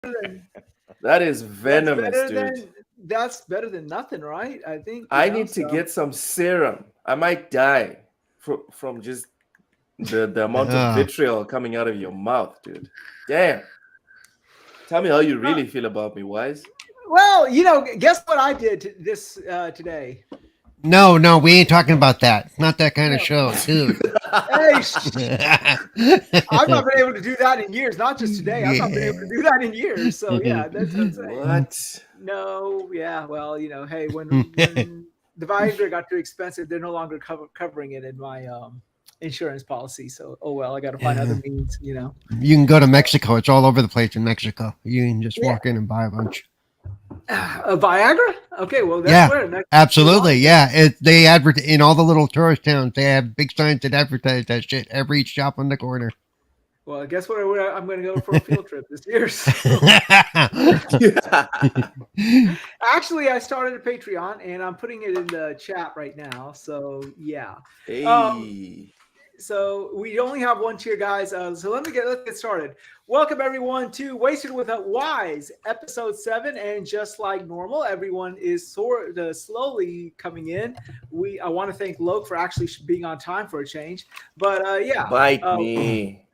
than That is that's venomous, better dude. than that's better than nothing, right? I think I need to so. get some serum. I might die from just the amount of Uh, vitriol coming out of your mouth, dude. Damn. Tell me how you Uh, really feel about me, Wise. well, guess what I did this today? no, we ain't talking about that. It's not that kind of No. show, dude. Hey, Yeah. I've not been able to do that in years. Not just today. I've not been able to do that in years. So yeah, that's what I'm saying. What? No, yeah, well, hey, when the Viagra got too expensive, they're no longer covering it in my insurance policy. So oh well, I got to find other means. You can go to Mexico. It's all over the place in Mexico. You can just Yeah, walk in and buy a bunch. a Viagra. Okay, well that's Yeah, where next we absolutely. want. Yeah, they advert in all the little tourist towns. They have big signs that advertise that shit. Every shop on the corner. Well, guess what? I'm going to go for a field trip this year. So Yeah. actually, I started a Patreon and I'm putting it in the chat right now. So yeah. Um, Hey. so we only have one tier, guys. So let's get started. Welcome everyone to Wasted with a Wise, episode 7, and just like normal, everyone is sort of slowly coming in. I want to thank Loke for actually being on time for a change, but yeah. Bite me.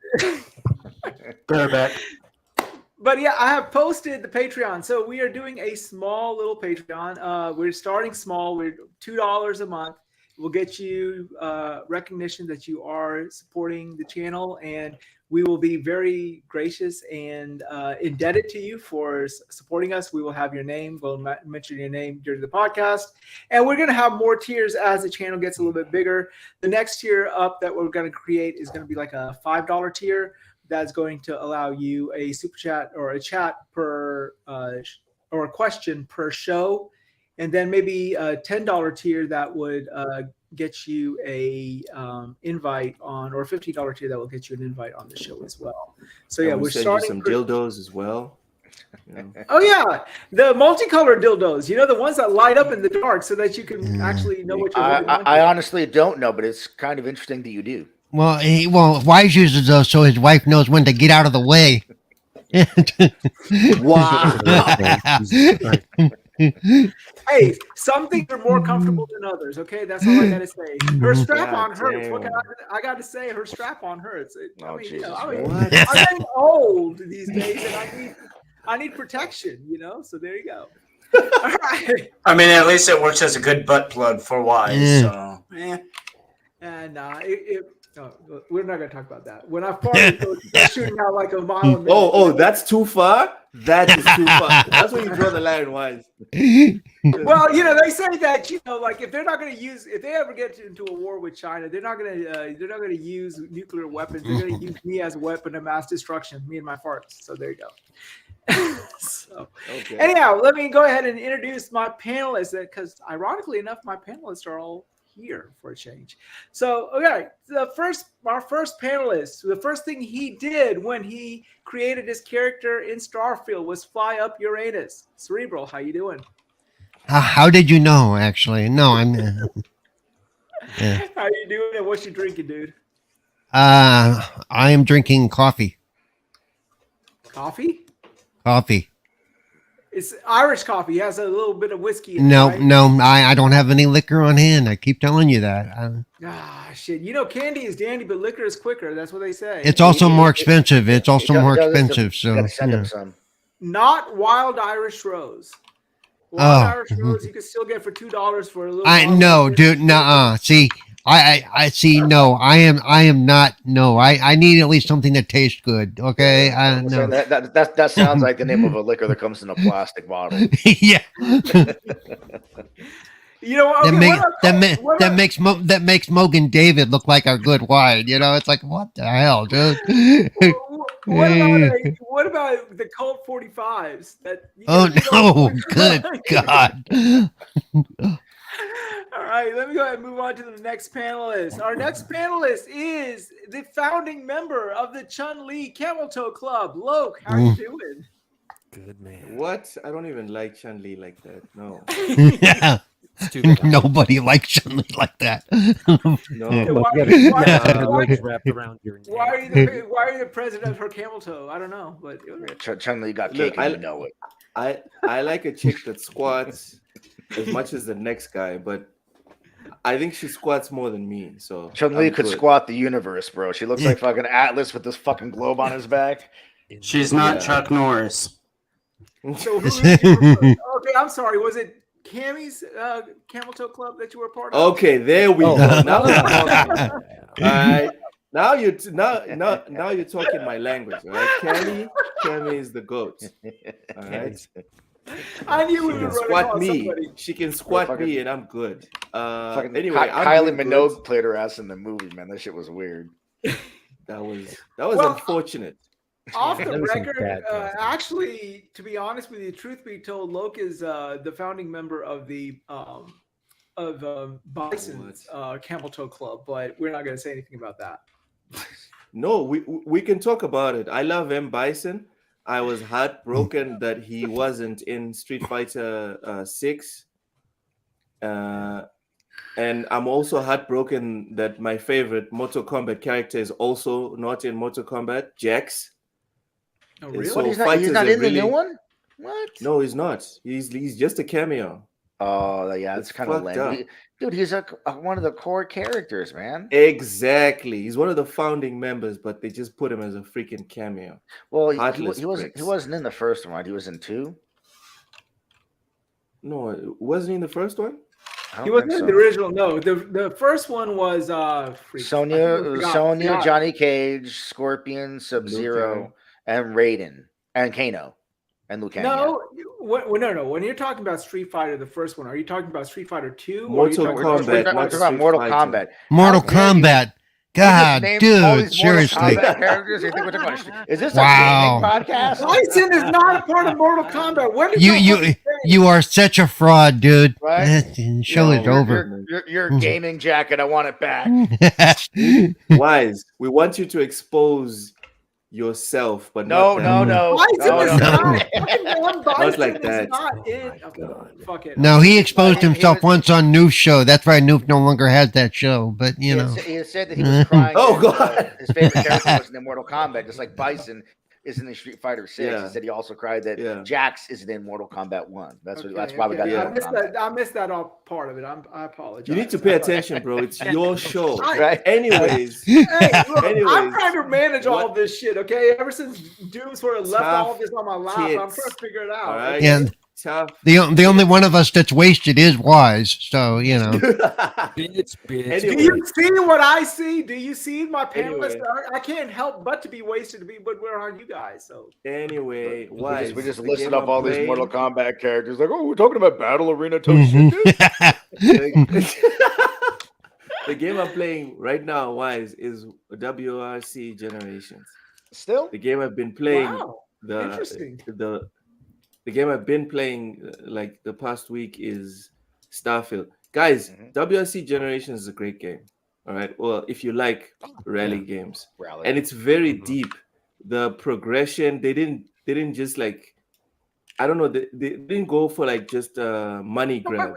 Bareback. But yeah, I have posted the Patreon. So we are doing a small little Patreon. We're starting small. We're $2 a month. We'll get you recognition that you are supporting the channel, and we will be very gracious and indebted to you for supporting us. We will have your name. We'll mention your name during the podcast, and we're going to have more tiers as the channel gets a little bit bigger. The next tier up that we're going to create is going to be like a $5 tier. That's going to allow you a super chat or a chat per or a question per show, and then maybe a $10 tier that would get you a invite on, or a $15 tier that will get you an invite on the show as well. So yeah, And we we're send you starting. some dildos as well. Oh yeah, the multicolored dildos. The ones that light up in the dark, so that you can actually know what you're holding on to. I honestly don't know, but it's kind of interesting that you do. Well, Wise uses those so his wife knows when to get out of the way. Wow. Hey, some things are more comfortable than others. Okay, that's all I gotta say. Her strap on God hurts. What damn. can I gotta say? Her strap on hurts. Oh, Jesus. What? I'm getting old these days, and I need protection. So there you go. All right. I mean, at least it works as a good butt plug for Wize. So, And we're not gonna talk about that. When I farted, they're shooting out like a mile a minute. Oh, that's too far? That is too far. That's where you draw the line, Wise. Well, they say that like if they ever get into a war with China, they're not gonna use nuclear weapons. They're gonna use me as a weapon of mass destruction. Me and my farts. So there you go. So Okay. anyhow, let me go ahead and introduce my panelists, because ironically enough, my panelists are all here for a change. So okay, our first panelist, the first thing he did when he created his character in Starfield was fly up Uranus. Cerebral, how you doing? How did you know? Actually, no, I'm. Yeah. How you doing, and what you drinking, dude? I am drinking coffee. Coffee? Coffee. It's Irish coffee. It has a little bit of whiskey in it, No, right? no, I don't have any liquor on hand. I keep telling you that. Shit. Candy is dandy, but liquor is quicker. That's what they say. It's also more expensive. It's also more expensive. So Gotta send him yeah. some. Not wild Irish rose. Oh. Wild Irish rose you can still get for $2 for a little. I bottle no, of dude. Nuh-uh. See, I see. No, I am not. No, I need at least something that tastes good. Okay. So No. that sounds like the name of a liquor that comes in a plastic bottle. Yeah. Okay, That makes Mogan David look like our good wine. It's like, what the hell, dude? what about the Colt 45s? Oh no! Good God! All right, let me go ahead and move on to the next panelist. Our next panelist is the founding member of the Chun-Li Camel Toe Club. Loke, how are you doing? Good man. What? I don't even like Chun-Li like that. No. Yeah. It's too bad. Nobody likes Chun-Li like that. No. Well, Why- you gotta why- have her why- legs wrapped around your neck. Why are you the president of her camel toe? I don't know, but Chun-Li got Look, cake and you know it. I like a chick that squats as much as the next guy, but I think she squats more than me. So Chun-Li I'm could good. squat the universe, bro. She looks like fucking Atlas with this fucking globe on his back. She's not Yeah. Chuck Norris. so who is your okay, I'm sorry. Was it Cammy's camel toe club that you were a part of? Okay, there we Oh. go. Now we're talking. All right. Now you're now you're talking my language. All right, Cammy is the goat. All right. I knew we She were can running squat across me. somebody. She can squat fucking- me, and I'm good. Fucking Anyway, I'm Kylie doing Minogue good. played her ass in the movie, man. That shit was weird. That was Well, unfortunate. Off the That was some record, bad casting. actually, to be honest with you, truth be told, Loke is the founding member of the Bison's Camel Toe Club, but we're not going to say anything about that. No, we can talk about it. I love M. Bison. I was heartbroken that he wasn't in Street Fighter 6. And I'm also heartbroken that my favorite Mortal Kombat character is also not in Mortal Kombat, Jax. Oh, And really? so He's fighters not are in the new really- one? What? No, he's not. He's just a cameo. Oh, yeah, It's it's kind of fucked lame. up. Dude, he's one of the core characters, man. Exactly. He's one of the founding members, but they just put him as a freaking cameo. Well, Heartless he pricks. wasn't in the first one, right? He was in 2. No, wasn't he in the first one? I He don't wasn't think in so. the original. No, the first one was freak. Sonya, Johnny Cage, Scorpion, Sub-Zero, Kang. and Raiden, and Kano, and Liu Kang. No, no. When you're talking about Street Fighter, the first one, are you talking about Street Fighter 2? Mortal yeah. Kombat. We're talking not about Street Mortal Fighter. Kombat. Mortal How dare you? Kombat. You just God, named all dude, these Mortal seriously. Kombat characters. You think we're talking about? Is this Wow. a gaming podcast? Bison is not a part of Mortal Kombat. When did You are such a fraud, dude. Right? Show Yeah, is over. Your gaming jacket. I want it back. Wize, we want you to expose yourself, but No, not them. no, no. Bison no, is no. not. Bison like is that. not in. Oh my Okay, God. fuck it. No, he exposed He himself was- once on Noof's show. That's why Noof no longer has that show. But He you had know, sa- he had said that he was crying. Oh, that, God. his favorite character wasn't in Mortal Kombat, just like Bison isn't in Street Fighter 6. Yeah. He said he also cried that Yeah. Jax isn't in Mortal Kombat 1. That's Okay, that's why we got okay. Yeah. Mortal Kombat. I missed that all part of it. I apologize. You need to pay attention, bro. It's your show. Right? Anyways, Hey, look, I'm Anyways, trying to manage all what- of this shit, okay? Ever since Doom sort of left Tough all of this on my lap, I'm kids. trying to figure it out. all right. Yeah. Tough. the only one of us that's wasted is Wise. So you know, Bitch. Anyway. Do you see what I see? Do you see my panelists? Anyway. I can't help but to be wasted but we're on you guys. So Anyway, Wize. We just the listed game up I'm all these playing- Mortal Kombat characters. Like, oh, we're talking about Battle Arena Toshinden. The game I'm playing right now, Wize, is WRC Generations. Still? The game I've been playing. wow, The interesting. the game I've been playing like the past week is Starfield. Guys, Mhm. WRC Generations is a great game. All right. Well, if you like rally games, Rally. and it's very Mhm. deep. The progression, they didn't just like, I don't know, they didn't go for like just a money grab.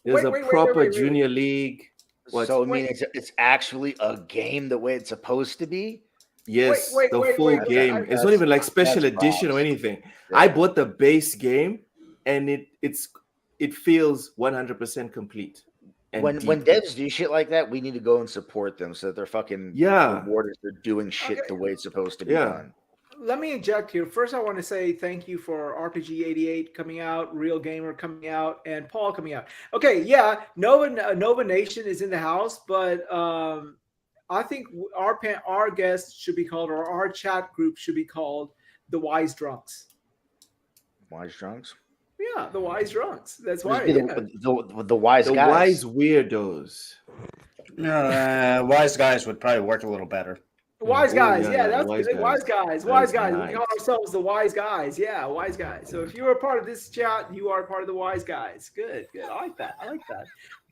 There's wait, a proper wait. junior league. What? So, I mean, it's actually a game the way it's supposed to be? Yes, wait, the wait, full wait, game. okay, It's not even like that's special edition or props. anything. Yeah. I bought the base game, and it feels 100% complete. And When deep. devs do shit like that, we need to go and support them so that they're fucking Yeah. rewarded for doing shit Okay. the way it's supposed to be Yeah. done. Let me inject here. First, I want to say thank you for RPG 88 coming out, Real Gamer coming out, and Paul coming out. Okay, yeah, Nova Nation is in the house, but I think our guests should be called, or our chat group should be called, the Wise Drunks. Wise drunks. Yeah, the Wise Drunks. That's Just why. be Yeah. the wise the guys. wise weirdos. Wise guys would probably work a little better. Wise Ooh, guys, yeah, yeah, yeah, that's wise good. Wise guys, That wise is guys. We nice. call ourselves the Wise Guys. Yeah, Wise Guys. So if you are part of this chat, you are part of the Wise Guys. Good. I like that.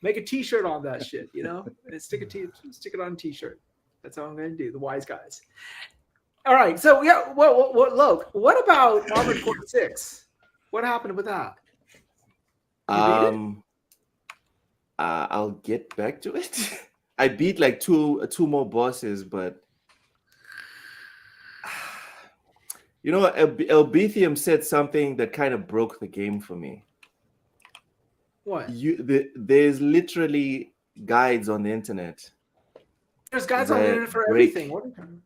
Make a T-shirt on that shit, and stick it on a T-shirt. That's how I'm going to do. The Wise Guys. All right. So yeah, look. What about Armored Core 6? What happened with that? You read it? I'll get back to it. I beat like two more bosses, but you know, Elbithium said something that kind of broke the game for me. What? There's literally guides on the internet. There's guys on the that internet for break- everything. What are you talking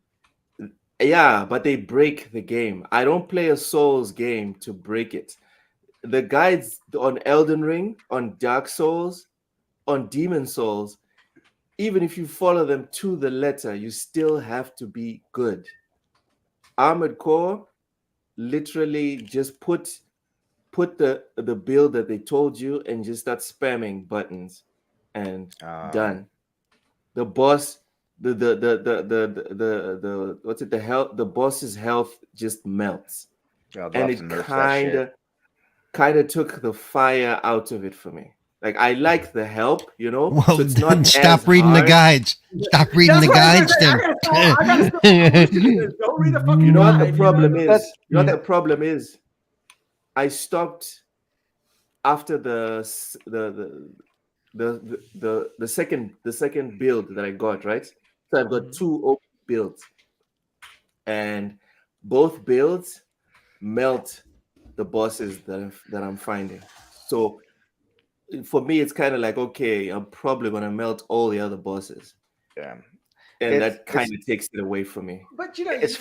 about? Yeah, but they break the game. I don't play a Souls game to break it. The guides on Elden Ring, on Dark Souls, on Demon Souls, even if you follow them to the letter, you still have to be good. Armored Core literally just put the build that they told you and just start spamming buttons and done. The boss, the what's it? The health, the boss's health just melts, and it kind of took the fire out of it for me. Like I like the help, you know. Well, so it's not stop as reading the hard. guides. Stop reading the guides, then. I gotta don't read the fucking You know what guide. the problem You know? is? You know what the problem is? I stopped after the second build that I got, right? So I've got two open builds, and both builds melt the bosses that I'm finding. So for me, it's kind of like, okay, I'm probably gonna melt all the other bosses. Yeah. And that kind of takes it away from me. But you know, It's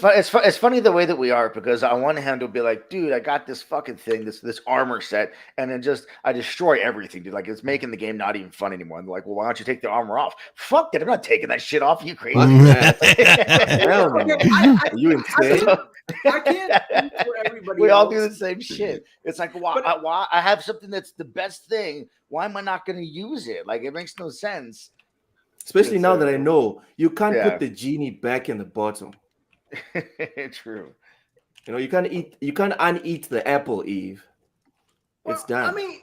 funny the way that we are, because on one hand, it'll be like, dude, I got this fucking thing, this armor set, and then I destroy everything, dude. Like, it's making the game not even fun anymore. And they're like, well, why don't you take the armor off? Fuck that! I'm not taking that shit off. You crazy? Hell no. Are you insane? I can't speak for everybody. We all else. do the same shit. It's like, why I have something that's the best thing. Why am I not going to use it? Like, it makes no sense. Especially now that I know you can't yeah. put the genie back in the bottle. True. You know, you can't uneat the apple, Eve. It's done. I mean,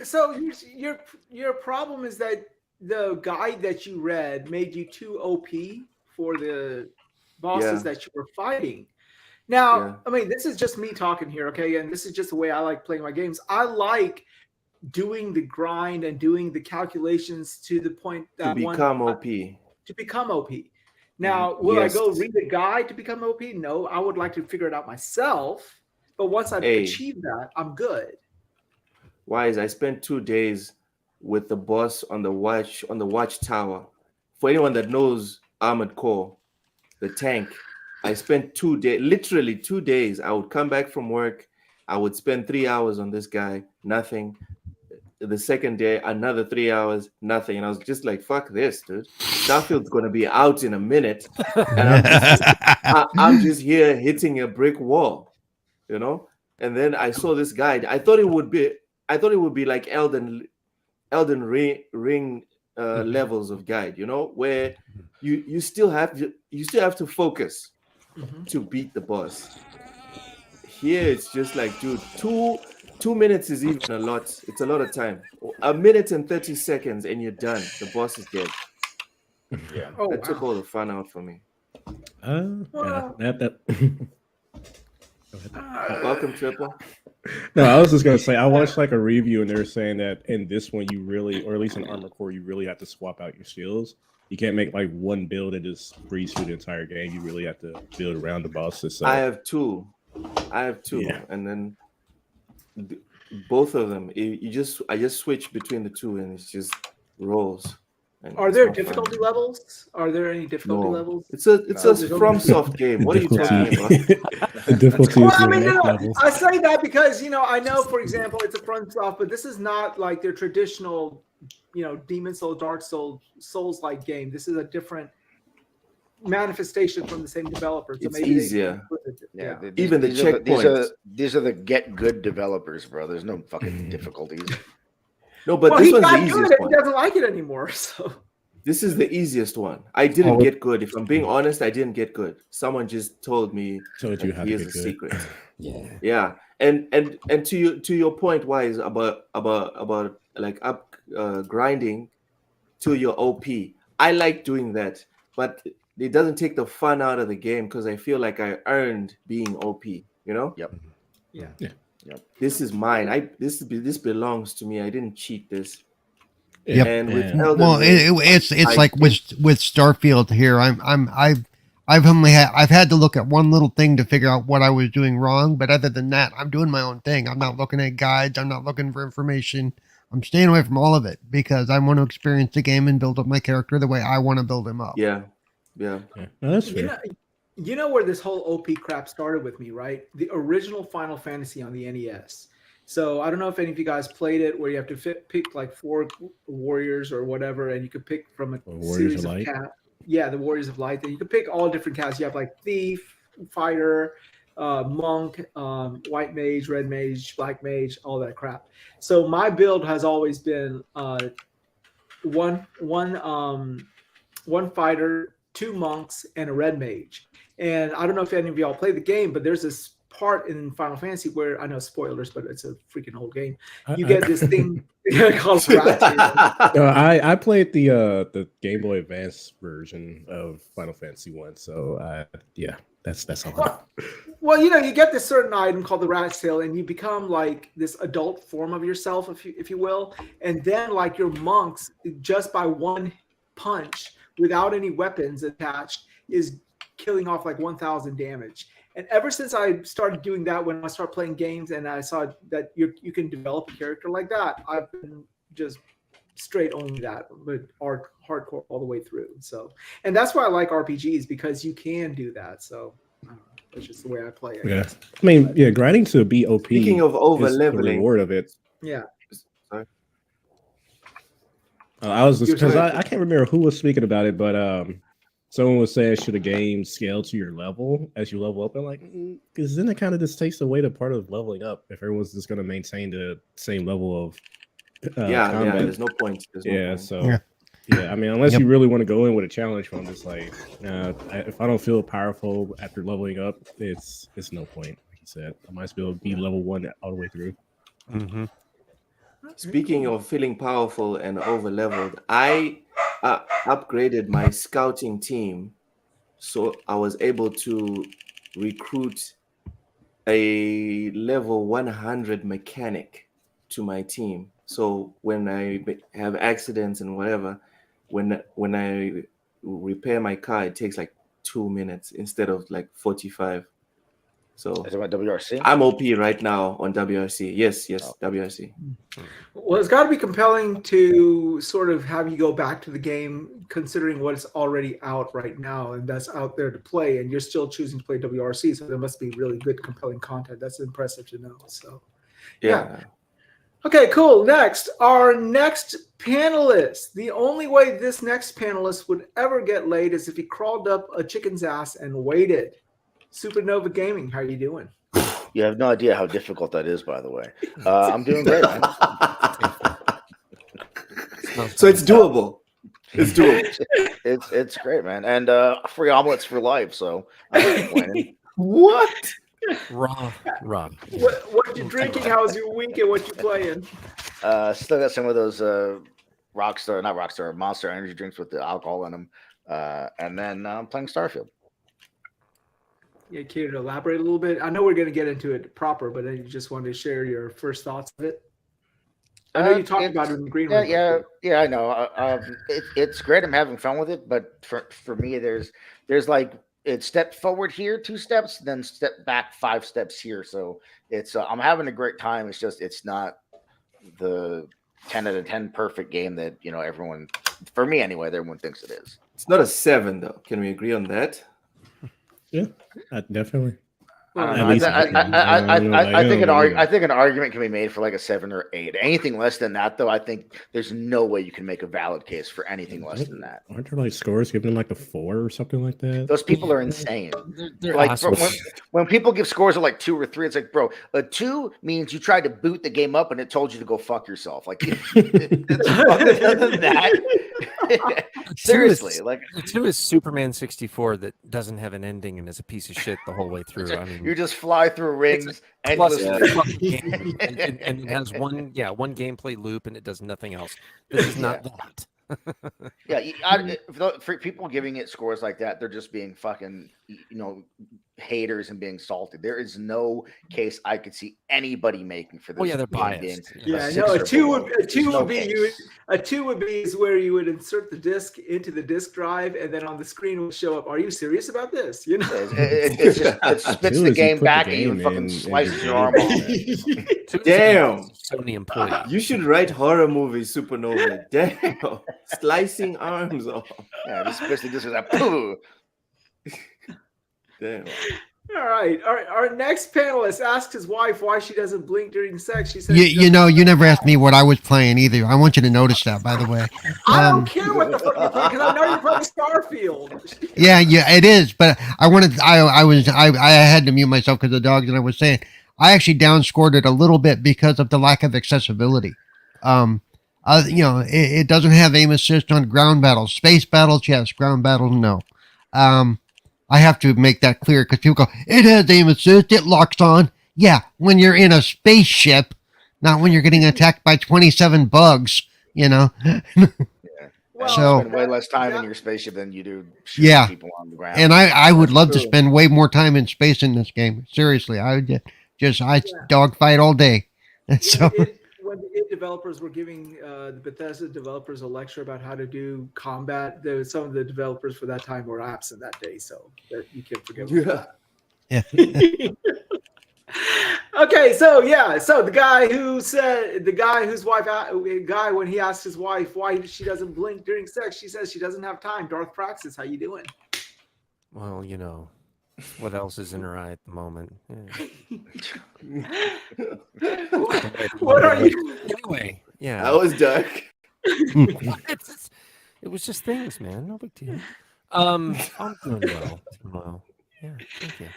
so your problem is that the guide that you read made you too OP for the bosses that you were fighting. Now, I mean, this is just me talking here, okay? And this is just the way I like playing my games. I like doing the grind and doing the calculations to the point that to become OP. To become OP. Now, will I go read the guide to become OP? No, I would like to figure it out myself. But once I've achieved that, I'm good. Wize, I spent 2 days with the boss on the watchtower. For anyone that knows Armored Core, the tank, I spent 2 days, literally 2 days. I would come back from work. I would spend 3 hours on this guy, nothing. The second day, another 3 hours, nothing. And I was just like, fuck this, dude. Starfield's going to be out in a minute. And I'm just here hitting a brick wall, you know? And then I saw this guide. I thought it would be like Elden Ring levels of guide, you know, where you still have to focus to beat the boss. Here it's just like, dude, 2 minutes is even a lot. It's a lot of time. 1 minute and 30 seconds and you're done. The boss is dead. Yeah. That took all the fun out for me. Welcome, Triple. No, I was just gonna say, I watched like a review and they were saying that in this one you really, or at least in Armored Core, you really have to swap out your skills. You can't make like one build and just breeze through the entire game. You really have to build around the bosses. So. I have two, and then both of them. I just switch between the two, and it's just rolls. Are there difficulty levels? Are there any difficulty levels? It's a FromSoft game. What are you talking about? The difficulty is levels. I say that because I know, for example, it's a FromSoft, but this is not like their traditional, Demon Souls, Dark Souls-like game. This is a different manifestation from the same developer. So it's easier. Even the checkpoints. These are the get good developers, bro. There's no fucking difficulties. No, but this one's the easiest one. He doesn't like it anymore, so. This is the easiest one. I didn't get good. If I'm being honest, I didn't get good. Someone just told me. Told you how to get good. Secret. Yeah. And to your point, Wize, about like grinding to your OP. I like doing that, but it doesn't take the fun out of the game because I feel like I earned being OP. You know? Yep. Yeah. Yep. This is mine. This belongs to me. I didn't cheat this. Yep. And with Yeah. Elden Well, Ring, it's I like with Starfield here. I've had to look at one little thing to figure out what I was doing wrong, but other than that, I'm doing my own thing. I'm not looking at guides. I'm not looking for information. I'm staying away from all of it because I want to experience the game and build up my character the way I want to build him up. yeah. Yeah. No, that's fair. You know where this whole OP crap started with me, right? The original Final Fantasy on the NES. So I don't know if any of you guys played it, where you have to pick like 4 warriors or whatever, and you could pick from a series of cats. Yeah, the Warriors of Light. You could pick all different cats. You have like thief, fighter, monk, white mage, red mage, black mage, all that crap. So my build has always been one fighter, 2 monks, and a red mage. And I don't know if any of y'all play the game, but there's this part in Final Fantasy where, I know spoilers, but it's a freaking old game. You get this thing called Rat Tail. No, I played the Game Boy Advance version of Final Fantasy 1, so yeah, that's all. Well, you get this certain item called the Rat's Tail, and you become like this adult form of yourself, if you will. And then like your monks, just by one punch without any weapons attached, is killing off like 1,000 damage. And ever since I started doing that, when I started playing games and I saw that you can develop a character like that, I've been just straight only that, but hardcore all the way through. So, and that's why I like RPGs, because you can do that. So that's just the way I play it. Yeah, I mean, yeah, grinding to be OP. Speaking of over is the leveling, reward of it. Yeah. I was just because I can't remember who was speaking about it, but someone was saying, should a game scale to your level as you level up? I'm like, because then it kind of just takes away the part of leveling up if everyone's just going to maintain the same level of combat. There's no point. I mean, unless you really want to go in with a challenge, I'm just like, if I don't feel powerful after leveling up, it's no point. Like you said, I might as well be level 1 all the way through. Mm-hmm. Speaking of feeling powerful and over leveled, I upgraded my scouting team, so I was able to recruit a level 100 mechanic to my team. So when I have accidents and whatever, when I repair my car, it takes like 2 minutes instead of like 45. So is it about WRC? I'm OP right now on WRC. Yes, WRC. Well, it's got to be compelling to sort of have you go back to the game, considering what is already out right now, and that's out there to play, and you're still choosing to play WRC. So there must be really good, compelling content. That's impressive to know. So, yeah. Okay, cool. Next, our next panelist. The only way this next panelist would ever get laid is if he crawled up a chicken's ass and waited. Supernova Gaming, how are you doing? You have no idea how difficult that is, by the way. I'm doing great, man. So it's doable. It's doable. It's great, man. And free omelets for life, so I'm not complaining. What? Rob. What you drinking? How's your week and what you playing? Still got some of those Monster energy drinks with the alcohol in them. And then I'm playing Starfield. Yeah, care to elaborate a little bit? I know we're going to get into it proper, but I just wanted to share your first thoughts of it. I know you talked about it in the green room. Yeah, I know. It's great. I'm having fun with it, but for me, there's like it's step forward here 2 steps, then step back 5 steps here. So it's I'm having a great time. It's just it's not the 10 out of 10 perfect game that everyone, for me anyway, everyone thinks it is. It's not a 7 though. Can we agree on that? Yeah, definitely. I think an argument can be made for like a 7 or 8. Anything less than that, though, I think there's no way you can make a valid case for anything less than that. Aren't there like scores given like a 4 or something like that? Those people are insane. They're like when people give scores of like 2 or 3, it's like, bro, a 2 means you tried to boot the game up and it told you to go fuck yourself. Like other than that. Seriously, like the 2 is Superman 64 that doesn't have an ending and is a piece of shit the whole way through. I mean, you just fly through rings endlessly, and it has one gameplay loop and it does nothing else. This is not that. Yeah, for people giving it scores like that, they're just being fucking, haters and being salted. There is no case I could see anybody making for this. Oh yeah, they're game being biased. Yeah, six no, or below. a two There's no would be case. a two would be is where you would insert the disc into the disc drive, and then on the screen will show up. Are you serious about this? You know, It spits Two the is you game put the back and game even fucking in slices the your game arm off. format. Damn. Sony employee. You should write horror movies, Supernova. Damn. Slicing arms off. Yeah, just spits the disc is like pooh. Damn. all right. Our next panelist asked his wife why she doesn't blink during sex. She said, You know, you never asked me what I was playing either. I want you to notice that, by the way. I don't care what the fuck you're playing because I know you're playing Starfield. Yeah, it is. But I had to mute myself because of the dogs, and I was saying I actually downscored it a little bit because of the lack of accessibility. It doesn't have aim assist on ground battles, space battles, yes, ground battles, no. I have to make that clear because people go, it has aim assist, it locks on. Yeah, when you're in a spaceship, not when you're getting attacked by 27 bugs, Well, So- spend way less time in your spaceship than you do shooting Yeah. people on the ground. And I would love to true. spend way more time in space in this game. Seriously, I would dogfight all day. So when the id developers were giving the Bethesda developers a lecture about how to do combat, some of the developers for that time were absent that day, so you can't forget. Yeah. yeah. Okay, so the guy whose wife, when he asked his wife why she doesn't blink during sex, she says she doesn't have time. Darth Praxis, how you doing? Well, what else is in her eye at the moment? Yeah. What are you? Anyway, yeah. That was dark. It was just things, man. No big deal. I'm doing well. Well, yeah. Thank you.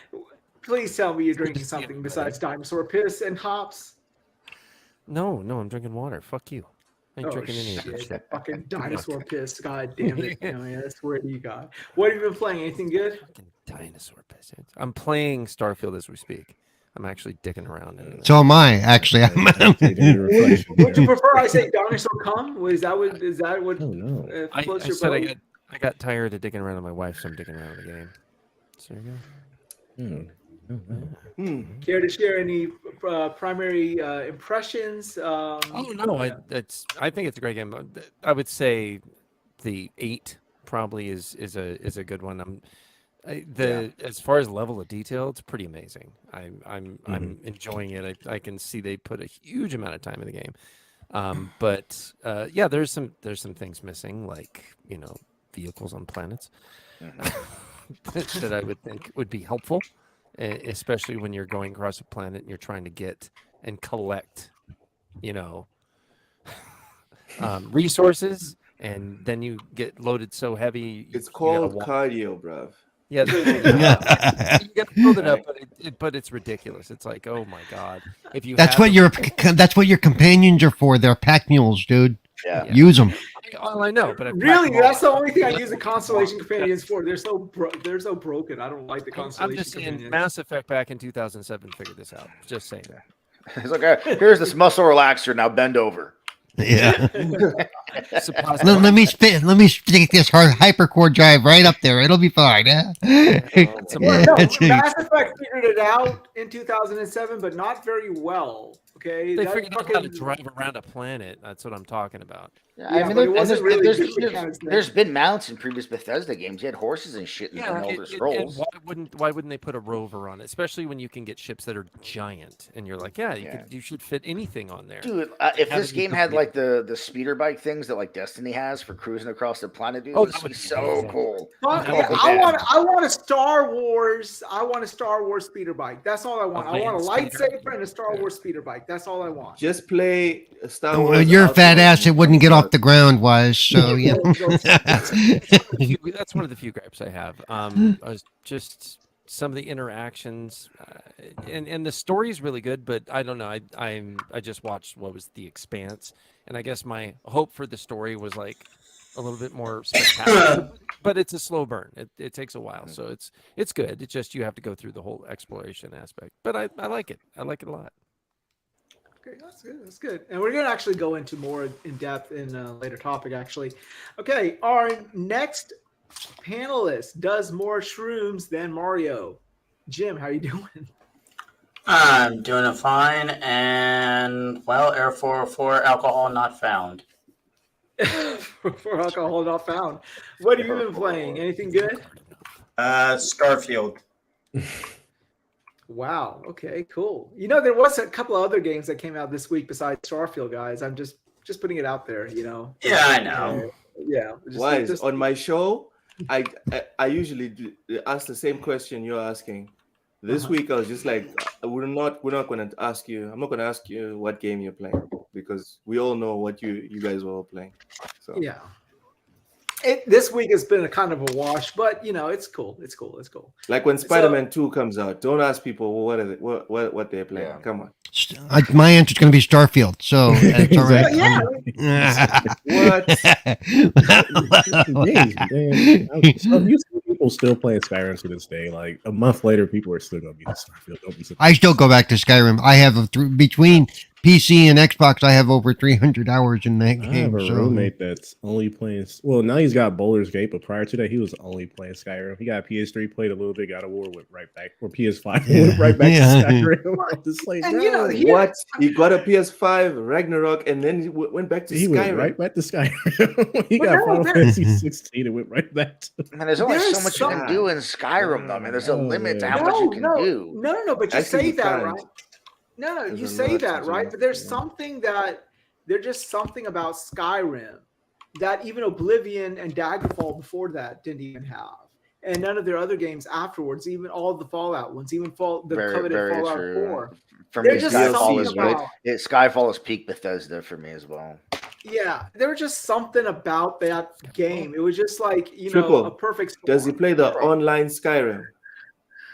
Please tell me you're drinking something besides dinosaur piss and hops. No, I'm drinking water. Fuck you. I ain't Oh, drinking any of this shit, shit. fucking dinosaur piss. God damn it. I swear to you, God. What have you been playing? Anything good? Fucking dinosaur piss. I'm playing Starfield as we speak. I'm actually dicking around in it. So am I actually. Would you prefer I say dinosaur cum? Is that what Oh no. I floats your said boat? I got tired of dicking around with my wife, so I'm dicking around with the game. So there you go. Care to share any primary impressions? Oh no, I think it's a great game. I would say the 8 probably is a good one. As far as level of detail, it's pretty amazing. I'm enjoying it. I can see they put a huge amount of time in the game. But there's some things missing, like vehicles on planets that I would think would be helpful, especially when you're going across a planet and you're trying to get and collect, resources, and then you get loaded so heavy. It's you gotta called walk. cardio, bruv. Yeah, you got to build it up, but it's ridiculous. It's like, oh my god! If you That's what your companions are for. They're pack mules, dude. Yeah. Use them. I know, but Really, that's the only thing I use the Constellation Companions for. They're so broken. I don't like the I'm Constellation just saying, Companions. Mass Effect back in 2007 figured this out. Just saying. It's like, here's this muscle relaxer. Now bend over. Yeah. Supposedly- let me stick this hypercore drive right up there. It'll be fine. Yeah. Well, no, It's- Mass Effect figured it out in 2007, but not very well. Okay, They That figured out how to fucking- drive around a planet. That's what I'm talking about. Yeah, Yeah, but it wasn't really there's, good there's, mechanics then. there's been mounts in previous Bethesda games. You had horses and shit in the Elder and Scrolls. why wouldn't they put a rover on it? Especially when you can get ships that are giant, and you're like, you should fit anything on there. Dude, if Have this it be game had complete. like the speeder bike things that like Destiny has for cruising across the planet, dude, Oh, this that would would be be so amazing. cool. Fuck, I yeah, want I that. want a Star Wars. I want a Star Wars speeder bike. That's all I want. I want a land speeder. lightsaber and a Star Wars speeder bike. That's all I want. Just play Star Wars. Well, your fat Outlaws ass, it and wouldn't get Outlaws. off the ground, Wise. So yeah. That's one of the few gripes I have. I was just some of the interactions, and the story's really good, but I don't know. I just watched what was The Expanse, and I guess my hope for the story was like a little bit more spectacular. But it's a slow burn. It takes a while, so it's good. It's just you have to go through the whole exploration aspect. But I like it. I like it a lot. Okay, that's good. That's good. And we're going to actually go into more in depth in a later topic, actually. Okay, our next panelist does more shrooms than Mario. Jim, how you doing? I'm doing it fine, and well, Air 404 alcohol not found. For alcohol not found. What have you been playing? Anything good? Starfield. Wow. Okay. Cool. You know, there was a couple of other games that came out this week besides Starfield, guys. I'm just putting it out there. You know. Yeah, I know. Yeah. Wize, on my show, I usually ask the same question you're asking. This week I was just like, we're not going to ask you. I'm not going to ask you what game you're playing because we all know what you guys were all playing. So yeah. This week has been a kind of a wash, but you know, it's cool. It's cool. It's cool. Like when Spider-Man 2 comes out, don't ask people what they're playing. Yeah. Come on. My answer is going to be Starfield, so that's all right. Yeah. What? So you see people still playing Skyrim to this day. Like a month later, people are still going to be in Starfield. Don't be surprised. I still go back to Skyrim. I have between PC and Xbox, I have over 300 hours in that I game. have a roommate that's only playing. Well, now he's got Baldur's Gate, but prior to that, he was only playing Skyrim. He got PS3, played a little bit, got a war, went right back, or PS5, went right back to Skyrim. Just like, And you know, What? He got a PS5, Ragnarok, and then he went back to he Skyrim. went right back to Skyrim. He But got no, Final there- Fantasy 16 and went right back to. Man, there's only There's so much you can some- do in Skyrim, though. Man, there's a Oh, limit to yeah. how much you can do. No. But you Actually, say you that, can't. right? No, There's you a say lot that, to right? do, But there's yeah. something there's just something about Skyrim that even Oblivion and Daggerfall before that didn't even have. And none of their other games afterwards, even all of the Fallout ones, even the Very, coveted very Fallout true. 4. For They're me, just Skyfall something is about- Skyfall is peak Bethesda for me as well. Yeah, there was just something about that game. It was just like, you Triple. know, a perfect storm. Does he play the online Skyrim?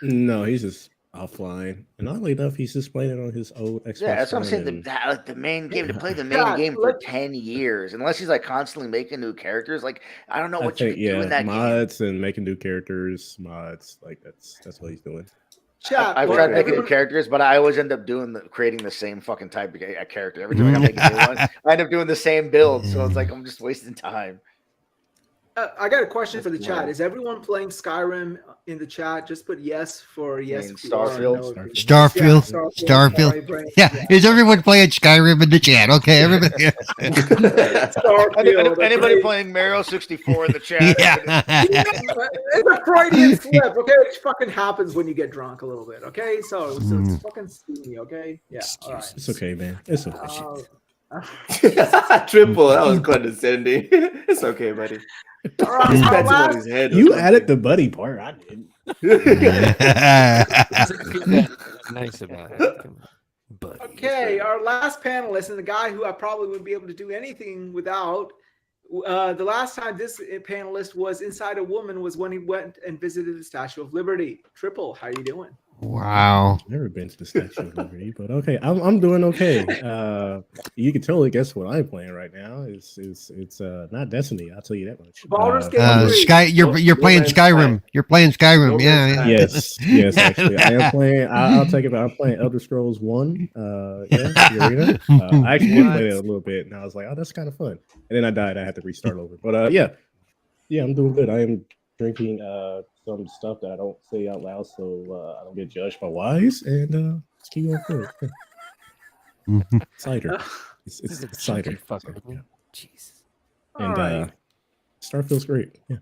No, he's just offline. And oddly enough, he's just playing it on his old Xbox. Yeah, that's what I'm One saying. and- The main game to play the main Yeah, game for let- 10 years, unless he's like constantly making new characters. Like I don't know I what you think, can do in that game. mods and making new characters, mods, like that's what he's doing. Chat. I've well, tried making new everyone- characters, but I always end up creating the same fucking type of character every time I make a new one. I end up doing the same build, so it's like I'm just wasting time. I got a question for the That's chat. wild. Is everyone playing Skyrim in the chat? Just put yes for yes. mean if you are, Starfield? no if you- Starfield. Yeah, Starfield. My brain- Yeah. Is everyone playing Skyrim in the chat? Okay, everybody. Starfield. Anybody okay. playing Mario 64 in the chat? Yeah. It's a Freudian slip, okay? It fucking happens when you get drunk a little bit, okay? So it's fucking steamy, okay? Yeah, all right. It's okay, man. It's okay. Triple. That was condescending. It's okay, buddy. All right, He's our patting on last- his head. or You something. added the buddy part. I didn't. Nice about it. Come on. But Okay, our last panelist, and the guy who I probably wouldn't be able to do anything without. The last time this panelist was inside a woman was when he went and visited the Statue of Liberty. Triple, how you doing? Wow. Never been to the Statue of Liberty, but okay, I'm doing okay. You can totally guess what I'm playing right now. It's not Destiny. I'll tell you that much. Baldur's Gate. Sky, you're playing Man's Skyrim. Sky. You're playing Skyrim. No Yeah, Man's yeah. Sky. Yes, actually, I am playing. I'll take it. I'm playing Elder Scrolls 1. The arena. I actually did play it a little bit, and I was like, oh, that's kind of fun. And then I died. I had to restart over. But yeah, I'm doing good. I am drinking some stuff that I don't say out loud, so I don't get judged by Wize, and let's keep going forward. Yeah. Cider. It's This is a cider. chunky fucker. Yeah. Jesus. All And right. Starfield's great. Yeah.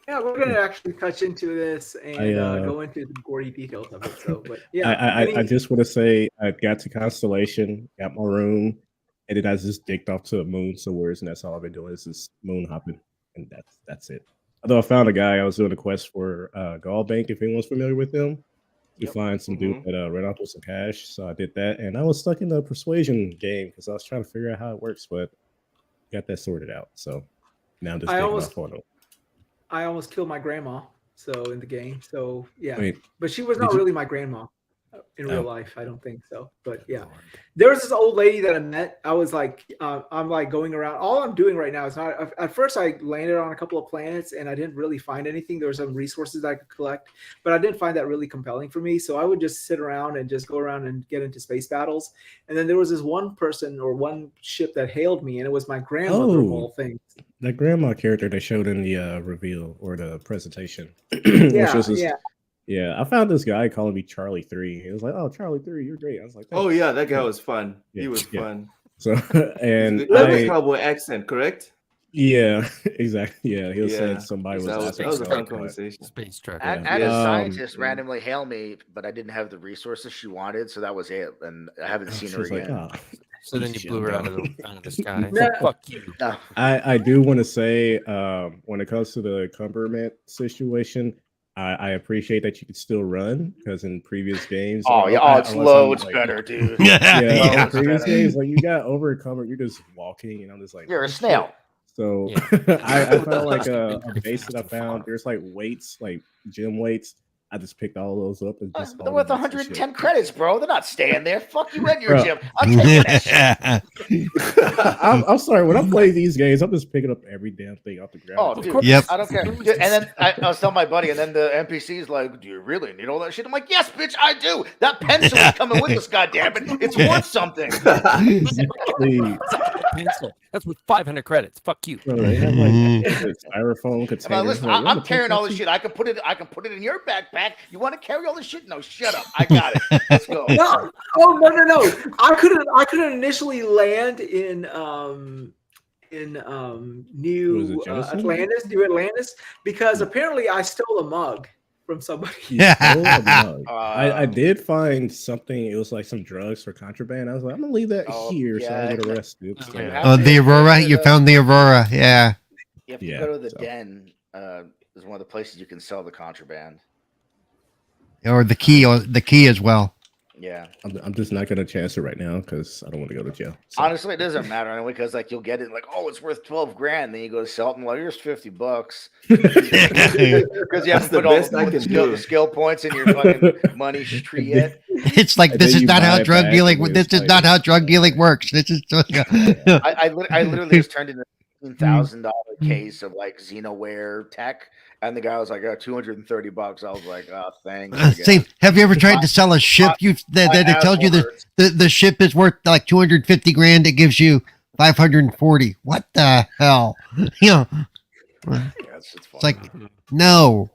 Yeah, we're gonna actually touch into this and go into the gory details of it. So, but yeah, I just want to say I got to Constellation, got my room, and then I just dicked off to the moon somewhere, and that's all I've been doing is just moon hopping, and that's it. Although I found a guy, I was doing a quest for Gallbank, if anyone's familiar with him, to find some dude that ran off with some cash. So I did that, and I was stuck in the persuasion game because I was trying to figure out how it works, but got that sorted out. So now I'm just taking off on it. I almost killed my grandma. So in the game, so yeah, Wait, but she was did not you- really my grandma. in Oh. real life. I don't think so. But yeah, there was this old lady that I met. I was like, I'm like going around. All I'm doing right now is not. At first, I landed on a couple of planets and I didn't really find anything. There were some resources I could collect, but I didn't find that really compelling for me. So I would just sit around and just go around and get into space battles. And then there was this one person or one ship that hailed me, and it was my grandmother of all things. That grandma character they showed in the reveal or the presentation. Yeah, yeah. Yeah, I found this guy calling me Charlie 3. He was like, "Oh, Charlie 3, you're great." I was like, Oh "Thanks." yeah, that guy was fun. Yeah, He was yeah. fun. So and With the cowboy accent, correct? yeah, exactly. Yeah, he was Yeah. saying somebody was That asking was a fun something, but- conversation. Space truck. I Yeah. had a scientist yeah. randomly hail me, but I didn't have the resources she wanted, so that was it. And I haven't seen She her was like, again. "Oh." So then you blew her out of the sky. No. Fuck you. No. I do want to say, when it comes to the Cumberland situation, I appreciate that you can still run because in previous games, Oh yeah, I- it's unless low, I'm, it's like- better, dude. Yeah, Yeah. in previous games, like you got overcome, you're just walking, and I'm just like, You're "Oh, a shit." snail. So Yeah. I found like a Pretty base fast that I and found. far. There's like weights, like gym weights. I just picked all those up and just They're all worth the weights and 110 credits, bro. They're not staying there. Fuck you and your Bro. gym. I'm taking that shit. I'm sorry. When I play these games, I'm just picking up every damn thing off the ground. Oh, Of dude, course. Yep. I don't care. Dude, and then I was telling my buddy, and then the NPC's like, "Do you really need all that shit?" I'm like, "Yes, bitch, I do. That pencil is coming with us, goddammit. It's worth something." Exactly. Pencil. That's worth 500 credits. Fuck you. Bro, they have like styrofoam I'm containers. like, listen, Like, I'm carrying all this shit. I can put it in your backpack. You want to carry all this shit? No, shut up. I got it. Let's go. No, oh no. I couldn't initially land in New Genesis? New Atlantis, because apparently I stole a mug from somebody. You stole a mug. Uh, I did find something. It was like some drugs for contraband. I was like, I'm gonna leave that Oh, here so I yeah. don't get arrested. Oh, So, yeah. Oh, the Aurora. You found the Aurora. Yeah. You have to Yeah, go to the so. den. Is one of the places you can sell the contraband. Or the key as well. Yeah. I'm just not gonna chance it right now because I don't want to go to jail. So, Honestly, it doesn't matter anyway, because like you'll get it like, oh, it's worth 12 grand. Then you go to sell it and like, here's $50 because you haven't the put all best I can do. the skill points in your fucking money tree yet. It's like And this then is you not buy how it drug back dealing. and This it's is like- not how drug dealing works. This is just. I literally just turned in a $15,000 case of like Xenoware tech, and the guy was like, $230. I was like, oh, thanks. I guess. Say, have you ever tried to sell a ship? That My it tells you asshole hurts. the ship is worth like 250 grand. It gives you 540. What the hell? You know, Yeah, it's it's like no.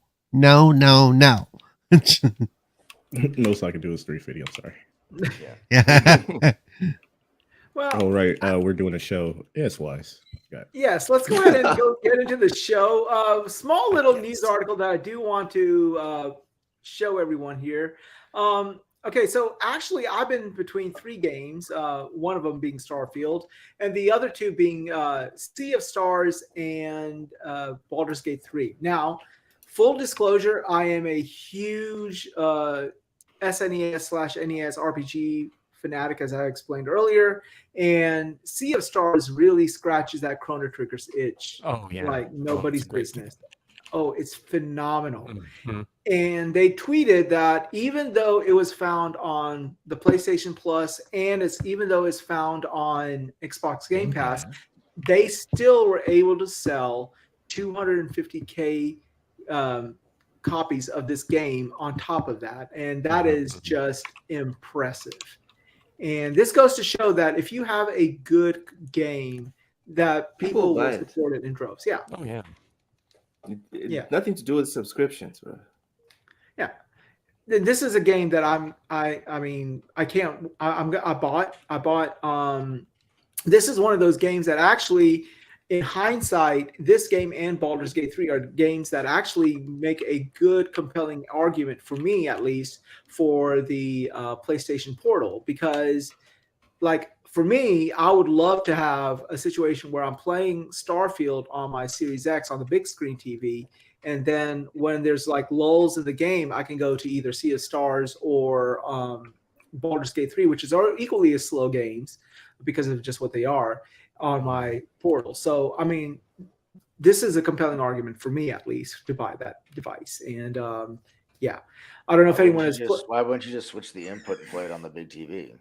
most I can do is 350. I'm sorry. Yeah. Well, Oh right, we're doing a show. Yes, Wise. Got yes, let's go ahead and go get into the show. Small little news article that I do want to show everyone here. Okay, so actually, I've been between three games. One of them being Starfield, and the other two being Sea of Stars and Baldur's Gate 3. Now, full disclosure, I am a huge SNES/NES RPG fanatic, as I explained earlier, and Sea of Stars really scratches that Chrono Trigger's itch Oh yeah. like nobody's it's a great business. Oh, it's phenomenal. Mhm. And they tweeted that even though it was found on the PlayStation Plus and even though it's found on Xbox Game Pass, they still were able to sell 250K copies of this game on top of that. And that is just impressive. And this goes to show that if you have a good game, that people buy will it. support it in droves. Yeah. Oh yeah. Yeah. Nothing to do with subscriptions, bro. Yeah. This is a game that I bought. This is one of those games that actually, in hindsight, this game and Baldur's Gate 3 are games that actually make a good, compelling argument, for me at least, for the PlayStation Portal. Because, like, for me, I would love to have a situation where I'm playing Starfield on my Series X on the big screen TV, and then when there's like lulls in the game, I can go to either Sea of Stars or Baldur's Gate 3, which is equally as slow games because of just what they are, on my Portal. So, I mean, this is a compelling argument for me, at least, to buy that device. And yeah, I don't know if anyone has. Why wouldn't you just switch the input and play it on the big TV?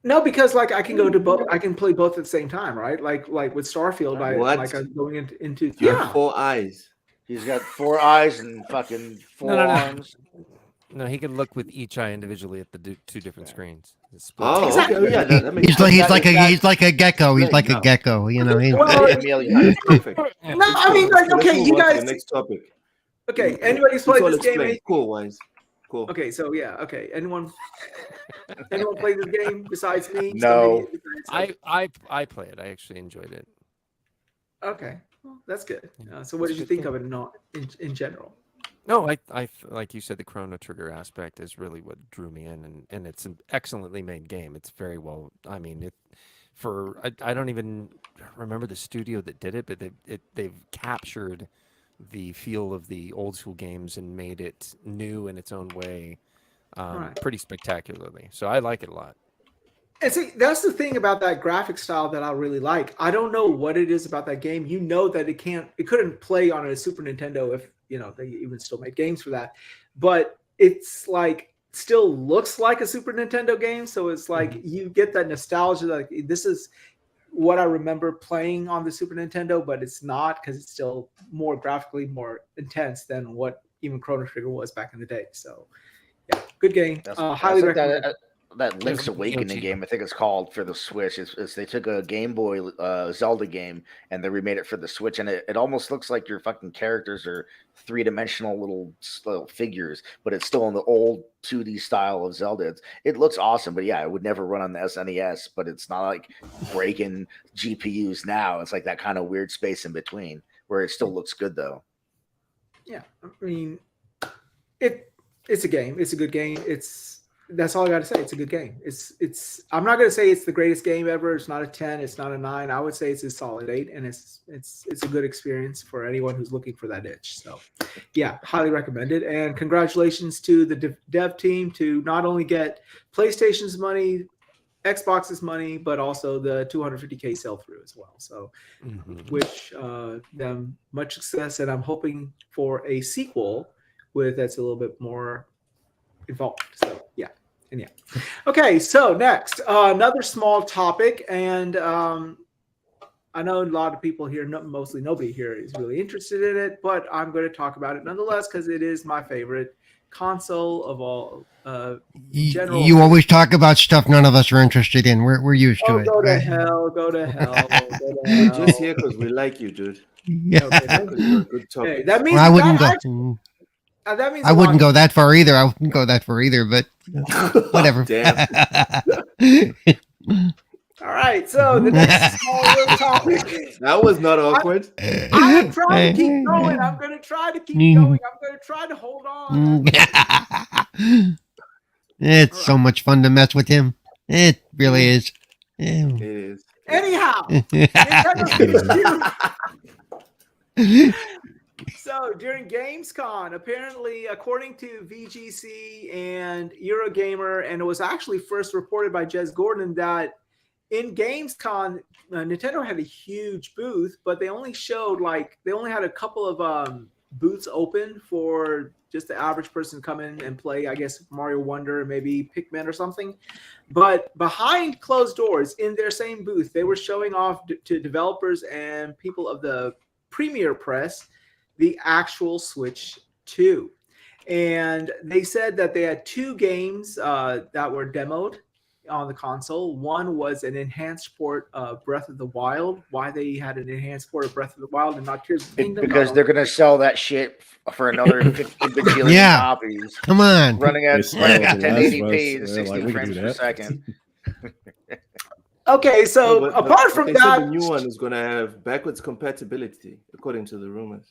No, because like I can go to both. I can play both at the same time, right? Like with Starfield, What? I'm going into You have 4 eyes. He's got 4 eyes and fucking 4 No. arms. No, he can look with each eye individually at the 2 different screens. Oh, Exactly. okay. Yeah, that makes He's like a gecko. He's like a gecko. You know. Well, Chameleon. perfect. no, I mean like Let's okay, move you on to guys. the next topic. Okay, anybody's It's played all this game? explained. Cool, Wize. Cool. Okay, so yeah, okay. Anyone play this game besides me? No. Somebody besides- I play it. I actually enjoyed it. Okay, well, that's good. So, what did you think of it in general? No, I like you said, the Chrono Trigger aspect is really what drew me in, and it's an excellently made game. It's very well. I mean, I don't even remember the studio that did it, but they've captured the feel of the old school games and made it new in its own way, Right. pretty spectacularly. So I like it a lot. And see, that's the thing about that graphic style that I really like. I don't know what it is about that game. You know that it couldn't play on a Super Nintendo if they even still made games for that. But it's like still looks like a Super Nintendo game. So it's like you get that nostalgia. Like this is what I remember playing on the Super Nintendo, but it's not because it's still more graphically more intense than what even Chrono Trigger was back in the day. So yeah, good game. Highly recommend. That Link's Awakening game, I think it's called, for the Switch. Is they took a Game Boy Zelda game and they remade it for the Switch, and it almost looks like your fucking characters are 3-dimensional little figures, but it's still in the old 2D style of Zelda. It looks awesome, but yeah, it would never run on the SNES, but it's not like breaking GPUs now. It's like that kind of weird space in between where it still looks good though. Yeah, I mean, it's a game. It's a good game. That's all I got to say. It's a good game. I'm not going to say it's the greatest game ever. It's not a 10. It's not a 9. I would say it's a solid 8, and it's a good experience for anyone who's looking for that itch. So, yeah, highly recommend it. And congratulations to the dev team to not only get PlayStation's money, Xbox's money, but also the 250K sell through as well. So, wish them much success, and I'm hoping for a sequel that's a little bit more involved. So, yeah. And yeah. Okay, so next, another small topic, and I know a lot of people here, mostly nobody here is really interested in it, but I'm going to talk about it nonetheless because it is my favorite console of all. General. You always talk about stuff none of us are interested in. We're used to it. Go to right? hell. Go to hell. We're just here because we like you, dude. Yeah. Okay, thank Because you. you're a good topic. Hey, that means Well, I wouldn't that go. that means I wouldn't go that far either. I wouldn't go that far either. But whatever. Damn. All right, so the next small little topic. That was not awkward. I'm trying to keep going. I'm going to try to keep going. I'm going to try to hold on. It's so much fun to mess with him. It really is. Yeah. It is. Anyhow, so during Gamescom, apparently, according to VGC and Eurogamer, and it was actually first reported by Jez Gordon that in Gamescom, Nintendo had a huge booth, but they only had a couple of booths open for just the average person to come in and play, I guess, Mario Wonder, maybe Pikmin or something. But behind closed doors in their same booth, they were showing off to developers and people of the Premier Press the actual Switch 2. And they said that they had 2 games that were demoed on the console. One was an enhanced port of Breath of the Wild. Why they had an enhanced port of Breath of the Wild and not Tears of the Kingdom? Because they're going to sell that shit for another 50 bajillion Yeah. copies. Come on. Running at They sell it to 1080p us. to They're 60 like, we can frames do per that. second. Okay, so But apart from they said that, the new one is going to have backwards compatibility, according to the rumors.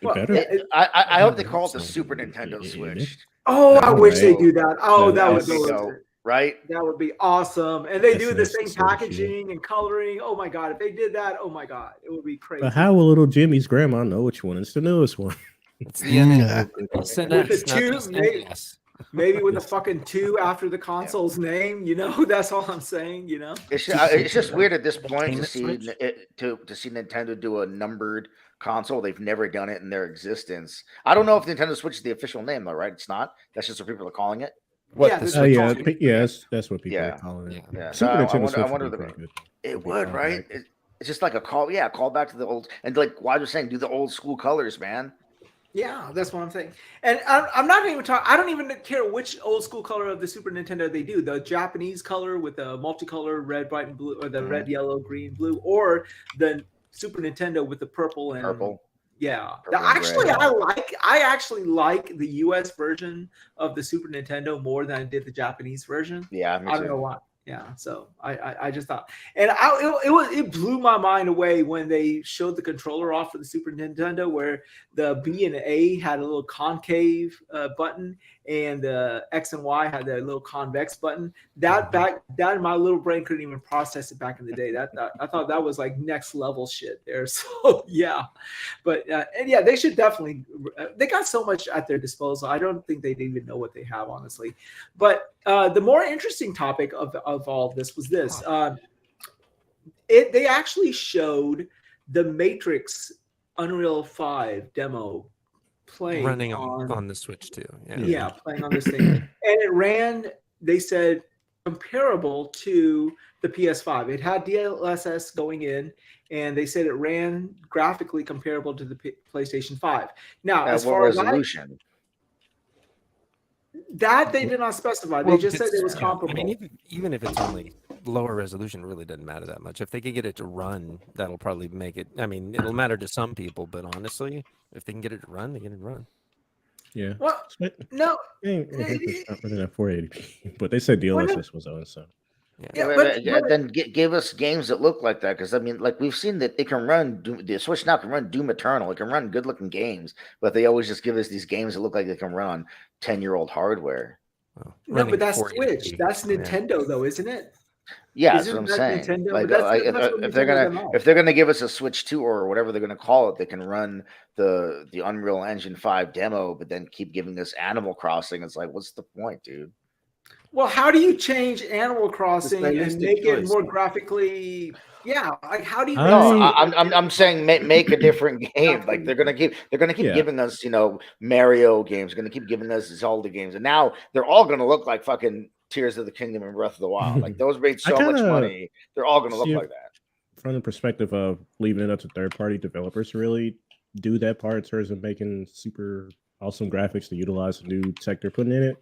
It Well, better. I hope they call it the Super Nintendo Switch, oh, I wish they Right. do that. Oh, that would There you be go. Right? that would be awesome. And they do the That's same so packaging and coloring. Oh my god, if they did that, oh my god, it would be crazy. But how will little Jimmy's grandma know which one is the newest one? It's the NS, With the SNES, not two, just maybe- NES. Maybe with the fucking 2 after the console's name, that's all I'm saying, It's just weird at this point to Payment see switch? to see Nintendo do a numbered console. They've never done it in their existence. I don't know if Nintendo Switch is the official name though, right? It's not. That's just what people are calling it. What Yeah, the this Switch yeah, two? that's what people Yeah. are calling it. Yeah. Yeah. So Super I Nintendo Switch wonder would be the pretty good. it be would, right? compact. It's just like a call back to the old, and like Wize was saying, do the old school colors, man. Yeah, that's what I'm saying. And I'm not even talking. I don't even care which old school color of the Super Nintendo they do. The Japanese color with the multicolor red, white, and blue, or the red, yellow, green, blue, or the Super Nintendo with the purple and Purple. Yeah. Purple and Actually, gray. I actually like the US version of the Super Nintendo more than I did the Japanese version. Yeah, me I don't know too. why. Yeah, so I just thought, and it blew my mind away when they showed the controller off for the Super Nintendo, where the B and A had a little concave button, and the X and Y had the little convex button. That my little brain couldn't even process it back in the day. That I thought that was like next level shit there. So yeah, but and yeah, they should definitely. They got so much at their disposal. I don't think they'd even know what they have, honestly. But the more interesting topic of all of this was this. They actually showed the Matrix Unreal 5 demo playing Running on the Switch too. Yeah, playing on this thing. And it ran, they said, comparable to the PS5. It had DLSS going in, and they said it ran graphically comparable to the PlayStation 5. Now, as what far as resolution? that they did not specify. They just said it was comparable. I mean, even if it's only lower resolution, it really doesn't matter that much. If they can get it to run, that'll probably make it. I mean, it'll matter to some people, but honestly, if they can get it to run, they get it to run. Yeah. Well, no. It's not running at 480p, but they said DLSS was on, so. Then give us games that look like that, because I mean, like we've seen that it can run. The Switch now can run Doom Eternal. It can run good-looking games, but they always just give us these games that look like they can run on 10-year-old hardware. No, but that's Switch. That's Nintendo, though, isn't it? Yeah, that's what I'm saying. Nintendo? Like, That's if they're gonna give us a Switch 2 or whatever they're gonna call it, they can run the Unreal Engine 5 demo, but then keep giving us Animal Crossing. It's like, what's the point, dude? Well, how do you change Animal Crossing and make it more graphically? Yeah, like how do you? No, I'm saying make a different game. Like they're gonna keep giving us, Mario games. They're gonna keep giving us Zelda games, and now they're all gonna look like fucking Tears of the Kingdom and Breath of the Wild. Like those made so much money. They're all gonna look like that. From the perspective of leaving it up to third-party developers to really do that part in terms of making super awesome graphics to utilize the new tech they're putting in it.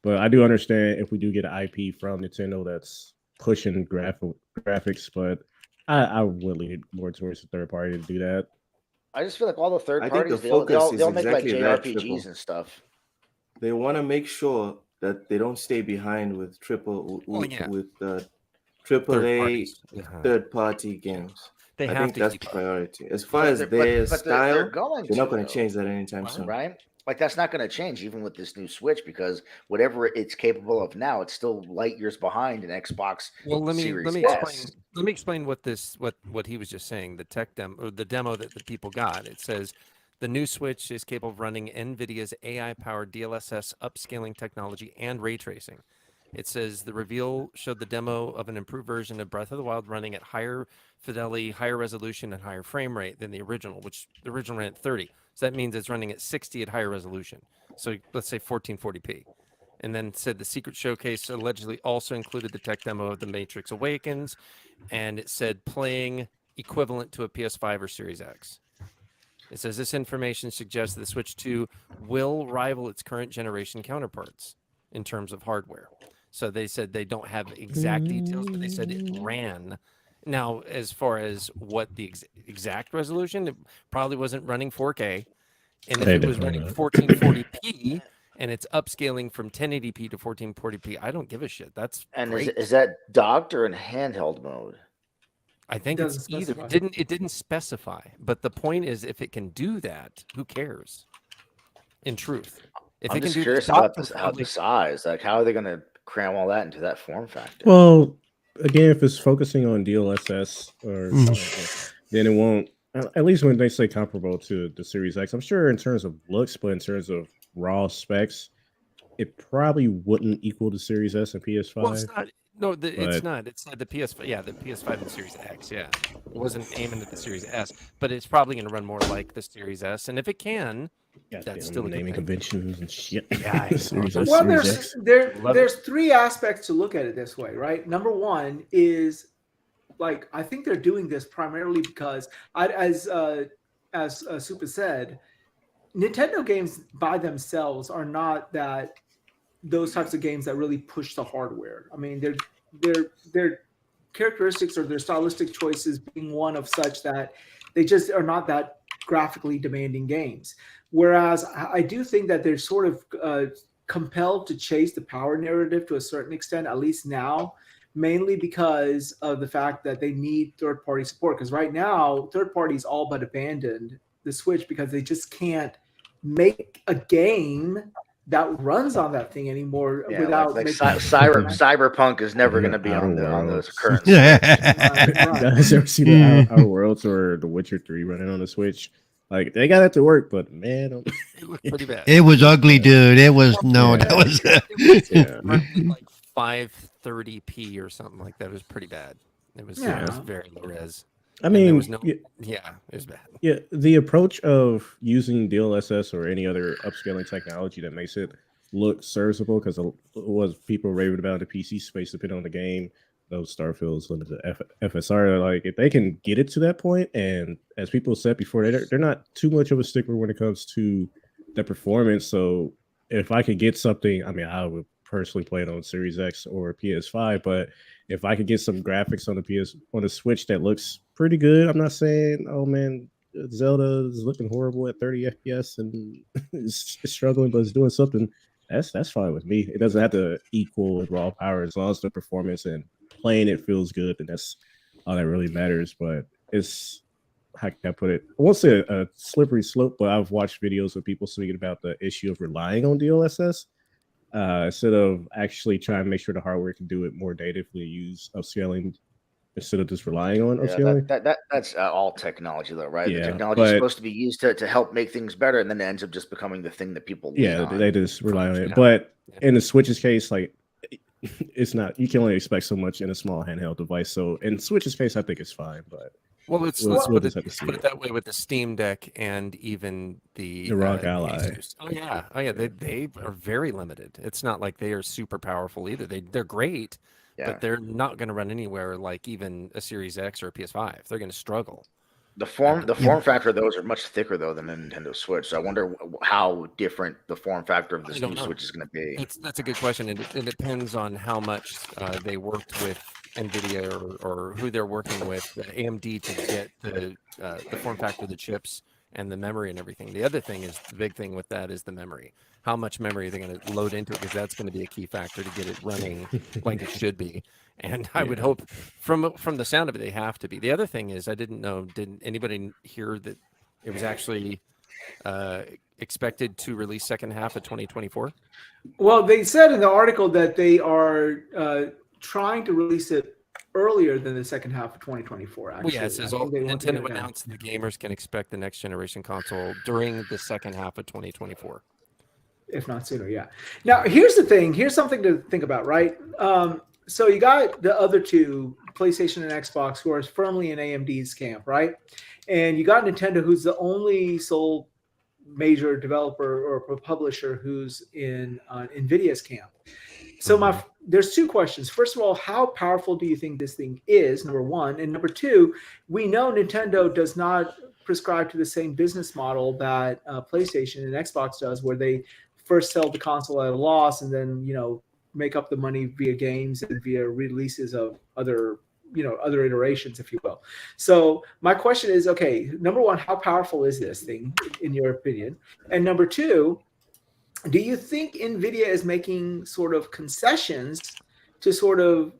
But I do understand if we do get an IP from Nintendo that's pushing graphics, but I would lean more towards the third party to do that. I just feel like all the third I think parties, the focus is they'll make like exactly that, JRPGs Triple. and stuff. They want to make sure that they don't stay behind with triple AAA third party games. They I have think to that's keep the up. priority. As far as their style, they're not going to change that anytime soon. Right? Like that's not going to change even with this new Switch, because whatever it's capable of now, it's still light years behind an Xbox. Well, let me explain what he was just saying. The tech demo, or the demo that the people got. It says the new Switch is capable of running NVIDIA's AI-powered DLSS upscaling technology and ray tracing. It says the reveal showed the demo of an improved version of Breath of the Wild running at higher fidelity, higher resolution, and higher frame rate than the original, which the original ran at 30. So that means it's running at 60 at higher resolution. So let's say 1440p. And then said the secret showcase allegedly also included the tech demo of The Matrix Awakens, and it said playing equivalent to a PS5 or Series X. It says this information suggests that the Switch 2 will rival its current generation counterparts in terms of hardware. So they said they don't have exact details, but they said it ran. Now, as far as what the exact resolution, it probably wasn't running 4K. And if it was running 1440p and it's upscaling from 1080p to 1440p, I don't give a shit. That's great. Is that docked or in handheld mode? I think it's either. It didn't specify. But the point is, if it can do that, who cares? In truth. If I'm just curious about the size. Like, how are they going to cram all that into that form factor? Well, again, if it's focusing on DLSS or then it won't. At least when they say comparable to the Series X, I'm sure in terms of looks, but in terms of raw specs, it probably wouldn't equal the Series S and PS5. Well, it's not. No, it's But- not. It's the PS5. Yeah, the PS5 and Series X. Yeah, it wasn't aiming at the Series S, but it's probably going to run more like the Series S. And if it can, that's still a good naming thing. conventions and shit. Yeah, I know. Series S, Well, Series X. there's three aspects to look at it this way, right? Number one is, like, I think they're doing this primarily because, as Supa said, Nintendo games by themselves are not those types of games that really push the hardware. I mean, their characteristics or their stylistic choices being one of such that they just are not that graphically demanding games. Whereas I do think that they're sort of compelled to chase the power narrative to a certain extent, at least now, mainly because of the fact that they need third-party support. Because right now, third parties all but abandoned the Switch because they just can't make a game that runs on that thing anymore without like making Cyberpunk is never going to be on Outer the Worlds. current. Right. You guys ever see the Outer Worlds or The Witcher 3 running on the Switch? Like, they got it to work, but man, It looked pretty bad. It was ugly, dude. It was no. Yeah. That was. Yeah. Running like 530p or something like that. It was pretty bad. It was Yeah. very low res. I And there mean, was no, yeah, it was bad. yeah, the approach of using DLSS or any other upscaling technology that makes it look serviceable, because it was people raving about the PC space depending on the game. Those Starfield's limited FSR, like if they can get it to that point, and as people said before, they're not too much of a stickler when it comes to the performance. So if I could get something, I mean, I would personally play it on Series X or PS5, but if I could get some graphics on the Switch that looks pretty good, I'm not saying, oh man, Zelda is looking horrible at 30 FPS and it's struggling, but it's doing something. That's fine with me. It doesn't have to equal with raw power as long as the performance and playing it feels good, and that's all that really matters. But it's, how can I put it? I won't say a slippery slope, but I've watched videos of people speaking about the issue of relying on DLSS instead of actually trying to make sure the hardware can do it more natively, use upscaling instead of just relying on upscaling. That's all technology, though, right? Yeah, the technology is but- supposed to be used to help make things better, and then it ends up just becoming the thing that people lean Yeah, on. they just rely on it. Yeah. But Yeah. in the Switch's case, like it's not, you can only expect so much in a small handheld device. So in Switch's case, I think it's fine. But Well, let's we'll put just have to see it it. that way with the Steam Deck and even the Rock Ally. Asus. Oh yeah. They are very limited. It's not like they are super powerful either. They're great, Yeah. but they're not going to run anywhere like even a Series X or a PS5. They're going to struggle. The form factor of those are much thicker though than the Nintendo Switch. So I wonder how different the form factor of this I don't new know. Switch is going to be. That's a good question. It depends on how much they worked with NVIDIA or who they're working with, AMD, to get the form factor of the chips and the memory and everything. The other thing is, the big thing with that is the memory. How much memory are they going to load into it? Because that's going to be a key factor to get it running like it should be. And I would hope, from the sound of it, they have to be. The other thing is, I didn't know, did anybody hear that it was actually expected to release second half of 2024? Well, they said in the article that they are trying to release it earlier than the second half of 2024. Actually, Well, yeah, it says I think they want to get Nintendo it done. announced the gamers can expect the next generation console during the second half of 2024. If not sooner. Yeah. Now, here's the thing. Here's something to think about, right? So you got the other two, PlayStation and Xbox, who are firmly in AMD's camp, right? And you got Nintendo, who's the only sole major developer or publisher who's in NVIDIA's camp. So there's two questions. First of all, how powerful do you think this thing is? Number one. And number two, we know Nintendo does not prescribe to the same business model that PlayStation and Xbox does, where they first sell the console at a loss and then, make up the money via games and via releases of other iterations, if you will. So my question is, okay, number one, how powerful is this thing in your opinion? And number two, do you think NVIDIA is making sort of concessions to sort of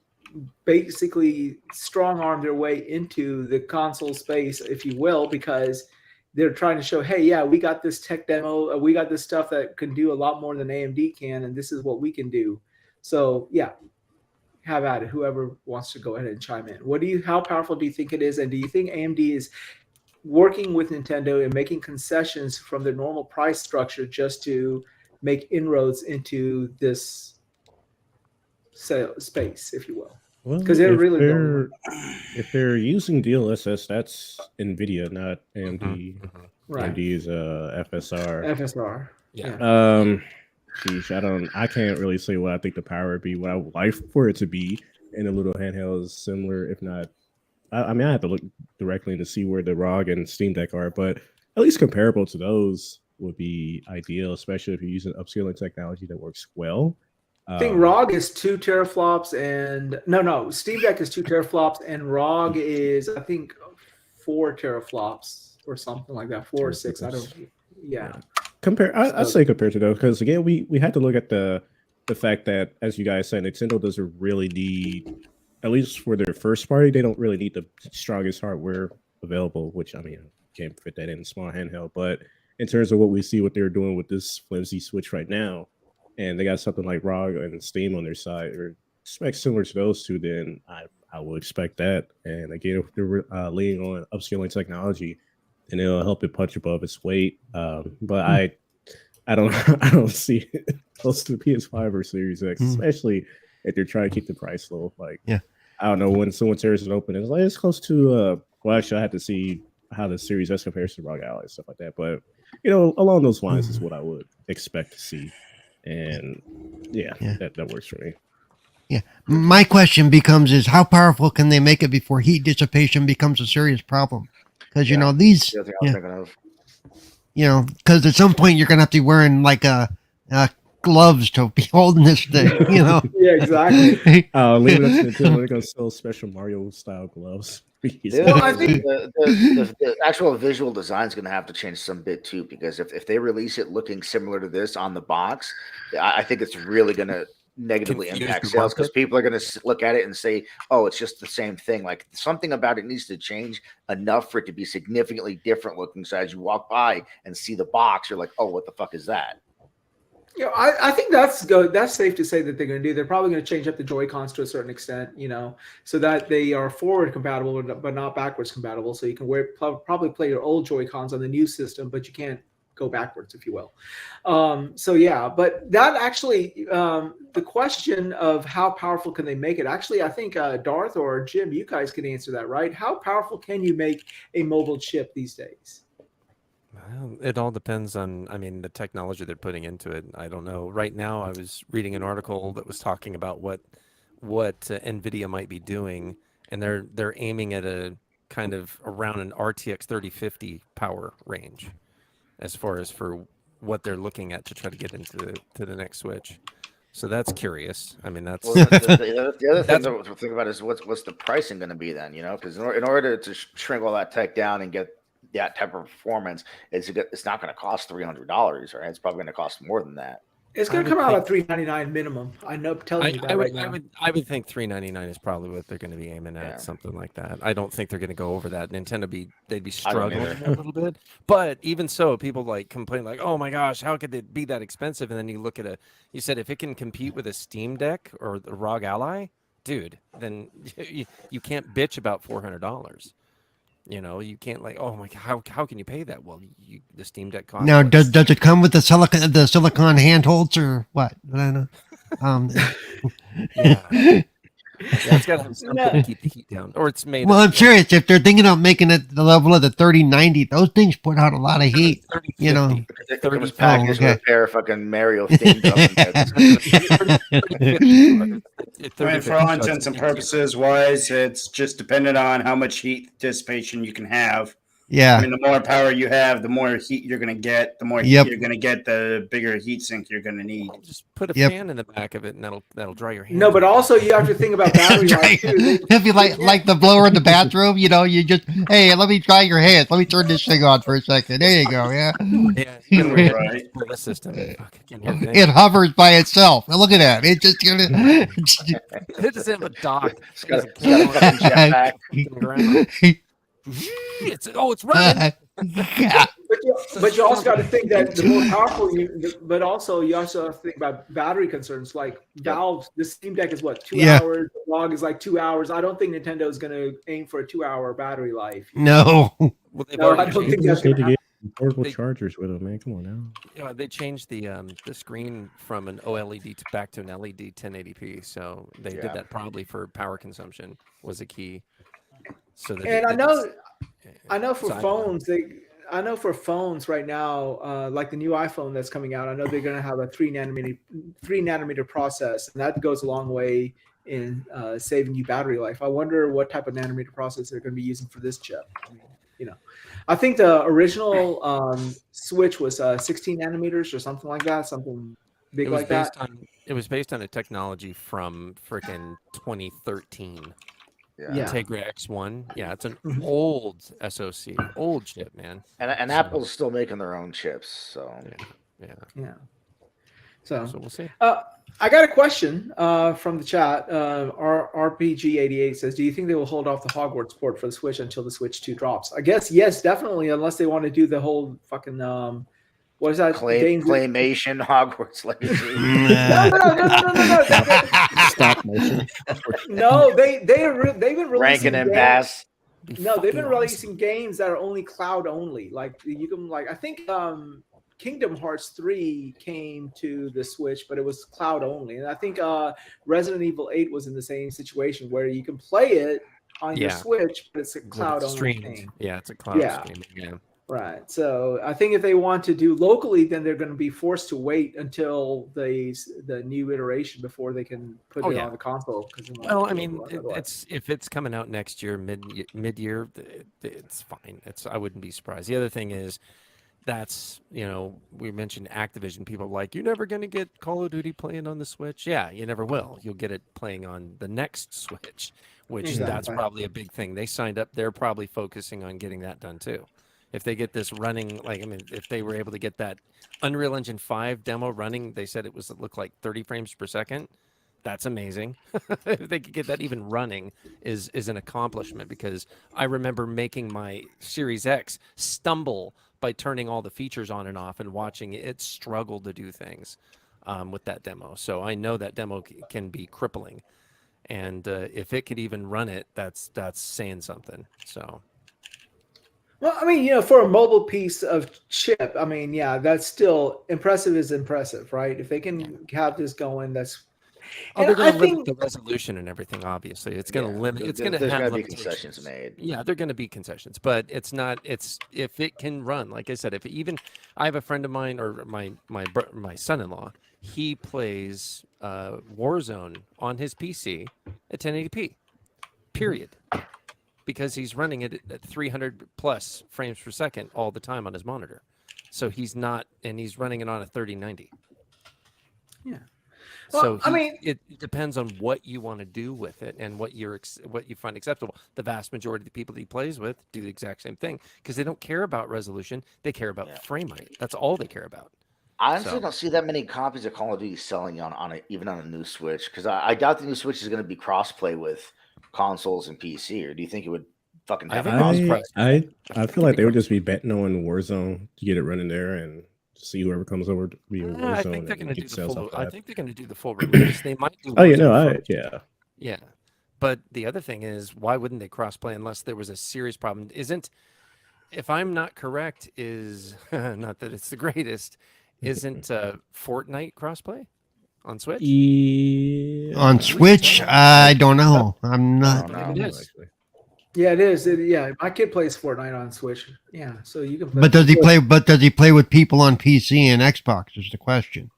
basically strong arm their way into the console space, if you will, because they're trying to show, hey, yeah, we got this tech demo, we got this stuff that can do a lot more than AMD can, and this is what we can do. So yeah, have at it. Whoever wants to go ahead and chime in. How powerful do you think it is? And do you think AMD is working with Nintendo and making concessions from their normal price structure just to make inroads into this space, if you will. Well, 'Cause they're if really they're if they're using DLSS, that's NVIDIA, not AMD. Right. AMD is FSR. FSR. Yeah. Geez, I can't really say what I think the power would be. What I would like for it to be in a little handheld is similar, if not. I mean, I have to look directly to see where the ROG and Steam Deck are, but at least comparable to those would be ideal, especially if you're using upscaling technology that works well. I think ROG is 2 teraflops, and no, Steam Deck is 2 teraflops, and ROG is, I think, 4 teraflops or something like that, 4 or 6. I don't. Yeah. I'd say compared to those, because again, we had to look at the fact that, as you guys said, Nintendo doesn't really need, at least for their first party, they don't really need the strongest hardware available. Which, I mean, can't fit that in a small handheld. But in terms of what we see, what they're doing with this flimsy Switch right now, and they got something like ROG and Steam on their side, or specs similar to those two, then I would expect that. And again, if they're leaning on upscaling technology, and it'll help it punch above its weight. But I don't see it close to the PS5 or Series X, especially if they're trying to keep the price low. Like, yeah, I don't know, when someone tears it open, it's like it's close to. Well, actually, I have to see how the Series S compares to ROG Ally and stuff like that. But along those lines is what I would expect to see. And yeah. That works for me. Yeah. My question becomes how powerful can they make it before heat dissipation becomes a serious problem? Because these, because at some point you're gonna have to be wearing like gloves to be holding this thing. Yeah, exactly. Leave it up to Nintendo. They're gonna sell special Mario style gloves. Well, I think the actual visual design is going to have to change some bit too, because if they release it looking similar to this on the box, I think it's really going to negatively impact sales, because people are going to look at it and say, oh, it's just the same thing. Like, something about it needs to change enough for it to be significantly different looking. So as you walk by and see the box, you're like, oh, what the fuck is that? Yeah, I think that's safe to say that they're going to do. They're probably going to change up the Joy-Cons to a certain extent, so that they are forward compatible but not backwards compatible. So you can probably play your old Joy-Cons on the new system, but you can't go backwards, if you will. So yeah, but that actually, the question of how powerful can they make it? Actually, I think Darth or Jim, you guys can answer that, right? How powerful can you make a mobile chip these days? Well, it all depends on, the technology they're putting into it. I don't know. Right now, I was reading an article that was talking about what NVIDIA might be doing, and they're aiming at a kind of around an RTX 3050 power range, as far as for what they're looking at to try to get into the next Switch. So that's curious. That's the other thing to think about is what's the pricing going to be then? Because in order to shrink all that tech down and get that type of performance, it's not going to cost $300, right? It's probably going to cost more than that. It's going to come out at $399 minimum. I know, telling you that right now. I would think $399 is probably what they're going to be aiming at, something like that. I don't think they're going to go over that. Nintendo they'd be struggling a little bit. But even so, people complain like, "Oh my gosh, how could it be that expensive?" And then you look at you said if it can compete with a Steam Deck or the ROG Ally, dude, then you can't bitch about $400. You can't oh my God, how can you pay that? Well, the Steam Deck costs. Now, does it come with the silicon handholds or what? I don't know. Yeah. It's got to have something to keep the heat down, or it's made. Well, I'm serious. If they're thinking of making it the level of the 3090, those things put out a lot of heat. It comes packaged with a pair of fucking Mario themed for all intents and purposes, Wize, it's just dependent on how much heat dissipation you can have. Yeah. The more power you have, the more heat you're going to get. The more heat you're going to get, the bigger heat sink you're going to need. Just put a fan in the back of it, and that'll dry your hands. No, but also you have to think about battery life too. If you like the blower in the bathroom, you just, hey, let me dry your hands. Let me turn this thing on for a second. There you go. Yeah. Right. The system. It hovers by itself. Look at that. It just it doesn't have a dock. It's got a fucking jetpack. It's running. But you also got to think that the more powerful but also you also have to think about battery concerns. Like Valve's, the Steam Deck is what, 2 hours? The log is like 2 hours. I don't think Nintendo is going to aim for a 2-hour battery life. No. I don't think that's going to happen. Portable They- chargers with them, man. Come on now. Yeah, they changed the screen from an OLED back to an LED 1080p. So they Yeah. did that probably for power consumption was a key. So that And I know for So I don't know. phones, I know for phones right now, like the new iPhone that's coming out, I know they're going to have a 3-nanometer process, and that goes a long way in saving you battery life. I wonder what type of nanometer process they're going to be using for this chip. I mean, I think the original Switch was 16 nanometers or something like that, something big like that. It was based on a technology from freaking 2013. Yeah. Integra X1. Yeah, it's an Mhm. old SoC, old chip, man. And So- Apple's still making their own chips, so Yeah. So So we'll see. I got a question from the chat. RPG88 says, "Do you think they will hold off the Hogwarts port for the Switch until the Switch 2 drops?" I guess yes, definitely, unless they want to do the whole fucking what is that? claymation Hogwarts Legacy. No. Stop motion. No, they've been releasing Rankin and games- Bass. No, they've been Fucking releasing games that are only cloud only. Like you can I think Kingdom Hearts 3 came to the Switch, but it was cloud only. And I think Resident Evil 8 was in the same situation where you can play it on your Yeah. Switch, but it's a When cloud it's only streamed. thing. Yeah, it's a cloud Yeah. streaming. Yeah. Right. So I think if they want to do locally, then they're going to be forced to wait until the new iteration before they can put Oh, it yeah. on the console. Well, I mean, if it's coming out next year, mid year, it's fine. I wouldn't be surprised. The other thing is, that's we mentioned Activision. People are like, you're never going to get Call of Duty playing on the Switch. Yeah, you never will. You'll get it playing on the next Switch, which that's Exactly. probably a big thing. They signed up. They're probably focusing on getting that done too. If they get this running, if they were able to get that Unreal Engine 5 demo running, they said it looked like 30 frames per second. That's amazing. If they could get that even running is an accomplishment, because I remember making my Series X stumble by turning all the features on and off and watching it struggle to do things with that demo. So I know that demo can be crippling. And if it could even run it, that's saying something. So. Well, I mean, for a mobile piece of chip, I mean, yeah, that's still impressive is impressive, right? If they can have this going, that's. Oh, And they're going I to limit think the resolution and everything. Obviously, it's going to limit. It's going to There's have gonna be limitations. concessions made. Yeah, they're going to be concessions, but it's not. It's if it can run. Like I said, I have a friend of mine, or my son-in-law. He plays Warzone on his PC at 1080p. Period. Because he's running it at 300 plus frames per second all the time on his monitor. So he's running it on a 3090. Yeah. So Well, I mean- it depends on what you want to do with it and what you find acceptable. The vast majority of the people that he plays with do the exact same thing, because they don't care about resolution. They care about frame rate. That's all they care about. I honestly So- don't see that many copies of Call of Duty selling even on a new Switch, because I doubt the new Switch is going to be crossplay with consoles and PC. Or do you think it would fucking I have think a crossplay? I feel like they would just be betting on Warzone to get it running there and see whoever comes over to be in Warzone. I think they're going to and do get the sales full. off I that. think they're going to do the full release. They might do. Oh yeah, Warzone no, first. Yeah. But the other thing is, why wouldn't they crossplay unless there was a serious problem? If I'm not correct, is not that it's the greatest. Isn't Fortnite crossplay on Switch? Yeah. On Switch, I don't know. I'm I not. don't know. It is. Actually. Yeah, it is. Yeah, my kid plays Fortnite on Switch. Yeah, so you can. But does he play? But does he play with people on PC and Xbox? Is the question.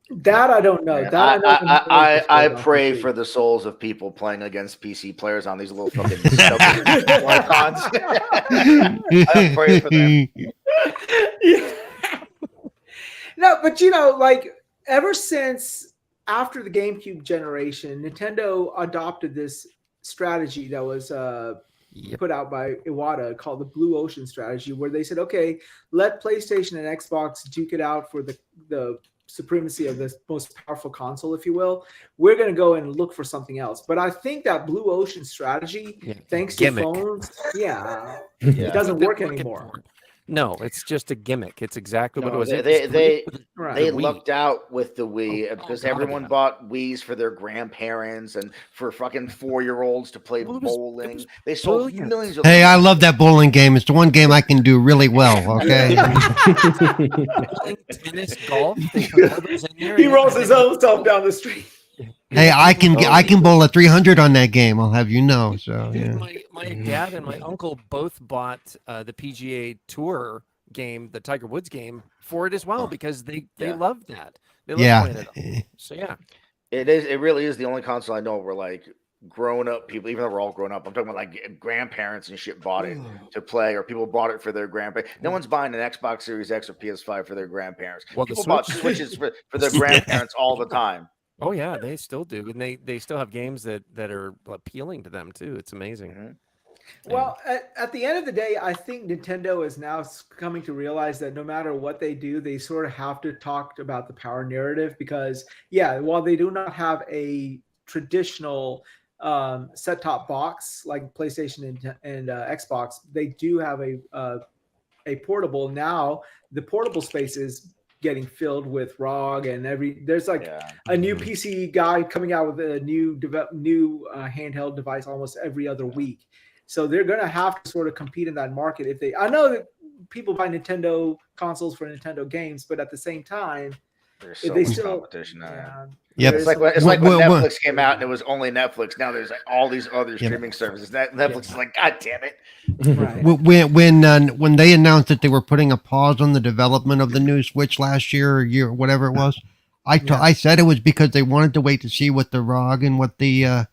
That I don't know. Man, That I know. I pray for the souls of people playing against PC players on these little fucking icons. I pray for them. Yeah. No, but like ever since after the GameCube generation, Nintendo adopted this strategy that was put out by Iwata called the Blue Ocean strategy, where they said, okay, let PlayStation and Xbox duke it out for the supremacy of the most powerful console, if you will. We're going to go and look for something else. But I think that Blue Ocean strategy, thanks Gimmick. to phones, it Yeah. doesn't They're work looking anymore. for it. No, it's just a gimmick. It's exactly what it No, was. they Right. They Wii. lucked out with the Wii Oh, because God, everyone yeah. bought Wii's for their grandparents and for fucking 4-year-olds to play Well, it was bowling. They sold brilliant. millions of. Hey, I them. love that bowling game. It's the one game I can do really well. Okay. Bowling, tennis, golf. They put all those in there. He and rolls it- his own self down the street. Hey, I can bowl a 300 on that game. I'll have you know. So Dude, yeah. my dad and my uncle both bought the PGA Tour game, the Tiger Woods game, for it as well because they Yeah. loved that. They loved Yeah. playing it. So yeah, It really is the only console I know where like grown up people, even though we're all grown up, I'm talking about like grandparents and shit bought it to play, or people bought it for their grandparents. No one's buying an Xbox Series X or PS5 for their grandparents. Well, the People bought Switch- Switches for their grandparents all the time. oh yeah, they still do, and they still have games that are appealing to them too. It's amazing. Mhm. Well, at the end of the day, I think Nintendo is now coming to realize that no matter what they do, they sort of have to talk about the power narrative because, yeah, while they do not have a traditional set-top box like PlayStation and Xbox, they do have a portable. Now the portable space is getting filled with ROG and there's like Yeah. a new PC guy coming out with a new handheld device almost every other week. So they're going to have to sort of compete in that market. I know that people buy Nintendo consoles for Nintendo games, but at the same time, There's if so they much still competition now. Yep. there's It's like some- when, it's like when Well, Netflix came out and it was only Netflix. Now there's like all these other streaming services. Netflix is like, God damn it! right. When they announced that they were putting a pause on the development of the new Switch last year or year, whatever it was, I said it was because they wanted to wait to see what the ROG and what the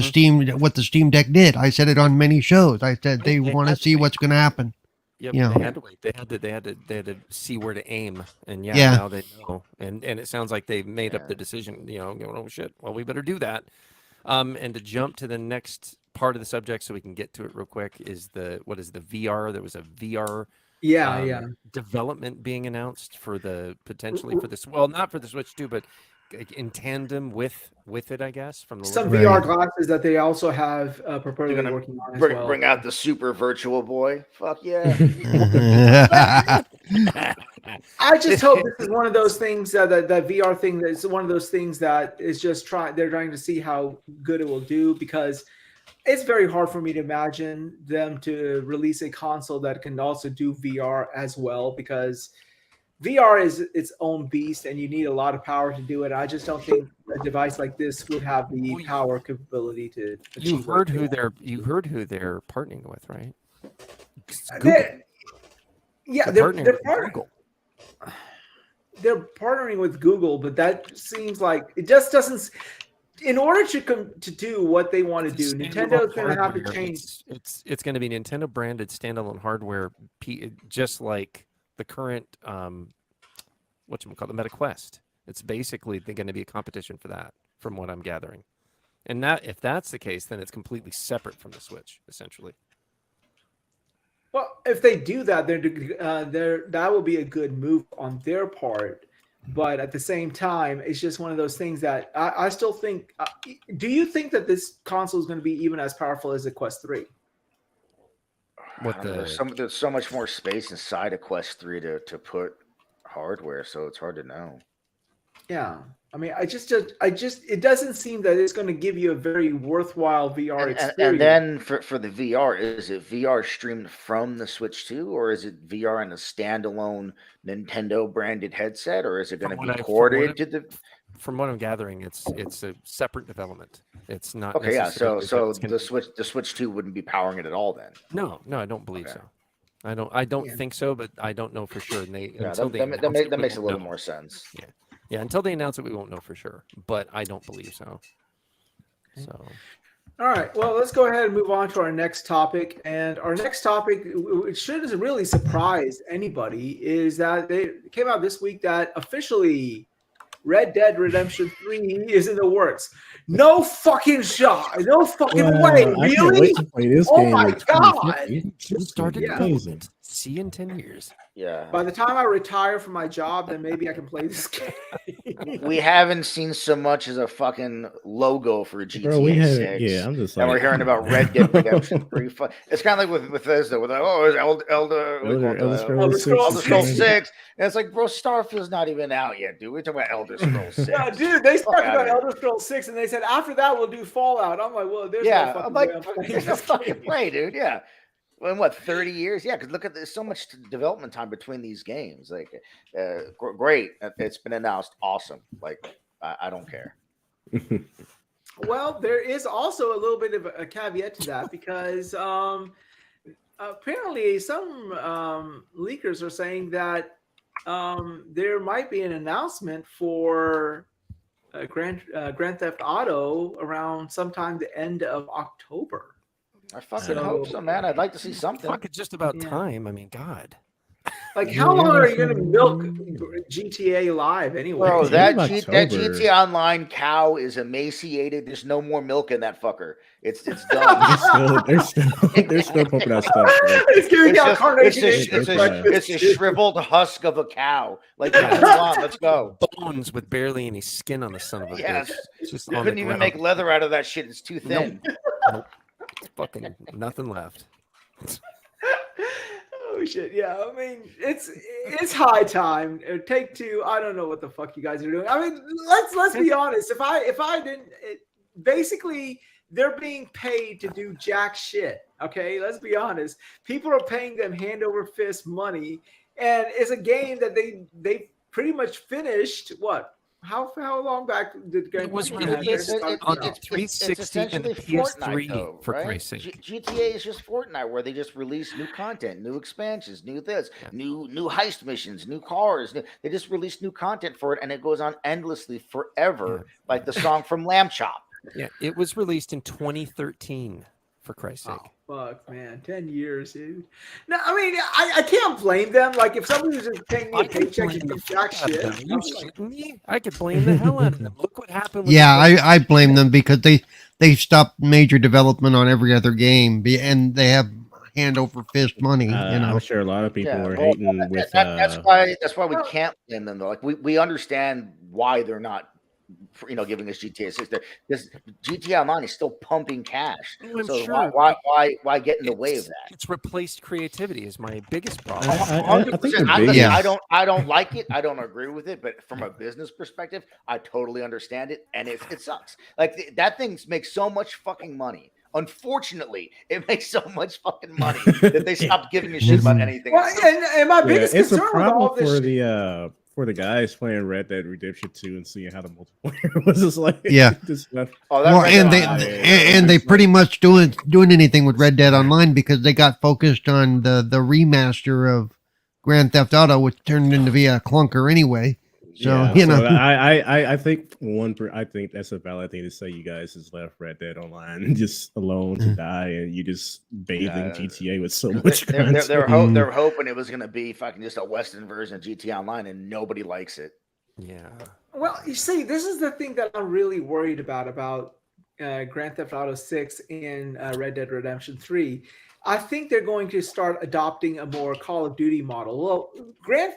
Steam Deck did. I said it on many shows. I said they want to see what's going to happen. Yep, Yeah. they had to wait. They had to see where to aim, and Yeah. now they know. And it sounds like they made up the decision. Going, oh shit, well we better do that. And to jump to the next part of the subject, so we can get to it real quick, is the VR? There was a VR development being announced for potentially for this. Well, not for the Switch 2, but in tandem with it, I guess. From the Some Right. VR glasses that they also have purportedly They're gonna working on as well. Bring out the Super Virtual Boy. Fuck yeah! I just hope this is one of those things that VR thing is one of those things that is just they're trying to see how good it will do, because it's very hard for me to imagine them to release a console that can also do VR as well, because VR is its own beast and you need a lot of power to do it. I just don't think a device like this would have the power capability to You achieve heard what who they want. you heard who they're partnering with, right? They're partnering with Google. They're partnering with Google, but that seems like it just doesn't. In order to do what they want to do, Nintendo's going to have to change. It's going to be Nintendo branded standalone hardware, just like the current the Meta Quest. It's basically going to be a competition for that, from what I'm gathering. And that, if that's the case, then it's completely separate from the Switch, essentially. Well, if they do that, that will be a good move on their part. But at the same time, it's just one of those things that I still think. Do you think that this console is going to be even as powerful as the Quest 3? There's so much more space inside a Quest 3 to put hardware, so it's hard to know. Yeah, I mean, it doesn't seem that it's going to give you a very worthwhile VR experience. And then for the VR, is it VR streamed from the Switch 2, or is it VR in a standalone Nintendo branded headset, or is it going to be ported to the? From what I'm gathering, it's a separate development. It's not Okay, yeah. So necessarily that it's the Switch 2 wouldn't be powering it at all then. No, I don't believe Okay. so. I don't think so, but I don't know for sure. And That makes a little more sense. Yeah, until they announce it, we won't know for sure. But I don't believe so. Okay. So, all right, well, let's go ahead and move on to our next topic. And our next topic, which shouldn't really surprise anybody, is that it came out this week that officially Red Dead Redemption 3 is in the works. No fucking shot. No fucking way. I can't Really? wait to play this Oh game my in God. 2050. just started Yeah. Amazing. See you in 10 years. Yeah. By the time I retire from my job, then maybe I can play this game. We haven't seen so much as a fucking logo for GTA Bro, we had 6. yeah. I'm just And like, we're hearing come about on. Red Dead Redemption 3. It's kind of like with Bethesda, with like, oh, it's Elder Scrolls Scrolls Scrolls 6. 6. And it's like, bro, Starfield's not even out yet, dude. We're talking about Elder Scrolls 6. Yeah, dude, they Fuck talked outta about here. Elder Scrolls 6, and they said after that we'll do Fallout. I'm like, well, there's Yeah, no fucking I'm like, way I'm playing there's no this fucking game. play, dude. Yeah. Well, in what, 30 years? Yeah, because look at there's so much development time between these games. Like, great. It's been announced. Awesome. Like, I don't care. Well, there is also a little bit of a caveat to that because apparently some leakers are saying that there might be an announcement for Grand Theft Auto around sometime the end of October. I fucking hope so, man. I'd like to see something. Fuck, it's just about Yeah. time. I mean, God. Like, how long are you going to milk GTA Live anyway? Bro, that October. GTA Online cow is emaciated. There's no more milk in that fucker. It's done. they're still pumping out stuff. It's giving out It's carnation. a shriveled husk of a cow. Like, come on, let's go. Bones with barely any skin on the son of a Yes. bitch. It's just You on couldn't the even ground. make leather out of that shit. It's too thin. Nope. Fucking nothing left. Oh shit! Yeah, I mean it's high time. Take Two. I don't know what the fuck you guys are doing. I mean, let's be honest. If I didn't, basically they're being paid to do jack shit. Okay, let's be honest. People are paying them hand over fist money, and it's a game that they pretty much finished. What? How long back did It was Grand Theft released Auto come on out? the 360 and the essentially PS3, Fortnite, though, for right? Christ's sake. GTA is just Fortnite, where they just release new content, new expansions, new this, new heist missions, new cars. They just release new content for it, and it goes on endlessly forever, like the song from Lamb Chop. Yeah, it was released in 2013, for Christ's sake. Oh, fuck, man. 10 years, dude. No, I mean, I can't blame them. Like, if somebody was just paying me a paycheck to do jack shit. Are you shitting me? I could blame the hell out of them. Look what happened with Yeah, I blame them because they stopped major development on every other game, and they have hand over fist money. You know, I'm sure a lot of people are well, hating with. that's why we can't blame them though. Like we understand why they're not, giving us GTA 6. This GTA Online is still pumping cash. Oh, I'm So sure. why get in the way of that? It's replaced creativity is my biggest problem. I think the 100%. biggest. Yeah. I don't like it. I don't agree with it. But from a business perspective, I totally understand it, and it sucks. Like that thing makes so much fucking money. Unfortunately, it makes so much fucking money that they stopped giving a shit about anything. Well, and my Yeah, biggest it's a concern with all problem this for the guys playing Red Dead Redemption 2 and seeing how the multiplayer was just like. Yeah. Just left. Oh, that well, Red and Dead they Online- and they pretty much doing anything with Red Dead Online because they got focused on the remaster of Grand Theft Auto, which turned into be a clunker anyway. So I think I think that's a valid thing to say. You guys just left Red Dead Online just alone to die, and you just bathing GTA with so much content. They're hoping it was going to be fucking just a Western version of GTA Online, and nobody likes it. Yeah. Well, you see, this is the thing that I'm really worried about Grand Theft Auto 6 and Red Dead Redemption 3. I think they're going to start adopting a more Call of Duty model. Well, Grand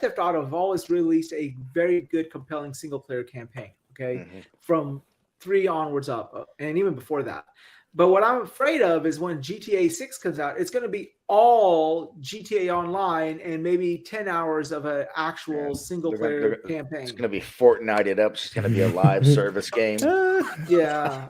Theft Auto have always released a very good, compelling single-player campaign, okay, from 3 onwards up, and even before that. But what I'm afraid of is when GTA 6 comes out, it's going to be all GTA Online and maybe 10 hours of an actual single-player campaign. It's going to be Fortnite-ed up. It's going to be a live service game. Yeah,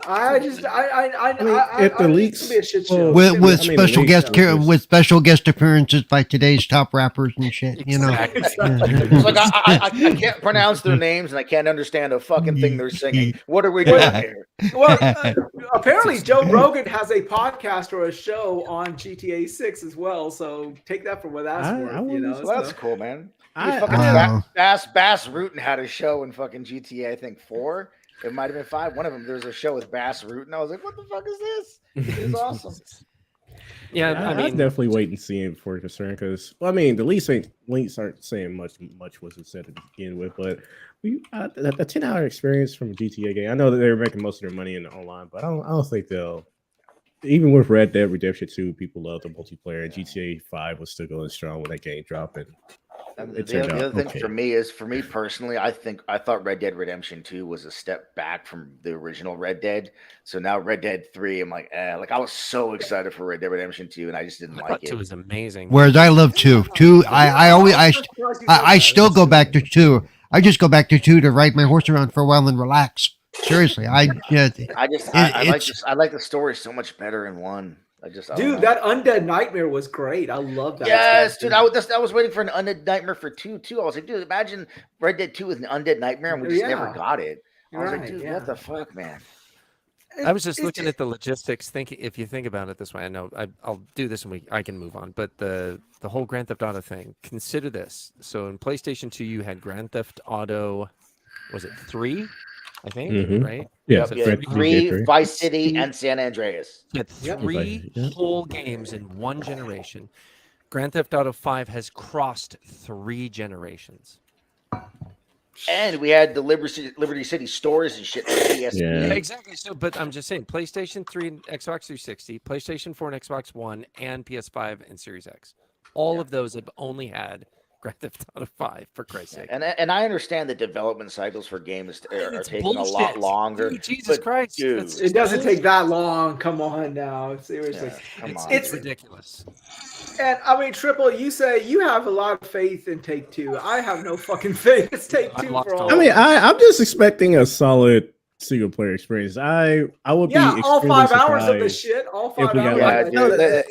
if the leaks be a shit show. with the special leaks guest are just- with special guest appearances by today's top rappers and shit. You know, It's like I can't pronounce their names and I can't understand a fucking thing they're singing. What are we doing here? Well, apparently Joe Rogan has a podcast or a show on GTA 6 as well. So take that for what that's worth. Well, that's cool, man. Wow. Bass Rutten had a show in fucking GTA, I think 4. It might have been 5. One of them, there was a show with Bass Rutten. I was like, what the fuck is this? It's awesome. Yeah, I I mean, definitely wait and see it before concern because I mean the links aren't saying much was said to begin with, but a 10-hour experience from a GTA game. I know that they're making most of their money in the online, but I don't think they'll even with Red Dead Redemption 2, people love the multiplayer, and GTA 5 was still going strong when that game dropped. And The other thing for me is, for me personally, I thought Red Dead Redemption 2 was a step back from the original Red Dead. So now Red Dead 3, I'm like, like I was so excited for Red Dead Redemption 2, and I just didn't like it. 2 was amazing. Whereas I love 2. 2, I still go back to 2. I just go back to 2 to ride my horse around for a while and relax. Seriously, I like the story so much better in 1. Dude, that Undead Nightmare was great. I love that. Yes, dude. I was waiting for an Undead Nightmare for 2 too. I was like, dude, imagine Red Dead 2 with an Undead Nightmare, and we just never got it. I was like, dude, what the fuck, man? I was just looking at the logistics, thinking, if you think about it this way, I know I'll do this and I can move on. But the whole Grand Theft Auto thing, consider this. So in PlayStation 2, you had Grand Theft Auto, was it 3? I think, right? Yeah, 3, Vice City, and San Andreas. You had 3 whole games in one generation. Grand Theft Auto 5 has crossed 3 generations. And we had the Liberty City stores and shit. Yeah, exactly. So, but I'm just saying, PlayStation 3 and Xbox 360, PlayStation 4 and Xbox One, and PS5 and Series X. All of those have only had Grand Theft Auto 5, for Christ's sake. And I understand the development cycles for games are taking a lot longer. Dude, Jesus Christ. Dude, it doesn't take that long. Come on now. Seriously. It's ridiculous. And I mean, Triple, you say you have a lot of faith in Take-Two. I have no fucking faith. It's Take-Two for all. I mean, I'm just expecting a solid single player experience. I would be all 5 hours of the shit. All 5 hours. They're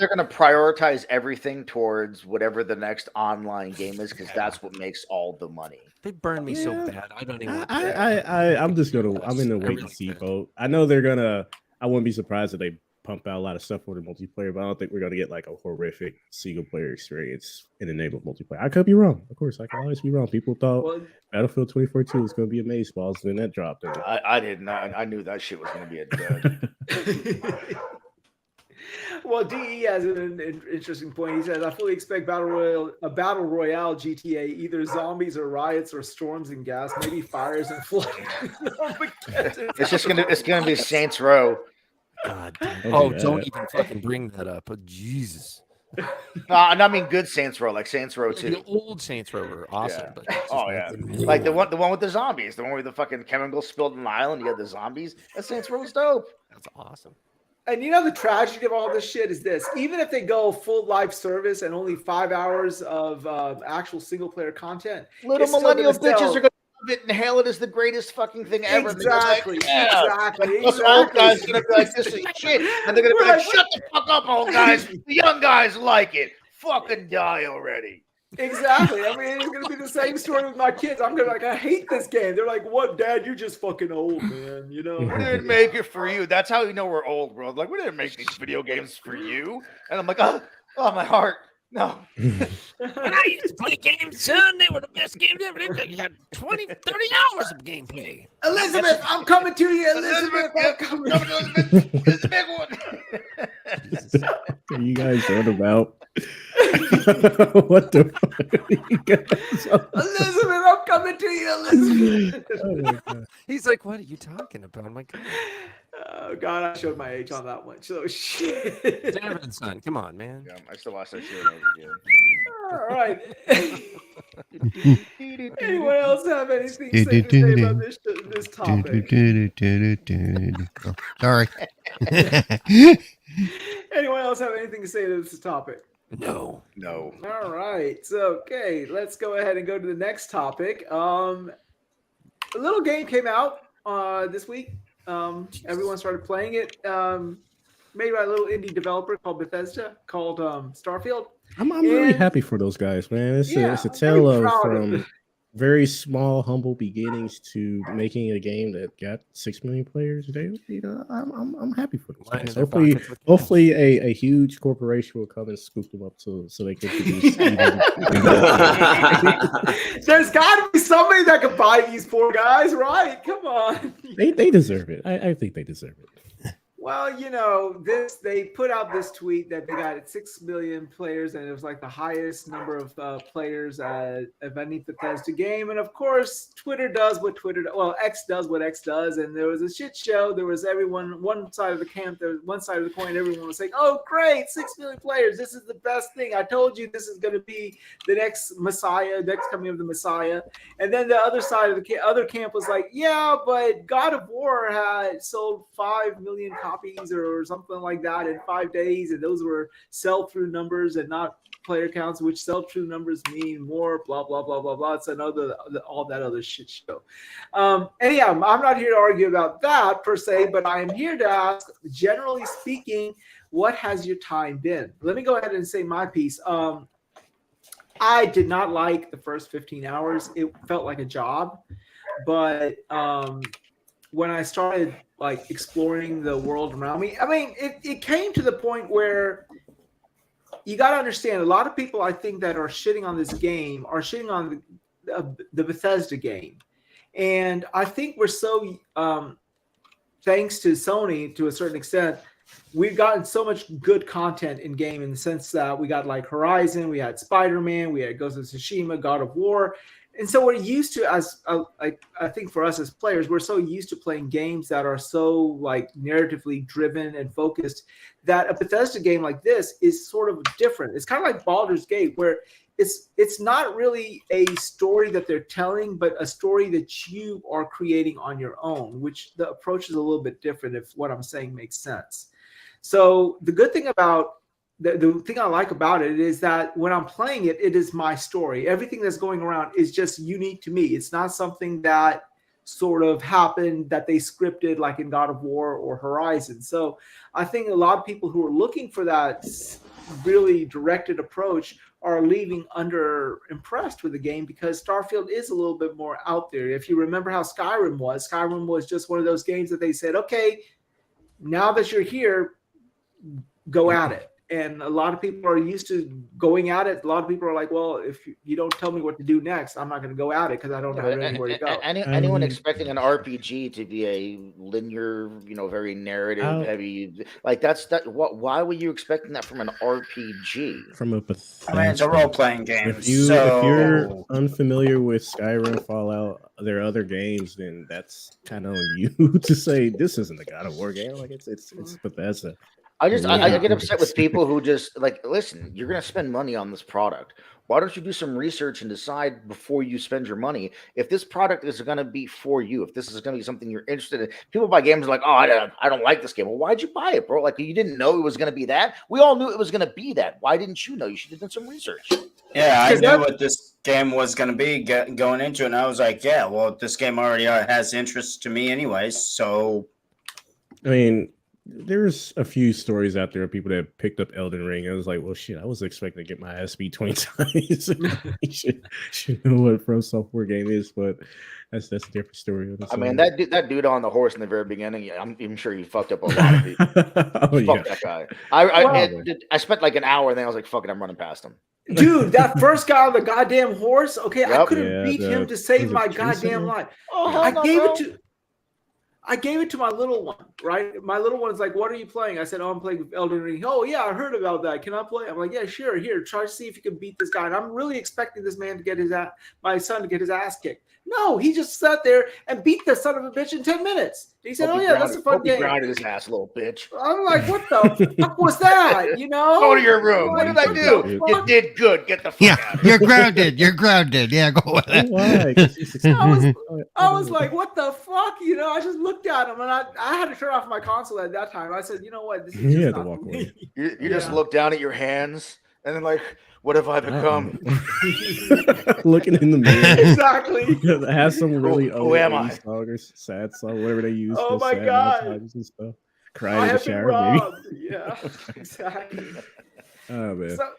gonna prioritize everything towards whatever the next online game is, because that's what makes all the money. They burn me so bad. I don't even. I'm in the wait and see boat. I know they're gonna. I wouldn't be surprised if they pump out a lot of stuff for the multiplayer, but I don't think we're gonna get like a horrific single player experience in the name of multiplayer. I could be wrong. Of course, I can always be wrong. People thought Battlefield 2042 was gonna be amazing balls, then that dropped. I didn't. I knew that shit was gonna be a dud. Well, DE has an interesting point. He says, "I fully expect battle royale GTA, either zombies or riots or storms and gas, maybe fires and flooding." It's gonna be Saints Row. God damn. Oh, don't even fucking bring that up. Oh, Jesus. I mean, good Saints Row, like Saints Row 2. The old Saints Row were awesome. Yeah. Like the one with the zombies, the one where the fucking chemicals spilled in the island. You had the zombies. That Saints Row was dope. That's awesome. And you know, the tragedy of all this shit is this: even if they go full live service and only 5 hours of actual single player content, little millennial bitches are gonna it and hail it as the greatest fucking thing ever. Exactly. Those old guys are gonna be like, "This is shit," and they're gonna be like, "Shut the fuck up, old guys. The young guys like it. Fucking die already." Exactly. I mean, it's gonna be the same story with my kids. I'm gonna be like, "I hate this game." They're like, "What, Dad? You're just fucking old, man." You know. We didn't make it for you. That's how you know we're old, bro. Like, we didn't make these video games for you. And I'm like, oh my heart. No. When I used to play games, son, they were the best games ever. They had 20, 30 hours of gameplay. Elizabeth, I'm coming to you. Elizabeth, I'm coming. Elizabeth, what are you guys on about? What the fuck are you guys on? Elizabeth, I'm coming to you, Elizabeth. Oh my God. He's like, what are you talking about? I'm like, oh God, I showed my age on that one. So shit. Damn it, son. Come on, man. Yeah, I still watch that shit over again. All right. Anyone else have anything to say about this topic? Oh, sorry. Anyone else have anything to say to this topic? No. All right. So, okay, let's go ahead and go to the next topic. A little game came out this week. Everyone started playing it. Made by a little indie developer called Bethesda, called Starfield. I'm really happy for those guys, man. It's a tale of from very small, humble beginnings to making a game that got 6 million players a day. You know, I'm happy for those guys. Hopefully, a huge corporation will come and scoop them up so they can produce. There's got to be somebody that can buy these poor guys, right? Come on. They deserve it. I think they deserve it. Well, they put out this tweet that they got 6 million players, and it was like the highest number of players of any Bethesda game. And of course, Twitter does what X does what X does. And there was a shit show. There was one side of the camp, there was one side of the coin. Everyone was saying, "Oh, great, 6 million players! This is the best thing. I told you this is going to be the next Messiah, next coming of the Messiah." And then the other side of the other camp was like, "Yeah, but God of War had sold 5 million copies or something like that in 5 days, and those were sell-through numbers and not player counts, which sell-through numbers mean more, blah blah blah blah blah." It's another all that other shit show. Anyhow, I'm not here to argue about that per se, but I am here to ask, generally speaking, what has your time been? Let me go ahead and say my piece. I did not like the first 15 hours. It felt like a job, but when I started like exploring the world around me, I mean, it came to the point where you got to understand, a lot of people I think that are shitting on this game are shitting on the Bethesda game. And I think we're so, thanks to Sony to a certain extent, we've gotten so much good content in game, in the sense that we got like Horizon, we had Spider-Man, we had Ghost of Tsushima, God of War. And so we're used to, as I think for us as players, we're so used to playing games that are so like narratively driven and focused, that a Bethesda game like this is sort of different. It's kind of like Baldur's Gate, where it's not really a story that they're telling, but a story that you are creating on your own, which the approach is a little bit different, if what I'm saying makes sense. So the good thing about the thing I like about it is that when I'm playing it, it is my story. Everything that's going around is just unique to me. It's not something that sort of happened that they scripted like in God of War or Horizon. So I think a lot of people who are looking for that really directed approach are leaving under impressed with the game, because Starfield is a little bit more out there. If you remember how Skyrim was just one of those games that they said, okay, now that you're here, go at it. And a lot of people are used to going at it. A lot of people are like, well, if you don't tell me what to do next, I'm not going to go at it because I don't have anywhere to go. Anyone expecting an RPG to be a linear, very narrative heavy, like why were you expecting that from an RPG? From a I mean, it's a role-playing game. If you're unfamiliar with Skyrim, Fallout, their other games, then that's kind of on you to say this isn't a God of War game. Like it's Bethesda. I get upset with people who just like, listen, you're going to spend money on this product. Why don't you do some research and decide before you spend your money if this product is going to be for you, if this is going to be something you're interested in. People buy games like, oh, I don't like this game. Well, why'd you buy it, bro? Like, you didn't know it was going to be that? We all knew it was going to be that. Why didn't you know? You should have done some research. Yeah, I knew what this game was going to be going into it, and I was like, yeah, well, this game already has interest to me anyways, so... I mean... There's a few stories out there of people that picked up Elden Ring. I was like, well, shit, I was expecting to get my ass beat 20 times. should know what From Software game is, but that's a different story. I mean, that dude on the horse in the very beginning, I'm even sure he fucked up a lot of people. Fuck that guy. I spent like an hour, and then I was like, fuck it, I'm running past him. Dude, that first guy on the goddamn horse, okay, yep. I couldn't beat him to save my goddamn life. I gave it to my little one, right? My little one's like, what are you playing? I said, oh, I'm playing Elden Ring. Oh, yeah, I heard about that. Can I play? I'm like, yeah, sure. Here, try to see if you can beat this guy. And I'm really expecting this man to get my son to get his ass kicked. No, he just sat there and beat the son of a bitch in 10 minutes. He said, that's a fun game. He grounded his ass, little bitch. I'm like, what the fuck was that? Go to your room. What did I do? You did good. Get the fuck out. You're grounded. You're grounded. Yeah, go with it. I was like, what the fuck? I just looked at him, and I had to turn off my console at that time. I said, you know what? This is just not for me. You just look down at your hands, and then like, what have I become? Looking in the mirror. Exactly. It has some really old song or sad song, whatever they use. Oh my god. And stuff. Crying in the shower, maybe. Yeah, exactly. Oh man. So,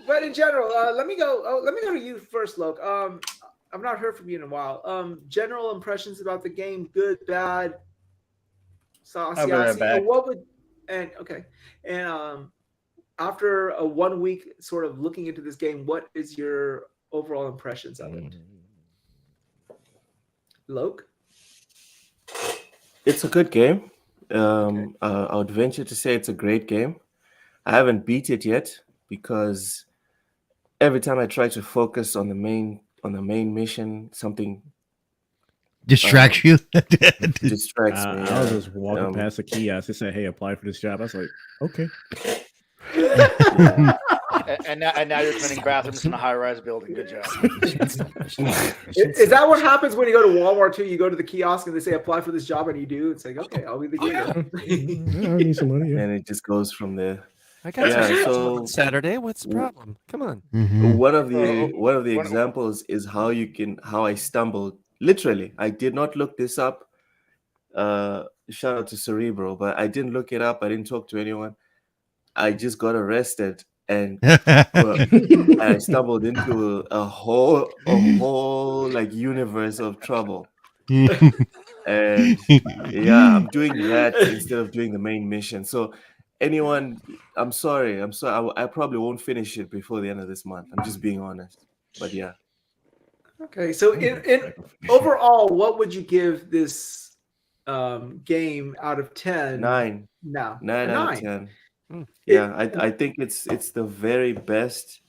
but in general, let me go to you first, Loke. I've not heard from you in a while. General impressions about the game, good, bad, saucy. What would after a 1 week sort of looking into this game, what is your overall impressions of it? Loke? It's a good game. I would venture to say it's a great game. I haven't beat it yet because every time I try to focus on the main mission, something Distracts you. distracts me. I was just walking past the kiosk. It said, "Hey, apply for this job." I was like, "Okay." Yeah. And now you're cleaning bathrooms in a high-rise building. Good job. Is that what happens when you go to Walmart too? You go to the kiosk and they say apply for this job, and you do. It's like, okay, I'll be the greeter. I need some money. Yeah. And it just goes from there. I got Yeah, some shit so- on Saturday. What's the problem? Come on. Mhm. One of the One- examples is how I stumbled. Literally, I did not look this up. Shout out to Cerebro, but I didn't look it up. I didn't talk to anyone. I just got arrested and I stumbled into a whole like universe of trouble. And yeah, I'm doing that instead of doing the main mission. So anyone, I'm sorry. I probably won't finish it before the end of this month. I'm just being honest. But yeah. Okay, so in overall, what would you give this game out of 10? 9 No, 9 a out of 9. 10. Hmm. Yeah, I think it's the very best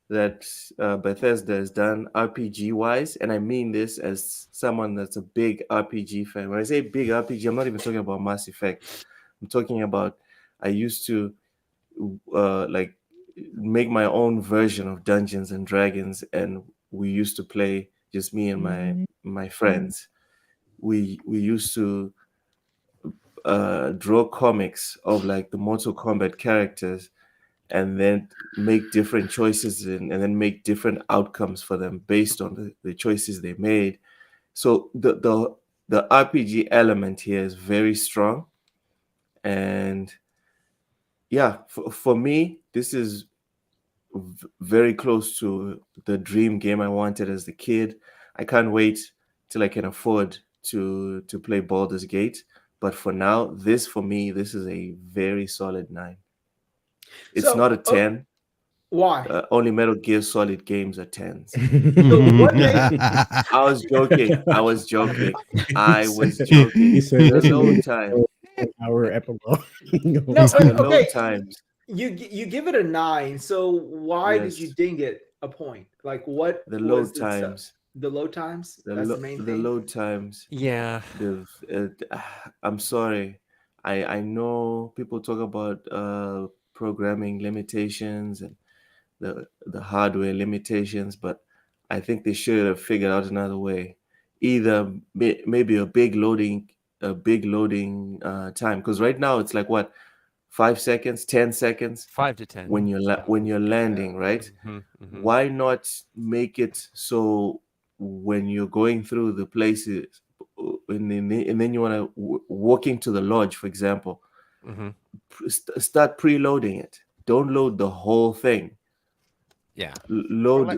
that Bethesda has done RPG wise, and I mean this as someone that's a big RPG fan. When I say big RPG, I'm not even talking about Mass Effect. I'm talking about I used to like make my own version of Dungeons and Dragons, and we used to play, just me and my friends. We used to draw comics of like the Mortal Kombat characters, and then make different choices and then make different outcomes for them based on the choices they made. So the RPG element here is very strong, and yeah, for me, this is very close to the dream game I wanted as a kid. I can't wait till I can afford to play Baldur's Gate. But for now, for me, this is a very solid 9. It's So, not a 10. Why? Only Metal Gear Solid games are 10s. What I was joking. I was joking. He said, The "Listen, load time. our epilogue." No, The load okay. times. You give it a 9. So why did you Yes. ding it a point? Like what? The was load the times. The load times. That's the main The thing. load times. Yeah. I'm sorry. I know people talk about programming limitations and the hardware limitations, but I think they should have figured out another way. Either maybe a big loading time, because right now it's like what, 5 seconds, 10 seconds 5 to 10. when you're landing, right? Mhm, mhm. Why not make it so when you're going through the places and then you want to walk into the lodge, for example, Mhm. start preloading it. Don't load the whole thing. Yeah. Load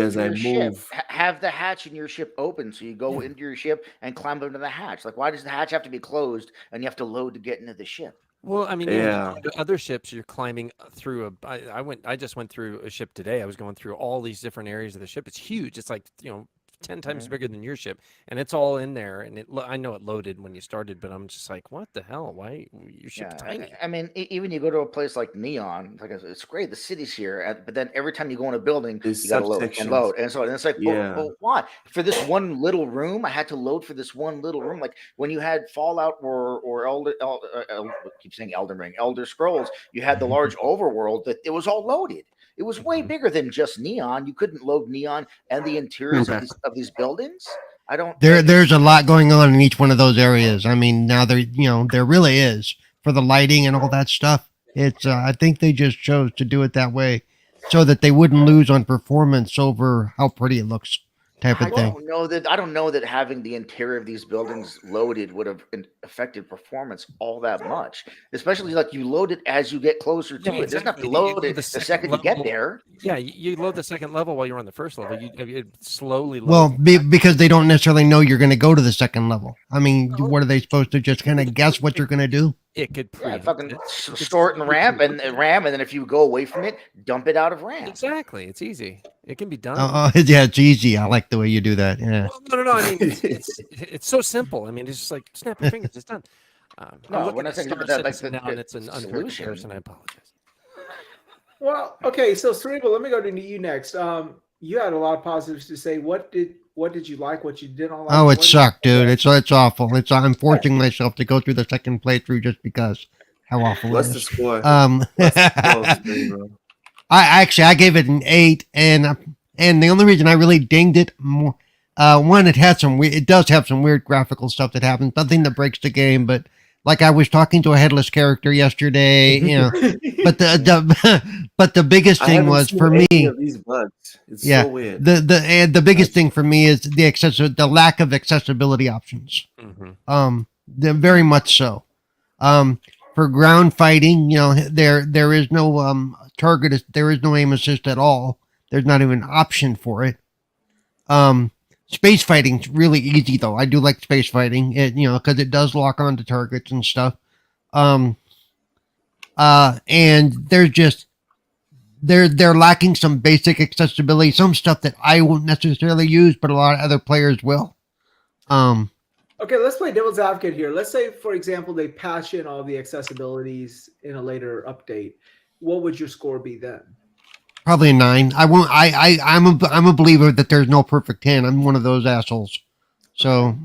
as I your ship. move. Have the hatch in your ship open so you go into your ship and climb into the hatch. Like, why does the hatch have to be closed and you have to load to get into the ship? Well, I mean, Yeah. other ships you're climbing through I just went through a ship today. I was going through all these different areas of the ship. It's huge. It's like, 10 times bigger than your ship, and it's all in there. And I know it loaded when you started, but I'm just like, what the hell? Why your ship's tiny? I mean, even you go to a place like Neon, like it's great, the city's here, but then every time you go in a building, There's you got to load and subsections. load, and so and it's like, Yeah. well, why? For this one little room, I had to load for this one little room. Like when you had Fallout or keep saying Elden Ring, Elder Scrolls, you had the large overworld that it was all loaded. It was way bigger than just Neon. You couldn't load Neon and the interiors of these buildings. I don't. There's a lot going on in each one of those areas. I mean, now there really is for the lighting and all that stuff. It's I think they just chose to do it that way so that they wouldn't lose on performance over how pretty it looks, type of thing. I don't know that having the interior of these buildings loaded would have affected performance all that much. Especially like you load it as you get closer to it. There's nothing to load it the second you get there. Yeah, you load the second level while you're on the first level. You slowly load. Well, because they don't necessarily know you're going to go to the second level. I mean, what are they supposed to just kind of guess what you're going to do? It could fucking store it in RAM, and then if you go away from it, dump it out of RAM. Exactly, it's easy. It can be done. Yeah, it's easy. I like the way you do that. Yeah. Well, no. I mean, it's so simple. I mean, it's just like snap your fingers. It's done. No, I'm we're looking not at saying Star that, like, Citizen the- now, and the it's an unfair solution. comparison. I apologize. Well, okay, so Cerebral, let me go to you next. You had a lot of positives to say. What did you like? What you didn't like? Oh, and it what did- sucked, dude. It's awful. I'm forcing myself to go through the second playthrough just because how awful What's it the is. score? What's the score, I Cerebral? actually gave it an 8, and the only reason I really dinged it more, one, it does have some weird graphical stuff that happens. Nothing that breaks the game, but like I was talking to a headless character yesterday, But the biggest I thing haven't was seen for any me. of these bugs. It's Yeah, so weird. the biggest thing for me is the lack of accessibility options. Mm-hmm. Very much so. For ground fighting, there is no target. There is no aim assist at all. There's not even an option for it. Space fighting's really easy though. I do like space fighting. It because it does lock onto targets and stuff. And they're lacking some basic accessibility, some stuff that I won't necessarily use, but a lot of other players will. Okay, let's play devil's advocate here. Let's say, for example, they patch in all the accessibilities in a later update. What would your score be then? Probably a 9. I won't. I'm a believer that there's no perfect 10. I'm one of those assholes. So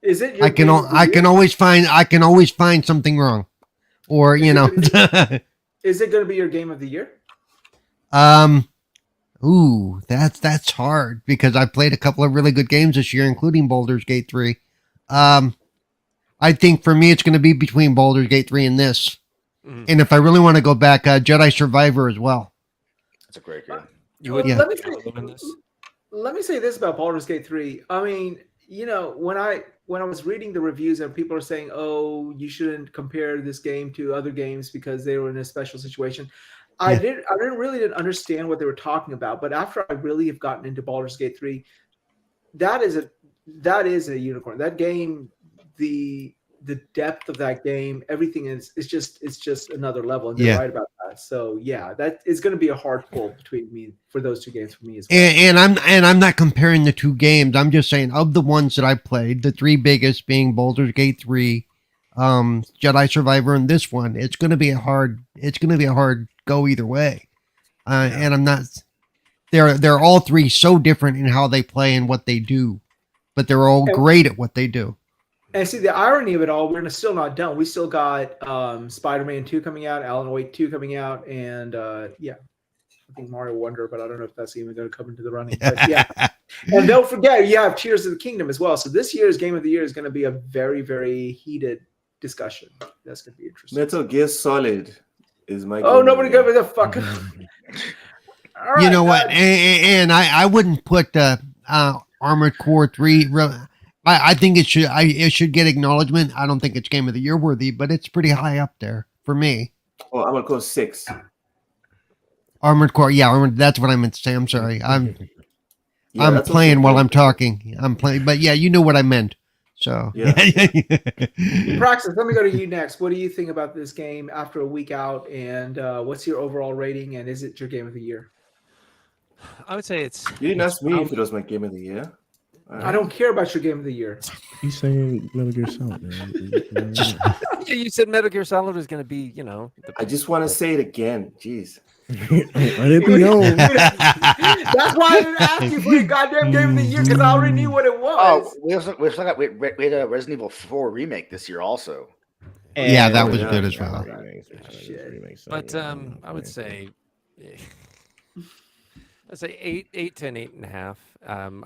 Is it? Your I can game of the I can year? always find something wrong, or Is it going to be your game of the year? Ooh, that's hard because I played a couple of really good games this year, including Baldur's Gate 3. I think for me it's going to be between Baldur's Gate 3 and this. Mm. And if I really want to go back, Jedi Survivor as well. That's a great game. You would Yeah. Let me say this about Baldur's Gate 3. I mean, when I was reading the reviews and people are saying, "Oh, you shouldn't compare this game to other games because they were in a special situation," I didn't understand what they were talking about. But after I really have gotten into Baldur's Gate 3, that is a unicorn. That game, the depth of that game, everything it's just another level, and they're right about that. So yeah, that is going to be a hard pull between me for those two games for me as well. And I'm not comparing the two games. I'm just saying of the ones that I played, the three biggest being Baldur's Gate 3, Jedi Survivor, and this one. It's going to be a hard go either way. And I'm not. They're all three so different in how they play and what they do, but they're all great at what they do. And see, the irony of it all, we're still not done. We still got Spider-Man 2 coming out, Alan Wake 2 coming out, and I think Mario Wonder, but I don't know if that's even going to come into the running. But yeah. And don't forget, you have Tears of the Kingdom as well. So this year's Game of the Year is going to be a very, very heated discussion. That's going to be interesting. Metal Gear Solid is my. Oh, nobody go with the fuck. All You right, know what? And I wouldn't put Armored Core 3. I think it should get acknowledgement. I don't think it's Game of the Year worthy, but it's pretty high up there for me. Oh, Armored Core 6. Armored Core, that's what I meant to say. I'm sorry. I'm that's playing also while good. I'm talking. I'm playing, but yeah, you know what I meant. So Yeah. Praxis, let me go to you next. What do you think about this game after a week out, and what's your overall rating, and is it your Game of the Year? I would say it's. You didn't ask me if it was my Game of the Year. I don't care about your Game of the Year. He's saying Metal Gear Solid, man. Yeah, you said Metal Gear Solid was going to be, I just want to say it again. Jeez. Let it be known. That's why I didn't ask you for your goddamn Game of the Year, because I already knew what it was. Oh, we had a Resident Evil 4 remake this year also. Yeah, that was yeah, good as well. But I would say, I'd say 8 to an 8.5.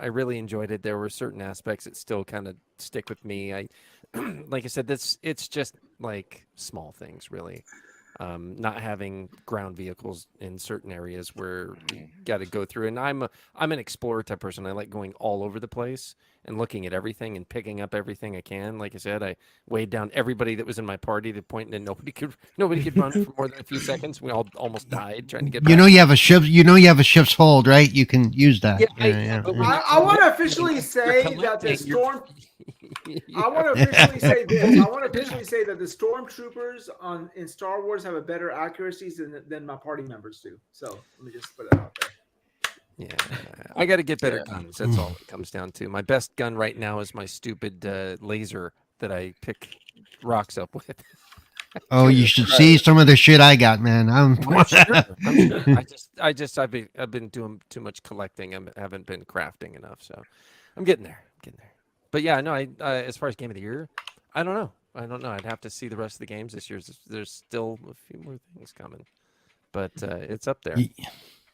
I really enjoyed it. There were certain aspects that still kind of stick with me. Like I said, it's just like small things, really. Not having ground vehicles in certain areas where you got to go through. And I'm an explorer type person. I like going all over the place and looking at everything and picking up everything I can. Like I said, I weighed down everybody that was in my party to the point that nobody could run for more than a few seconds. We all almost died trying to get back. You have a ship. You have a ship's hold, right? You can use that. I want to officially say that the storm. I want to officially say this. I want to officially say that the stormtroopers in Star Wars have a better accuracies than my party members do. So let me just put it out there. Yeah, I got to get better guns. That's all it comes down to. My best gun right now is my stupid laser that I pick rocks up with. Oh, you should see some of the shit I got, man. I'm sure. I've been doing too much collecting. I haven't been crafting enough, so I'm getting there. But yeah, no. As far as game of the year, I don't know. I'd have to see the rest of the games this year. There's still a few more things coming, but it's up there.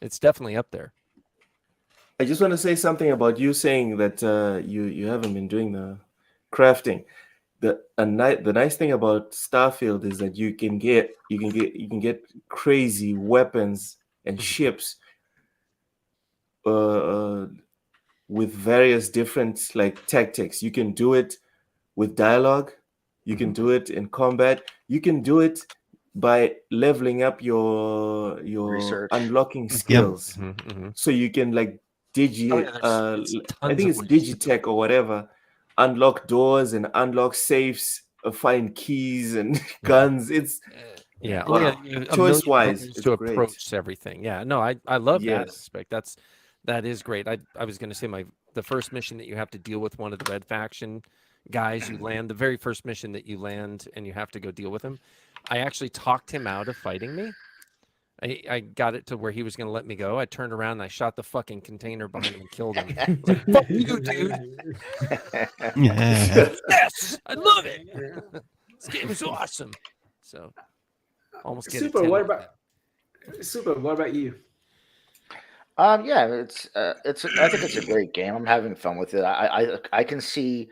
It's definitely up there. I just want to say something about you saying that you haven't been doing the crafting. The nice thing about Starfield is that you can get crazy weapons and ships with various different like tactics. You can do it with dialogue. You can do it in combat. You can do it by leveling up your Research. unlocking skills. So you can like I think it's Digitech or whatever, unlock doors and unlock safes, find keys and guns. It's choice wise to approach everything. Yeah, no, I love that aspect. That is great. I was going to say the first mission that you have to deal with one of the Red Faction guys. You land the very first mission that you land and you have to go deal with him. I actually talked him out of fighting me. I got it to where he was going to let me go. I turned around and I shot the fucking container behind him and killed him. I was like, fuck you, dude. Yes, I love it. This game is awesome. So, almost get Super. What about you? Yeah, it's. I think it's a great game. I'm having fun with it. I can see,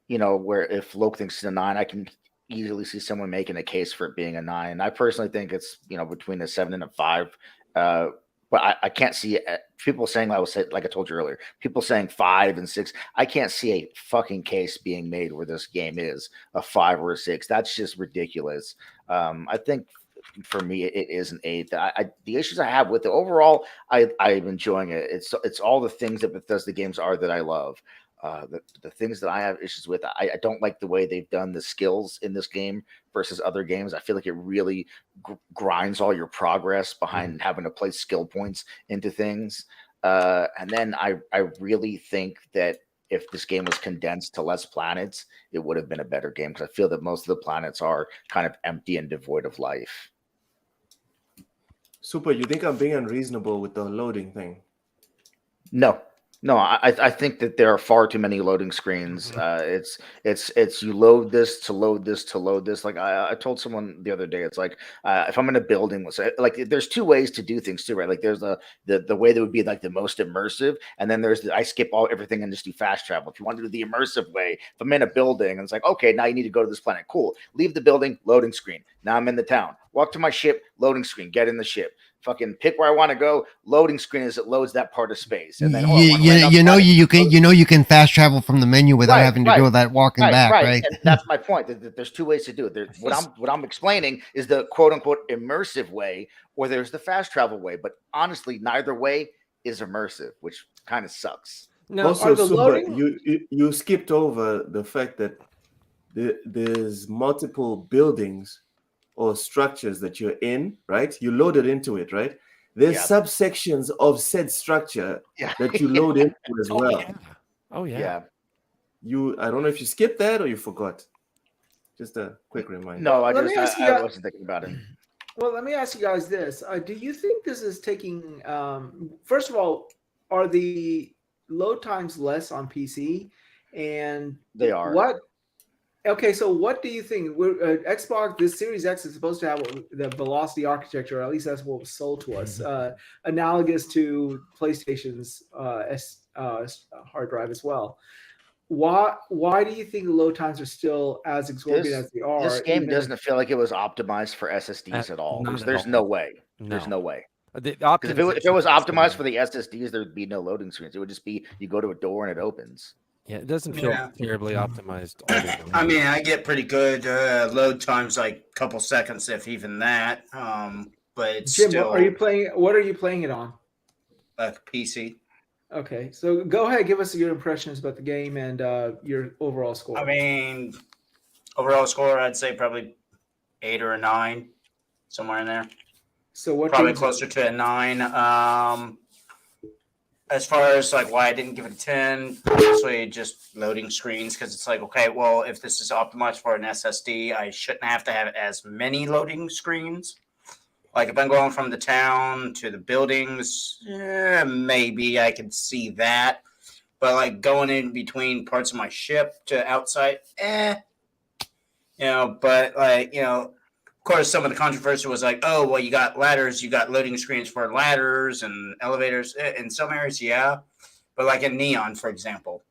where if Loke thinks it's a 9, I can easily see someone making a case for it being a 9. I personally think it's between a 7 and a 5. But I can't see people saying, like I told you earlier, people saying 5 and 6. I can't see a fucking case being made where this game is a 5 or a 6. That's just ridiculous. I think for me it is an 8. The issues I have with it overall, I'm enjoying it. It's all the things that Bethesda games are that I love. The things that I have issues with, I don't like the way they've done the skills in this game versus other games. I feel like it really grinds all your progress behind having to place skill points into things. And then I really think that if this game was condensed to less planets, it would have been a better game, because I feel that most of the planets are kind of empty and devoid of life. Super, you think I'm being unreasonable with the loading thing? No, I think that there are far too many loading screens. It's you load this to load this to load this. Like I told someone the other day, it's like if I'm in a building, like there's 2 ways to do things too, right? Like there's the way that would be like the most immersive, and then there's I skip everything and just do fast travel. If you want to do the immersive way, if I'm in a building and it's like, okay, now you need to go to this planet, cool. Leave the building, loading screen. Now I'm in the town. Walk to my ship, loading screen. Get in the ship. Fucking pick where I want to go. Loading screen as it loads that part of space, and then you can fast travel from the menu without having to do all that walking back. Right. And that's my point. There's 2 ways to do it. What I'm explaining is the quote unquote immersive way, or there's the fast travel way. But honestly, neither way is immersive, which kind of sucks. No, also, Super, you skipped over the fact that there's multiple buildings or structures that you're in, right? You loaded into it, right? There's subsections of said structure that you load into as well. Oh yeah. I don't know if you skipped that or you forgot. Just a quick reminder. No, I wasn't thinking about it. Well, let me ask you guys this. Do you think this is taking, first of all, are the load times less on PC? And they are. Okay, so what do you think? Xbox, this Series X is supposed to have the Velocity architecture, or at least that's what was sold to us, analogous to PlayStation's hard drive as well. Why do you think the load times are still as exorbitant as they are? This game doesn't feel like it was optimized for SSDs at all. There's no way. There's no way. Because if it was optimized for the SSDs, there'd be no loading screens. It would just be you go to a door and it opens. Yeah, it doesn't feel terribly optimized. I mean, I get pretty good load times, like a couple seconds, if even that. But it's Jim, still. what are you playing it on? PC. Okay, so go ahead, give us your impressions about the game and your overall score. I mean, overall score, I'd say probably 8 or a 9, somewhere in there. So what? Probably closer to a 9. as far as like why I didn't give it a 10, obviously just loading screens, because it's like, okay, well, if this is optimized for an SSD, I shouldn't have to have as many loading screens. Like if I'm going from the town to the buildings, maybe I could see that. But like going in between parts of my ship to outside, but like, of course, some of the controversy was like, oh, well, you got ladders, you got loading screens for ladders and elevators. In some areas, yeah. But like in Neon, for example,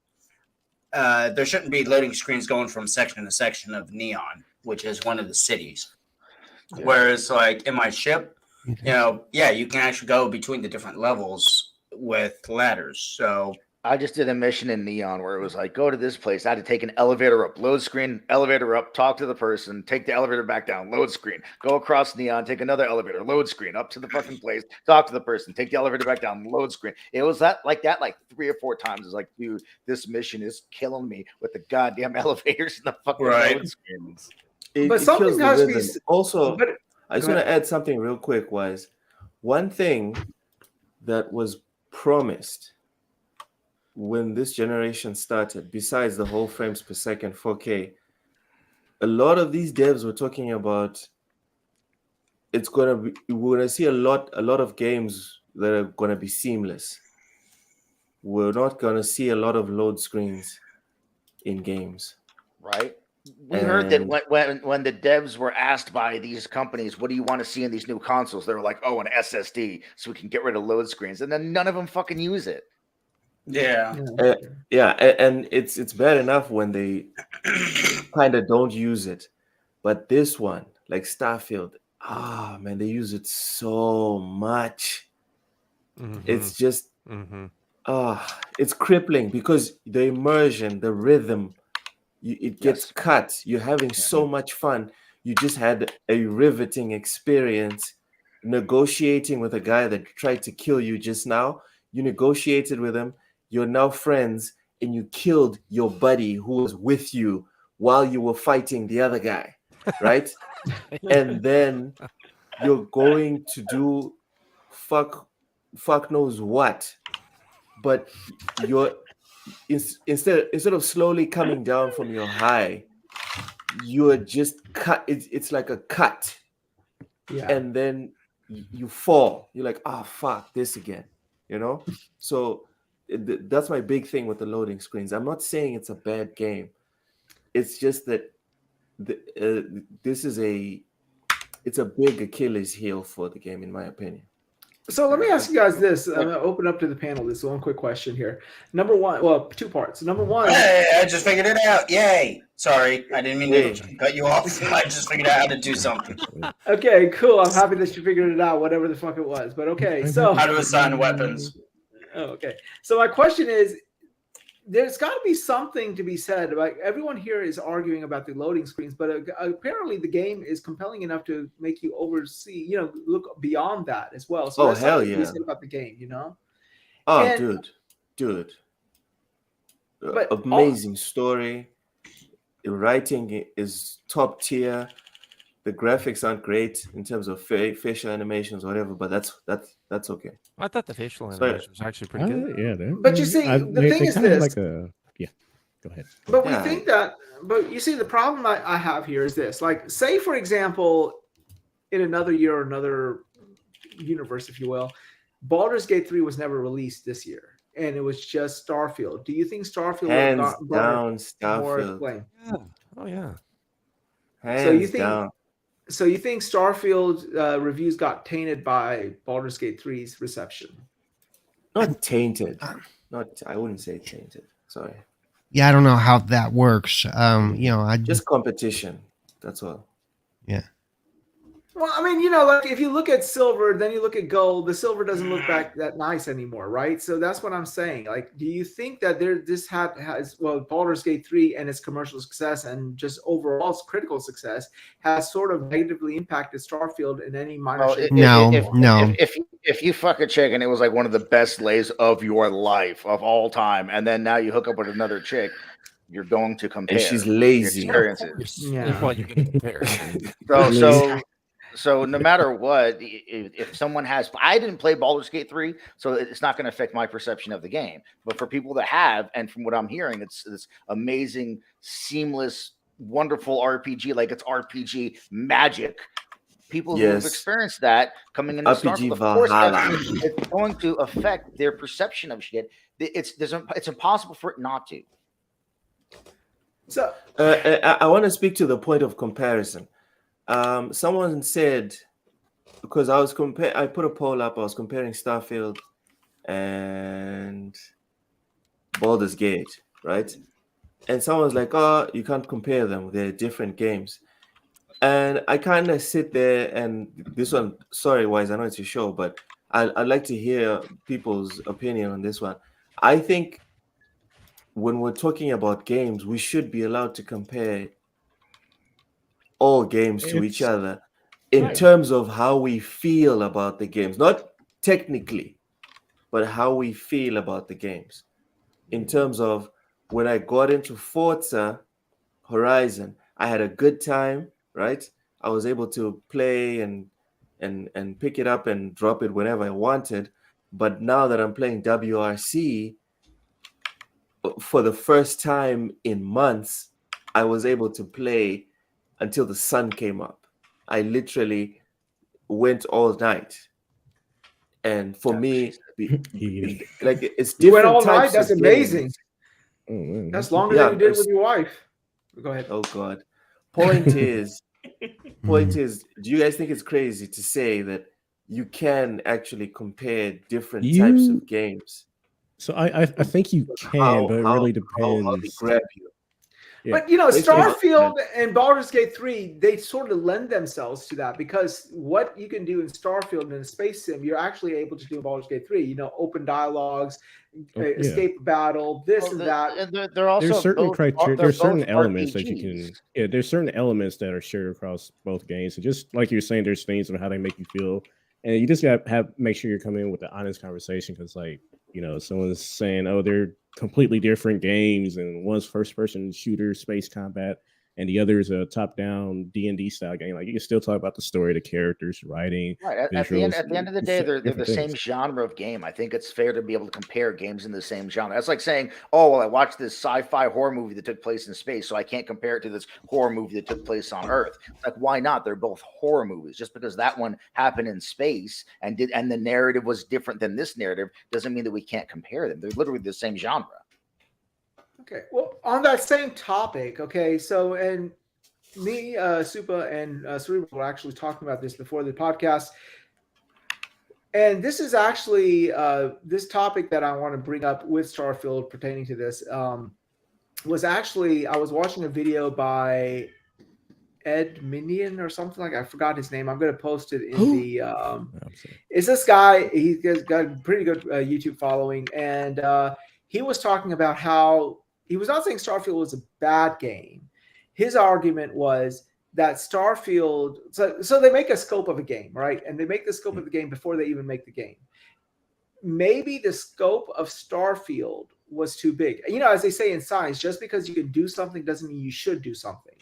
there shouldn't be loading screens going from section to section of Neon, which is one of the cities. Yeah. Whereas like in my ship, you can actually go between the different levels with ladders. So I just did a mission in Neon where it was like, go to this place. I had to take an elevator up, load screen, elevator up, talk to the person, take the elevator back down, load screen, go across Neon, take another elevator, load screen, up to the fucking place, talk to the person, take the elevator back down, load screen. It was like 3 or 4 times. It's like, dude, this mission is killing me with the goddamn elevators and the fucking load screens. But something has to be also. I just want to add something real quick. Was one thing that was promised when this generation started, besides the whole frames per second 4K, a lot of these devs were talking about we're gonna see a lot of games that are gonna be seamless. We're not gonna see a lot of load screens in games. Right. We heard that when the devs were asked by these companies, what do you want to see in these new consoles? They were like, oh, an SSD so we can get rid of load screens. And then none of them fucking use it. Yeah. And it's bad enough when they kind of don't use it. But this one, like Starfield, man, they use it so much. Mm-hmm. It's just, it's crippling because the immersion, the rhythm, it gets cut. You're having so much fun. You just had a riveting experience negotiating with a guy that tried to kill you just now. You negotiated with him. You're now friends, and you killed your buddy who was with you while you were fighting the other guy, right? And then you're going to do fuck knows what, but you're instead of slowly coming down from your high, you're just cut. It's like a cut, and then you fall. You're like, fuck this again, So that's my big thing with the loading screens. I'm not saying it's a bad game. It's just that this is it's a big Achilles heel for the game, in my opinion. So let me ask you guys this. I'm going to open up to the panel. This one quick question here. Number one, 2 parts. Number one. Hey, I just figured it out. Yay. Sorry, I didn't mean to cut you off. I just figured out how to do something. Okay, cool. I'm happy that you figured it out, whatever the fuck it was. But okay, so. How to assign weapons. Oh, okay. So my question is, there's got to be something to be said. Like everyone here is arguing about the loading screens, but apparently the game is compelling enough to make you look beyond that as well. So that's hell yeah! About the game, Dude. Amazing story. The writing is top tier. The graphics aren't great in terms of facial animations, or whatever, but that's okay. I thought the facial animation was actually pretty good. Yeah, but you see, the thing is this. Go ahead. But we think that. But you see, the problem I have here is this. Like, say for example, in another year or another universe, if you will, Baldur's Gate 3 was never released this year, and it was just Starfield. Do you think Starfield hands down Starfield? Yeah. Oh yeah. Hands down. So you think Starfield reviews got tainted by Baldur's Gate 3's reception? Not tainted. I wouldn't say tainted. Sorry. Yeah, I don't know how that works. Just competition. That's all. Yeah. Well, I mean, like if you look at silver, then you look at gold, the silver doesn't look back that nice anymore, right? So that's what I'm saying. Like, do you think that Baldur's Gate 3 and its commercial success and just overall its critical success has sort of negatively impacted Starfield in any minor shape? No. If you fuck a chick and it was like one of the best lays of your life of all time, and then now you hook up with another chick, you're going to compare. And she's lazy. Experiences. Yeah. Well, you can compare. So no matter what, if someone has, I didn't play Baldur's Gate 3, so it's not going to affect my perception of the game. But for people that have, and from what I'm hearing, it's this amazing, seamless, wonderful RPG, like it's RPG magic. People who have Yes. experienced that coming into RPG Starfield, of course, Valhalla. it's going to affect their perception of shit. It's impossible for it not to. So I want to speak to the point of comparison. Someone said, because I put a poll up, I was comparing Starfield and Baldur's Gate, right? And someone was like, "Oh, you can't compare them; they're different games." And I kind of sit there, and this one, sorry, Wize, I know it's your show, but I'd like to hear people's opinion on this one. I think when we're talking about games, we should be allowed to compare all games to each It's- other in Right. terms of how we feel about the games, not technically, but how we feel about the games. In terms of when I got into Forza Horizon, I had a good time, right? I was able to play and pick it up and drop it whenever I wanted. But now that I'm playing WRC for the first time in months, I was able to play until the sun came up. I literally went all night. And for me, like it's you went different all night. types That's of amazing. games. Oh, man. That's longer Yeah, than you did it's- with your wife. Go ahead. Oh God. Point is, do you guys think it's crazy to say that you can actually compare different types You- of games? So I think you can, but it really how they depends. grab you. Yeah. But you know, Based on- Starfield and Baldur's Gate 3, they sort of lend themselves to that because what you can do in Starfield and in Space Sim, you're actually able to do in Baldur's Gate 3. You know, open dialogues, Oh, yeah. escape a battle, this and that. And they're also There's certain both, criteria. they're There's certain both elements that you can. RPGs. Yeah, there's certain elements that are shared across both games. And just like you're saying, there's things of how they make you feel, and you just got to have make sure you're coming in with an honest conversation because, like, you know, someone's saying, "Oh, they're completely different games," and one's first-person shooter, space combat, and the other is a top-down D&D style game. Like, you can still talk about the story, the characters, writing. Right. At the end visuals, of the day, they're the different same things. genre of game. I think it's fair to be able to compare games in the same genre. That's like saying, "Oh, well, I watched this sci-fi horror movie that took place in space, so I can't compare it to this horror movie that took place on Earth." Like, why not? They're both horror movies. Just because that one happened in space and the narrative was different than this narrative doesn't mean that we can't compare them. They're literally the same genre. Okay. Well, on that same topic, okay, so and me, Supa, and Cerebral were actually talking about this before the podcast. And this is actually this topic that I want to bring up with Starfield pertaining to this was actually I was watching a video by Ed Minion or something like I forgot his name. I'm going to post it in the. It's this guy. He's got a pretty good YouTube following, and he was talking about how he was not saying Starfield was a bad game. His argument was that Starfield, so they make a scope of a game, right? And they make the scope of the game before they even make the game. Maybe the scope of Starfield was too big. You know, as they say in science, just because you can do something doesn't mean you should do something.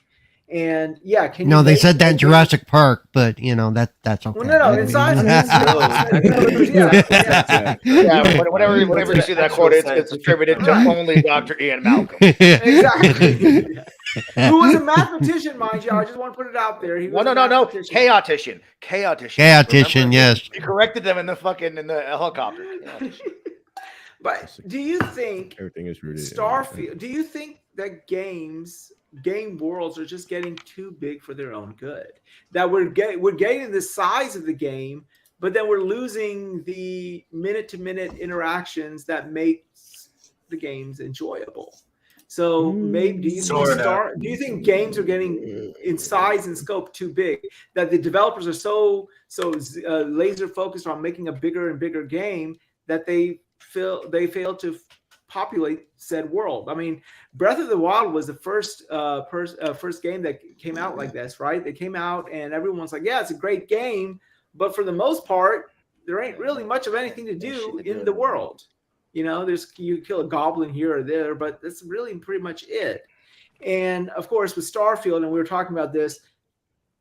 And yeah, can No, you they make said that in a game- Jurassic Park, but you know that's okay. Well, no, in science, whenever you see that quote, it's attributed to Right. only Dr. Ian Malcolm. Exactly. Who was a mathematician, mind you. I just want to put it out there. He was No, a no, mathematician. Chaotician. Chaotician, Remember? yes. He corrected them in the helicopter. Chaotician. But do you think Everything is rooted. in- Starfield? Do you think that game worlds are just getting too big for their own good? That we're getting the size of the game, but then we're losing the minute-to-minute interactions that make the games enjoyable. So maybe do you think games are getting in size and scope too big, that the developers are so laser focused on making a bigger and bigger game that they fail to populate said world? I mean, Breath of the Wild was the first game that came out like this, right? They came out and everyone's like, yeah, it's a great game, but for the most part, there ain't really much of anything to do in the world. You know, you kill a goblin here or there, but that's really pretty much it. And of course, with Starfield, and we were talking about this,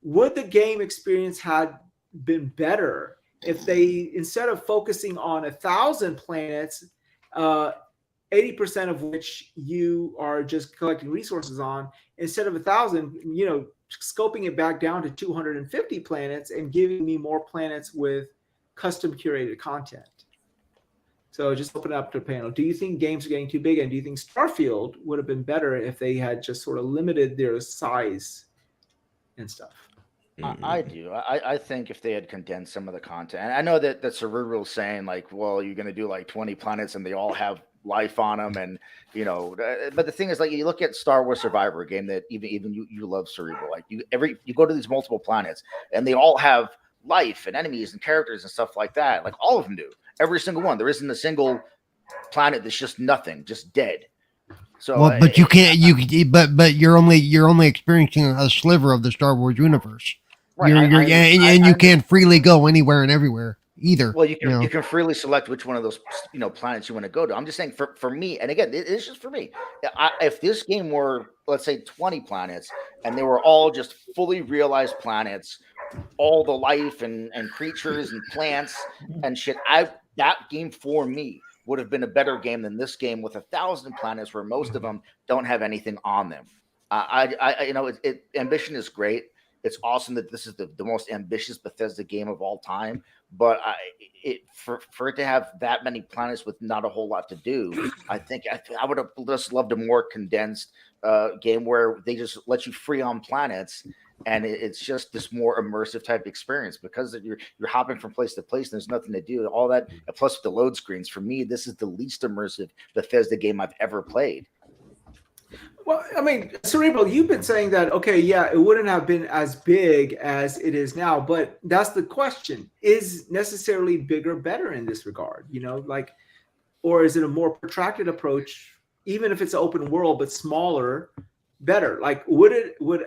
would the game experience had been better if they, instead of focusing on 1,000 planets, 80% of which you are just collecting resources on, instead of 1,000, scoping it back down to 250 planets and giving me more planets with custom curated content. So just open up to a panel. Do you think games are getting too big? And do you think Starfield would have been better if they had just sort of limited their size and stuff? I do. I think if they had condensed some of the content, and I know that Cerebral's saying like, well, you're going to do like 20 planets and they all have life on them, and but the thing is, like, you look at Star Wars Survivor, a game that even you love, Cerebral. Like you go to these multiple planets and they all have life and enemies and characters and stuff like that. Like all of them do. Every single one. There isn't a single planet that's just nothing, just dead. So, well, but you can't. But you're only experiencing a sliver of the Star Wars universe. right, And you can't freely go anywhere and everywhere either. Well, you can freely select which one of those planets you want to go to. I'm just saying for me, and again, it's just for me. If this game were, let's say, 20 planets, and they were all just fully realized planets, all the life and creatures and plants and shit, that game for me would have been a better game than this game with 1,000 planets where most of them don't have anything on them. Ambition is great. It's awesome that this is the most ambitious Bethesda game of all time. But for it to have that many planets with not a whole lot to do, I think I would have just loved a more condensed game where they just let you free on planets, and it's just this more immersive type experience because you're hopping from place to place and there's nothing to do. All that plus with the load screens, for me, this is the least immersive Bethesda game I've ever played. Well, I mean, Cerebral, you've been saying that, okay, yeah, it wouldn't have been as big as it is now, but that's the question. Is necessarily bigger better in this regard? Or is it a more protracted approach, even if it's an open world, but smaller, better? Like, would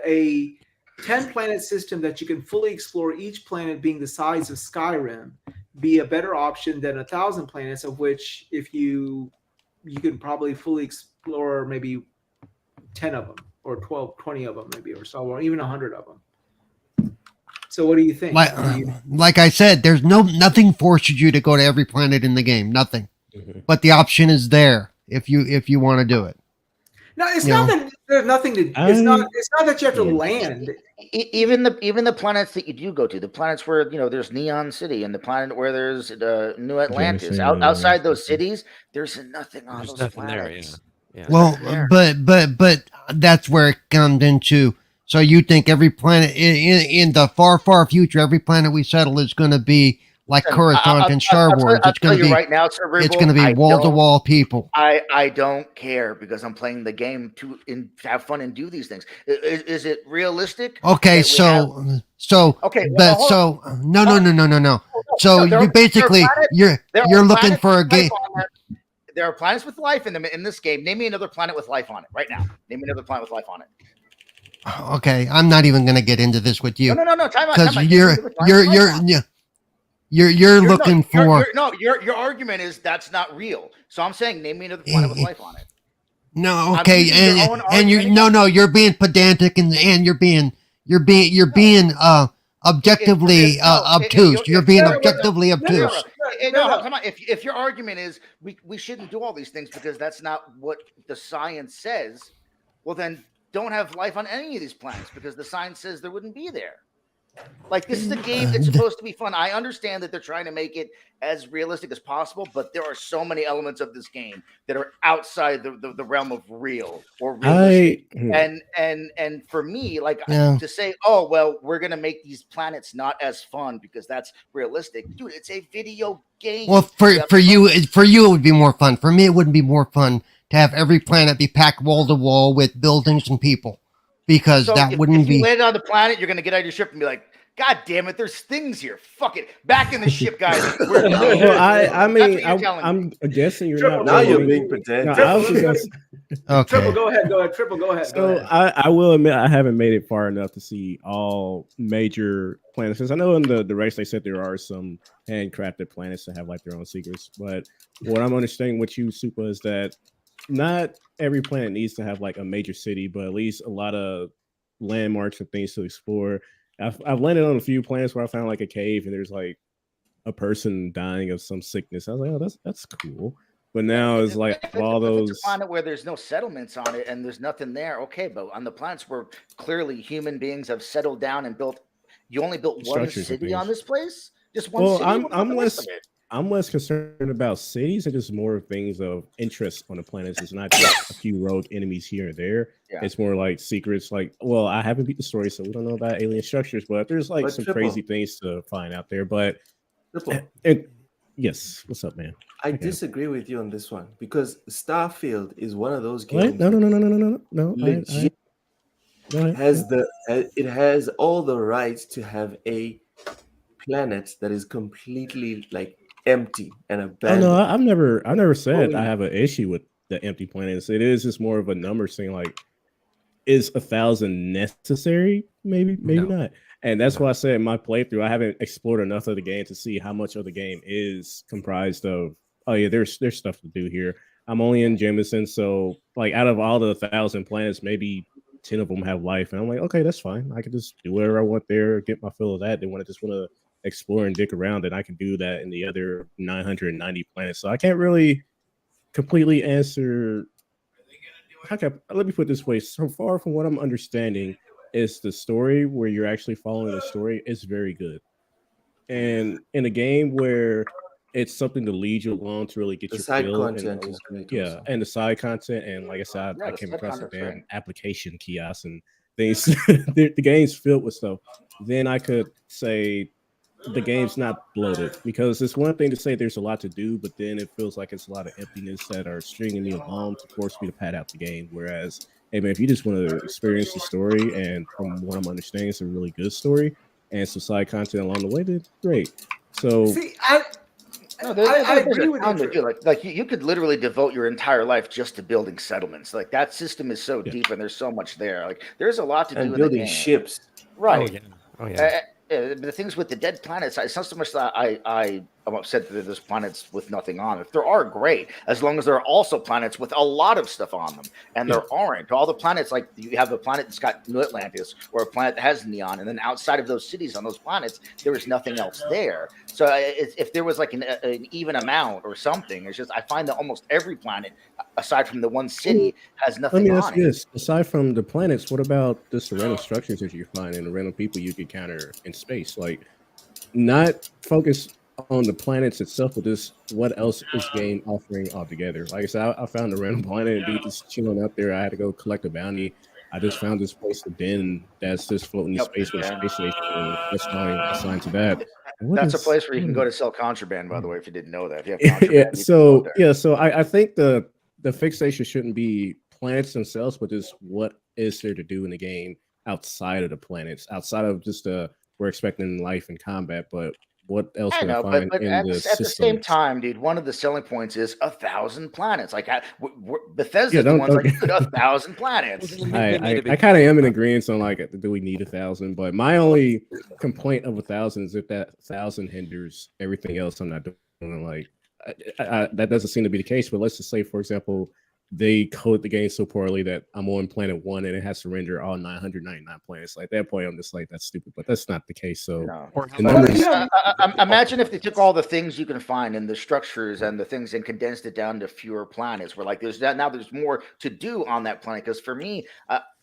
a 10-planet system that you can fully explore, each planet being the size of Skyrim, be a better option than 1,000 planets, of which if you can probably fully explore maybe 10 of them or 12, 20 of them maybe, or so, or even 100 of them. So what do you think? Like I said, there's nothing forces you to go to every planet in the game, nothing. Mm-hmm. But the option is there if you want to do it. No, it's not that there's nothing to. It's not that you have to land. Even the planets that you do go to, the planets where there's Neon City, and the planet where there's New Atlantis. Outside those cities, there's nothing on those planets. There, yeah. Well, but that's where it comes into. So you think every planet in the far future, every planet we settle is going to be like Coruscant in Star Wars. It's going to be right now, Cerebral, it's going to be wall to wall people. I don't care because I'm playing the game to have fun and do these things. Is it realistic? Okay, no. So you basically you're looking for a game. There are planets with life in them in this game. Name me another planet with life on it right now. Name me another planet with life on it. Okay, I'm not even going to get into this with you. No. Time out. Because you're looking for. Your argument is that's not real. So I'm saying name me another planet with life on it. No, okay, and you're being pedantic and you're being objectively obtuse. You're being objectively obtuse. No, come on. If your argument is we shouldn't do all these things because that's not what the science says, well then don't have life on any of these planets because the science says there wouldn't be there. Like, this is a game that's supposed to be fun. I understand that they're trying to make it as realistic as possible, but there are so many elements of this game that are outside the realm of real or realistic. And for me, like, to say, oh well, we're gonna make these planets not as fun because that's realistic, dude. It's a video game. Well, for you, it would be more fun. For me, it wouldn't be more fun to have every planet be packed wall to wall with buildings and people. Because that wouldn't be. If you land on the planet, you're going to get out of your ship and be like, God damn it, there's things here. Fuck it. Back in the ship, guys. I'm guessing you're not. Now you're being pretend. Okay. Triple, go ahead. Triple, go ahead. So I will admit I haven't made it far enough to see all major planets. Since I know in the race they said there are some handcrafted planets that have like their own secrets. But what I'm understanding with you, Supa, is that not every planet needs to have like a major city, but at least a lot of landmarks and things to explore. I've landed on a few planets where I found like a cave and there's like a person dying of some sickness. I was like, oh, that's cool. But now it's like all If it's those. a planet where there's no settlements on it and there's nothing there, okay. But on the planets where clearly human beings have settled down and built, you only built one Structures and city on things. this place. Just one Well, city. What about the rest of it? I'm less concerned about cities and just more things of interest on the planets. It's not just a few rogue enemies here and there. Yeah. It's more like secrets. Like, well, I haven't beat the story, so we don't know about alien structures, but there's like But some Triple. crazy things to find out there. But Triple, yes, what's up, man? I Okay. disagree with you on this one because Starfield is one of those What? games. No. Legit Go ahead. it has all the rights to have a planet that is completely like empty and Oh abandoned. no, I've never said Oh, I have an issue with the empty planets. It is just more of a numbers thing. Like, is 1,000 necessary? Maybe No. not. And that's No. why I said in my playthrough, I haven't explored enough of the game to see how much of the game is comprised of. Oh yeah, there's stuff to do here. I'm only in Jameson, so like out of all the 1,000 planets, maybe 10 of them have life, and I'm like, okay, that's fine. I can just do whatever I want there, get my fill of that. They want to explore and dick around, and I can do that in the other 990 planets. So I can't really completely answer. Let me put it this way: so far from what I'm understanding, is the story where you're actually following the story is very good, and in a game where it's something to lead you along to really get the your side feel content and is great. yeah, also. and the side content, and like I said, Yeah, I the came side across a content's damn great. application kiosk and things. The game's filled with stuff. Then I could say the game's not bloated, because it's one thing to say there's a lot to do, but then it feels like it's a lot of emptiness that are stringing me along to force me to pad out the game. Whereas, hey man, if you just want to experience the story, and from what I'm understanding, it's a really good story and some side content along the way, then great. So See, No, I there's agree a with ton you. to do. Like you could literally devote your entire life just to building settlements. Like that system is so Yeah. deep, and there's so much there. Like there's a lot to do And in the building game. ships. Right. Oh yeah. Oh yeah. The things with the dead planets, it's not so much that I'm upset that there's planets with nothing on it. There are great, as long as there are also planets with a lot of stuff on them, and there aren't. All the planets, like you have a planet that's got New Atlantis, or a planet that has neon, and then outside of those cities on those planets, there is nothing else there. So if there was like an even amount or something, it's just I find that almost every planet, aside from the one city, has let nothing me ask on you it. this: aside from the planets, what about just the random structures that you find and the random people you could encounter in space? Like, not focus on the planets itself, but just what else is game offering altogether. Like I said, I found a random planet and dude just chilling up there. I had to go collect a bounty. I just found this place to den that's just floating in Yep. space with a Yeah. space station. And that's my assigned to that. And what That's a is- place where you can go to sell contraband, by the way, if you didn't know that. If you have yeah, contraband, you can go there. so I think the fixation shouldn't be planets themselves, but just what is there to do in the game outside of the planets, outside of just we're expecting life and combat, but what else I can know, I find but in at the the same system? time, dude, one of the selling points is 1,000 planets. Like Bethesda's Yeah, the don't- ones like don't- dude, 1,000 planets. They made a I big kind of am in deal. agreement on like, do we need 1,000? But my only complaint of 1,000 is if that 1,000 hinders everything else I'm not doing. Like, that doesn't seem to be the case. But let's just say, for example, they code the game so poorly that I'm on planet 1 and it has to render all 999 planets. Like, at that point, I'm just like, that's stupid. But that's not the case. So No. Or the how numbers. many- Imagine if they took all the things you can find and the structures and the things and condensed it down to fewer planets. Where like there's more to do on that planet. Because for me,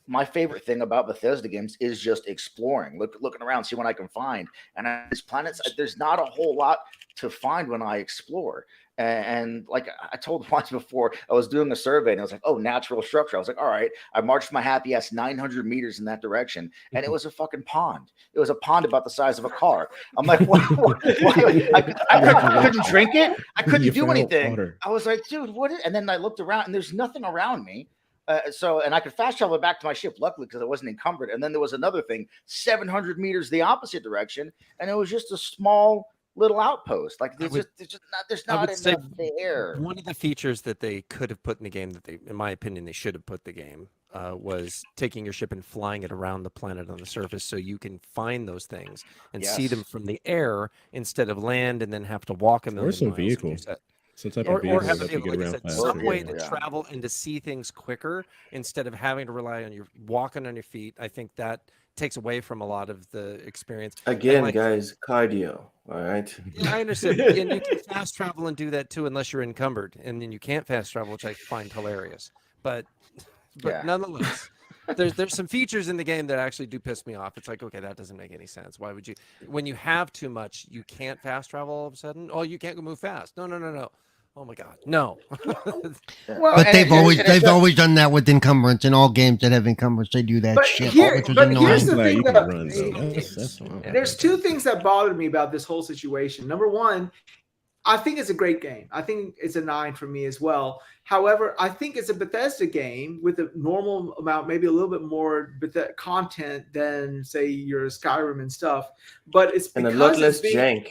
my favorite thing about Bethesda games is just exploring, looking around, see what I can find. And these planets, there's not a whole lot to find when I explore. And like I told Wize before, I was doing a survey and I was like, oh, natural structure. I was like, all right. I marched my happy ass 900 meters in that direction. And it was a fucking pond. It was a pond about the size of a car. I'm like, what? I couldn't drink it. I couldn't You do found anything. water. I was like, dude, what? And then I looked around and there's nothing around me. And I could fast travel back to my ship, luckily, because I wasn't encumbered. And then there was another thing, 700 meters the opposite direction. And it was just a small little outpost. Like there's not would say enough there. One of the features that they could have put in the game that they, in my opinion, they should have put the game was taking your ship and flying it around the planet on the surface so you can find those things and see them from the air instead of land and then have to walk a million some miles, like you vehicle. said. Some type Or of vehicle have that a you vehicle, get like I around said, faster. some way to Yeah. travel and to see things quicker instead of having to rely on your walking on your feet. I think that takes away from a lot of the experience. Again, like- guys, cardio. All right. Yeah, I understand, and you can fast travel and do that too, unless you're encumbered, and then you can't fast travel, which I find hilarious. But Yeah. nonetheless, there's some features in the game that actually do piss me off. It's like, okay, that doesn't make any sense. Why would you, when you have too much, you can't fast travel all of a sudden? Oh, you can't go move fast. No. Oh my God, no. Well, But and they've it's always done that with encumbrance. In all games that have encumbrance, they do that But shit. here- which is but annoying. here's the I'm glad thing you can that- run, though. That's There's two things that bothered me about this whole situation. Number one, I think it's a great game. I think it's a 9 for me as well. However, I think it's a Bethesda game with a normal amount, maybe a little bit more content than, say, your Skyrim and stuff. But it's And because a lot less it's being, jank.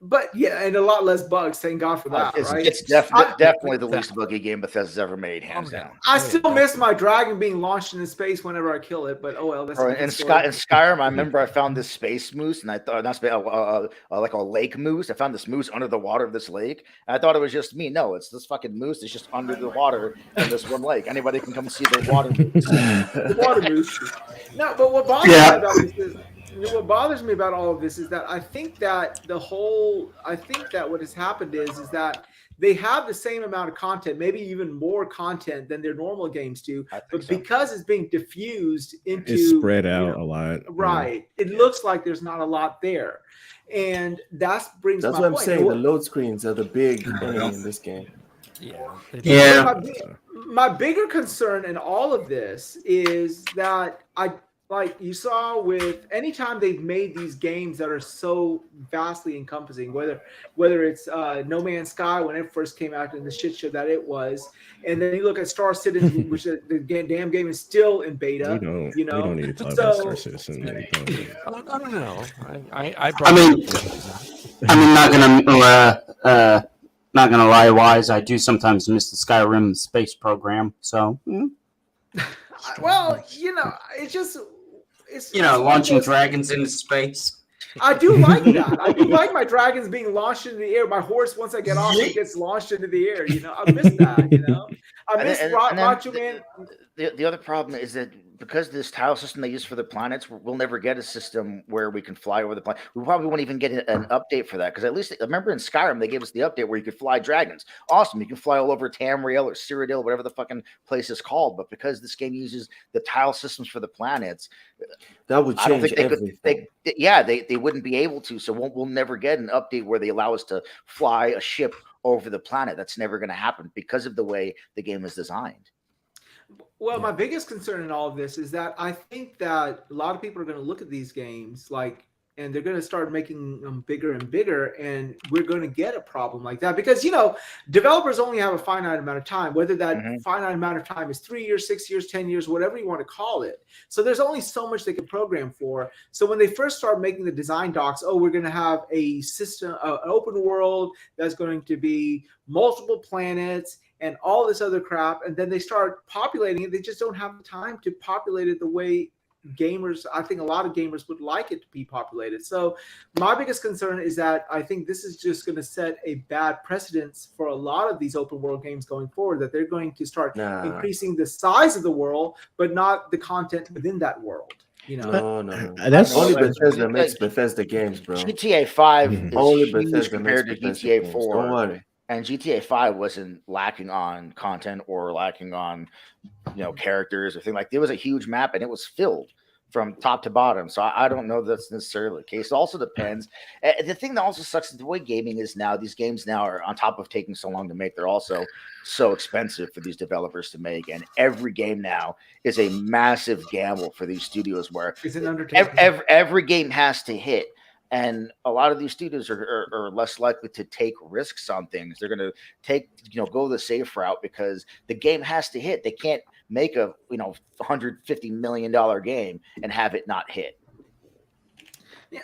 But yeah, and a lot less bugs. Thank God for that, it's, right? it's definitely the least buggy game Bethesda's ever made, hands down. I still miss my dragon being launched into space whenever I kill it, but oh well. That's a Bro, different in story. Skyrim, I remember I found this space moose, and I thought not space, like a lake moose. I found this moose under the water of this lake, and I thought it was just me. No, it's this fucking moose. It's just under the water in this one lake. Anybody can come see the water moose. The water moose. No, but what bothers me about this is, what bothers me about all of this is that I think that what has happened is that they have the same amount of content, maybe even more content than their normal games do, but so. because it's being diffused into, It's spread out a lot. right? It looks like there's not a lot there, and That's my what I'm point. saying. The load screens are the big enemy in this game. Yeah. My bigger concern in all of this is that like you saw with anytime they've made these games that are so vastly encompassing, whether it's No Man's Sky when it first came out and the shit show that it was, and then you look at Star Citizen, which the damn game is still in beta. We don't need to talk about Star Citizen. I don't know. Not gonna lie, Wize, I do sometimes miss the Skyrim space program. So, Well, it's launching dragons into space. I do like that. I do like my dragons being launched into the air. My horse, once I get off, it gets launched into the air. I miss that. I miss Macho Man. The other problem is that because this tile system they use for the planets, we'll never get a system where we can fly over the planet. We probably won't even get an update for that, because at least I remember in Skyrim they gave us the update where you could fly dragons. Awesome, you can fly all over Tamriel or Cyrodiil, whatever the fucking place is called. But because this game uses the tile systems for the planets, that would change I don't think everything. They wouldn't be able to. So we'll never get an update where they allow us to fly a ship over the planet. That's never going to happen because of the way the game is designed. Well, my biggest concern in all of this is that I think that a lot of people are going to look at these games and they're going to start making them bigger and bigger, and we're going to get a problem like that because developers only have a finite amount of time, whether that finite amount of time is 3 years, 6 years, 10 years, whatever you want to call it. So there's only so much they can program for. So when they first start making the design docs, we're going to have a system, an open world that's going to be multiple planets and all this other crap, and then they start populating it. They just don't have the time to populate it the way I think a lot of gamers would like it to be populated. So my biggest concern is that I think this is just going to set a bad precedence for a lot of these open world games going forward, that they're going to start increasing the size of the world, but not the content within that world. No. That's only Bethesda makes Bethesda games, bro. GTA 5 is Only huge Bethesda compared to makes Bethesda GTA games. 4. Don't worry. And GTA 5 wasn't lacking on content or lacking on, characters or thing. Like, there was a huge map and it was filled from top to bottom. So I don't know that's necessarily the case. It also depends. The thing that also sucks is the way gaming is now. These games now are, on top of taking so long to make, they're also so expensive for these developers to make. And every game now is a massive gamble for these studios where it's an undertaking. Every game has to hit. And a lot of these studios are less likely to take risks on things. They're going to go the safe route because the game has to hit. They can't make a $150 million game and have it not hit. Yeah,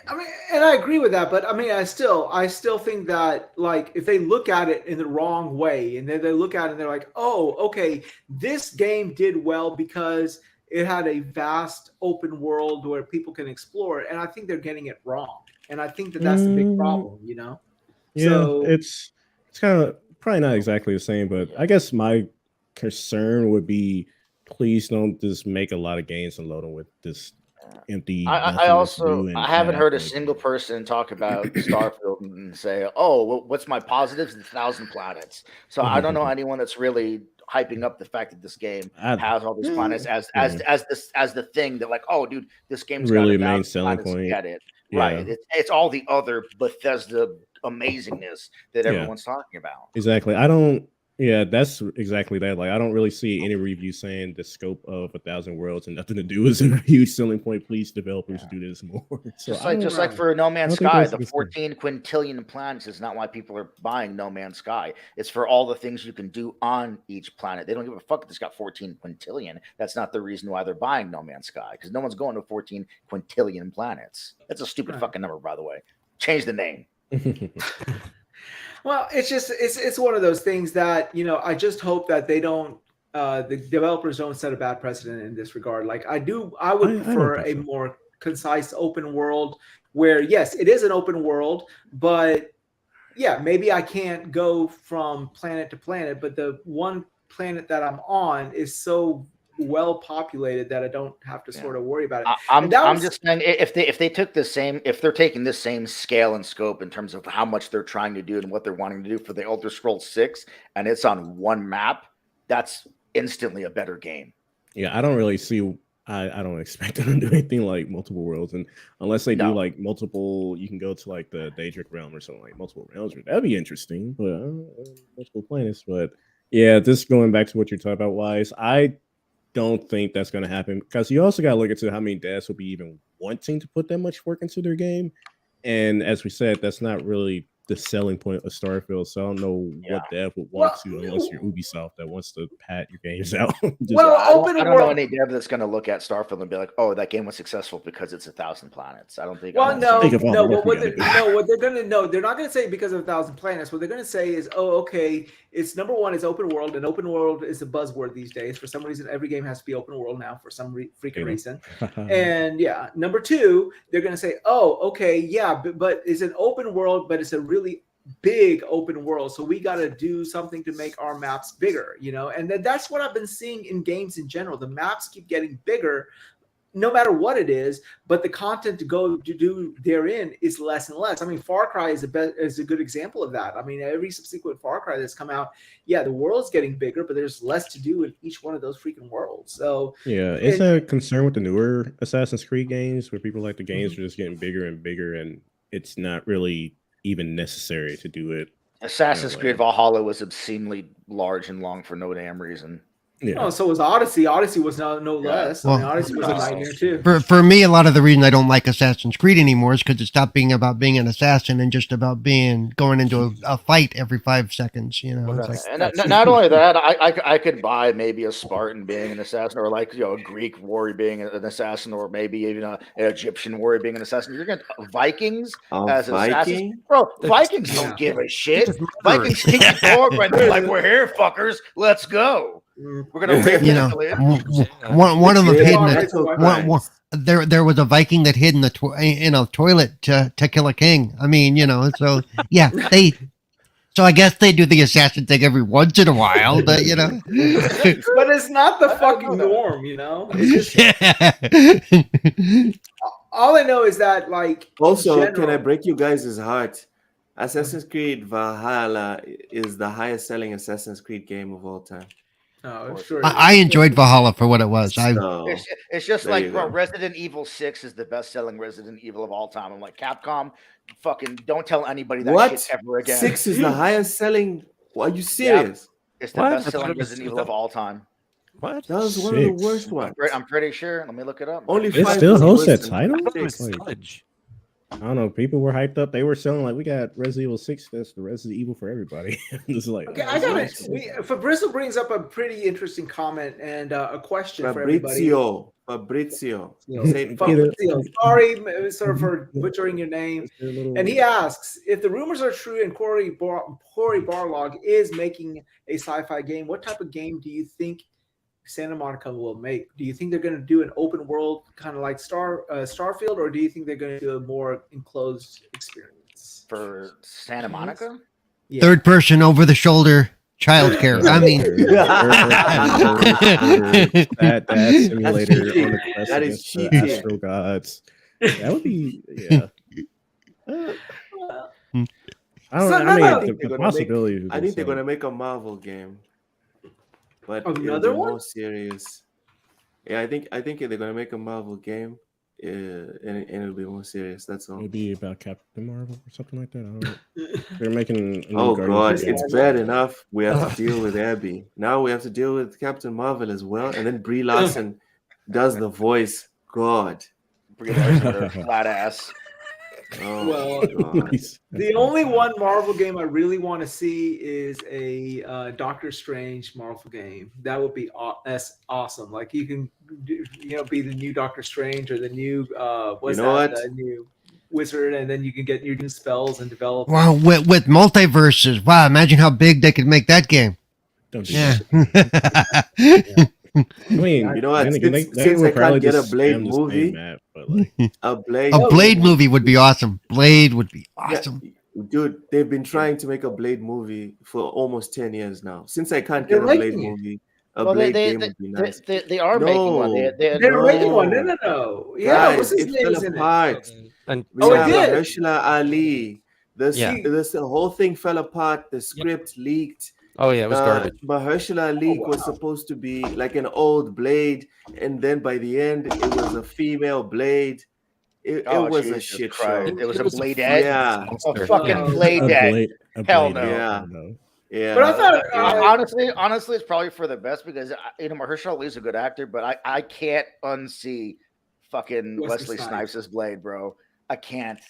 and I agree with that, but I still think that, like, if they look at it in the wrong way and then they look at it and they're like, oh, okay, this game did well because it had a vast open world where people can explore, and I think they're getting it wrong. And I think that's the big problem, Yeah, so, it's kind of probably not exactly the same, but I guess my concern would be, please don't just make a lot of games and load them with this empty. I nothing to also do and I haven't heard a like, single person talk about Starfield and say, "Oh, what's my positives? It's 1,000 planets." So I don't know anyone that's really hyping up the fact that this game I- has all these planets as the thing that like, oh, dude, this game's really got a main 1,000 selling planets. point. Get it Yeah. right? It's all the other Bethesda amazingness that Yeah. everyone's talking about. Exactly. I don't. Yeah, that's exactly that. Like, I don't really see any review saying the scope of 1,000 worlds and nothing to do is a huge selling point. Please, developers, do this more. So Just like for No Man's I don't think Sky, that's a the good thing. 14 quintillion planets is not why people are buying No Man's Sky. It's for all the things you can do on each planet. They don't give a fuck if it's got 14 quintillion. That's not the reason why they're buying No Man's Sky, because no one's going to 14 quintillion planets. That's a stupid fucking number, by the way. Change the name. Well, it's just it's one of those things that, you know, I just hope that they don't the developers don't set a bad precedent in this regard. Like I would prefer a more concise open world where, yes, it is an open world, but yeah, maybe I can't go from planet to planet, but the one planet that I'm on is so well populated that I don't have to sort of worry about it. I'm just saying, if they're taking the same scale and scope in terms of how much they're trying to do and what they're wanting to do for the Elder Scrolls 6, and it's on one map, that's instantly a better game. Yeah, I don't really see. I don't expect them to do anything like multiple worlds, and unless they do like multiple, you can go to like the Daedric realm or something like multiple realms. That'd be interesting, but multiple planets. But yeah, just going back to what you're talking about, Wize, I don't think that's going to happen because you also got to look into how many devs will be even wanting to put that much work into their game, and as we said, that's not really the selling point of Starfield. So I don't know what dev would want to, unless you're Ubisoft that wants to pat your games out. I don't know any dev that's going to look at Starfield and be like, "Oh, that game was successful because it's 1,000 planets." I don't think. Well, what they're going to know, they're not going to say because of 1,000 planets. What they're going to say is, "Oh, okay, it's number one, it's open world, and open world is a buzzword these days. For some reason, every game has to be open world now for some freaking reason." And yeah, number two, they're going to say, "Oh, okay, yeah, but it's an open world, but it's a really big open world, so we got to do something to make our maps bigger," you know. And that's what I've been seeing in games in general. The maps keep getting bigger no matter what it is, but the content to go to do therein is less and less. I mean, Far Cry is a good example of that. I mean, every subsequent Far Cry that's come out, yeah, the world's getting bigger, but there's less to do in each one of those freaking worlds. So yeah, it's a concern with the newer Assassin's Creed games where people like the games are just getting bigger and bigger, and it's not really even necessary to do it. Assassin's Creed Valhalla was obscenely large and long for no damn reason. Yeah. Oh, so was Odyssey. Odyssey was no less. I mean, Odyssey was a nightmare too. For me, a lot of the reason I don't like Assassin's Creed anymore is because it stopped being about being an assassin and just about going into a fight every 5 seconds. You know, not only that, I could buy maybe a Spartan being an assassin, or like, you know, a Greek warrior being an assassin, or maybe even an Egyptian warrior being an assassin. You're gonna Vikings as assassins, bro. Vikings don't give a shit. Vikings keep going right there, like, we're here, fuckers. Let's go. We're gonna one of them hid there was a Viking that hid in a toilet to kill a king. I mean, you know, so yeah, so I guess they do the assassin thing every once in a while, but you know, but it's not the fucking norm, you know. It's just, all I know is that, like, also, can I break you guys' heart? Assassin's Creed Valhalla is the highest selling Assassin's Creed game of all time. Oh, sure. I enjoyed Valhalla for what it was. It's just like, bro, Resident Evil 6 is the best-selling Resident Evil of all time. I'm like, Capcom, fucking don't tell anybody that shit ever again. 6 is the highest selling. Are you serious? Yeah, it's the best-selling Resident Evil of all time. What? That was one of the worst ones. I'm pretty sure. Let me look it up. Only it 5 still hosts that title. I don't know. People were hyped up. They were selling like, we got Resident Evil 6. That's the Resident Evil for everybody. This is like, okay, I got it. Fabrizio brings up a pretty interesting comment and a question for everybody. Fabrizio. Sorry, sir, for butchering your name. And he asks, if the rumors are true and Cory Barlog is making a sci-fi game, what type of game do you think Santa Monica will make? Do you think they're going to do an open world kind of like Starfield, or do you think they're going to do a more enclosed experience for Santa Monica? Yeah. Third person over the shoulder childcare. I mean, that simulator on the quest That is against the cheating. Astro Gods. That would be I don't. So, I no, mean, no. the possibility. I think they're gonna make a Marvel game, but it'll Another be one? more serious. Yeah, I think they're gonna make a Marvel game, and it'll be more serious. That's all. Maybe about Captain Marvel or something like that. I don't know. They're making. a new Oh Guardians God, of the it's Galaxy. bad enough we have to deal with Abby. Now we have to deal with Captain Marvel as well, and then Brie Larson does the voice. God. Brie Larson with her flat ass. Oh Well, God. The only one Marvel game I really want to see is a Doctor Strange Marvel game. That would be that's awesome. Like you can, be the new Doctor Strange or the new the new wizard, and then you can get your new spells and develop. wow, with multiverses. Wow, imagine how big they could make that game. Don't do Yeah. that. I mean, You know what? then again, Since would I probably can't get a just Blade spam the same movie, map, but like, a Blade. A Blade movie would be awesome. Blade would be awesome. Yeah, dude, they've been trying to make a Blade movie for almost 10 years now. Since I can't They're get a Blade making it. movie, a Well, Blade game would be nice. they are making one. No. They're making one. No. No. Yeah, Guys, what's his it name fell is in it? apart. And We Oh, it have did? Mahershala Ali. The whole thing fell apart. The script leaked. oh yeah, it was garbage. Mahershala Ali was supposed to be like an old Blade, and then by the end, it was a female Blade. It was a Jesus shit Christ. show. It was a It was a Blade Yeah, A fucking Blade Hell no. Yeah. yeah. But I thought honestly, it's probably for the best because Mahershala Ali's a good actor, but I can't unsee fucking Wesley Snipes as Blade, bro. I can't.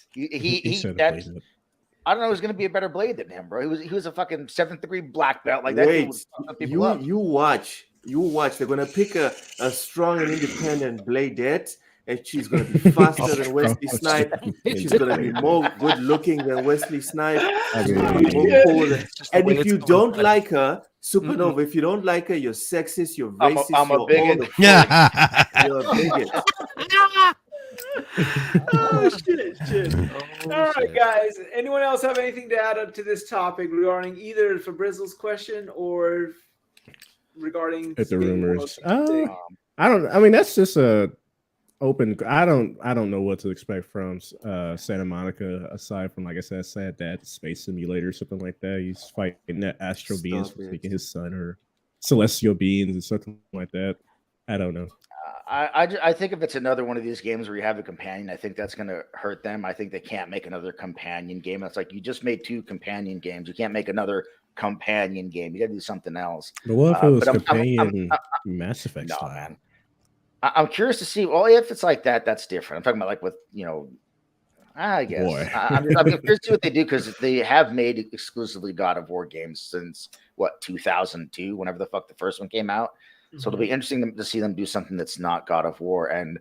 I don't know who's going to be a better Blade than him, bro. He was a fucking 7th degree black belt. Like that dude was fucking people up. You watch. They're gonna pick a strong and independent Bladette, and she's gonna be faster than Wesley Snipes. She's gonna be more good looking than Wesley Snipes. She's gonna be more cool. And if you don't like her, Supernova, if you don't like her, you're sexist, you're racist, I'm a bigot. Yeah. You're a bigot. Oh shit. All right, guys. Anyone else have anything to add up to this topic regarding either Fabrizzle's question or regarding the rumors? I don't. I mean, that's just a open. I don't know what to expect from Santa Monica aside from, like I said, Sad Dad Space Simulator or something like that. He's fighting that astral beings for taking his son or celestial beings and something like that. I don't know. I think if it's another one of these games where you have a companion, I think that's going to hurt them. I think they can't make another companion game. It's like you just made 2 companion games. You can't make another companion game. You got to do something else. But what if it was companion Mass Effect style? Man. I'm curious to see. Well, if it's like that, that's different. I'm talking about like with I guess. I'm curious to see what they do because they have made exclusively God of War games since 2002, whenever the fuck the first one came out. So it'll be interesting to see them do something that's not God of War and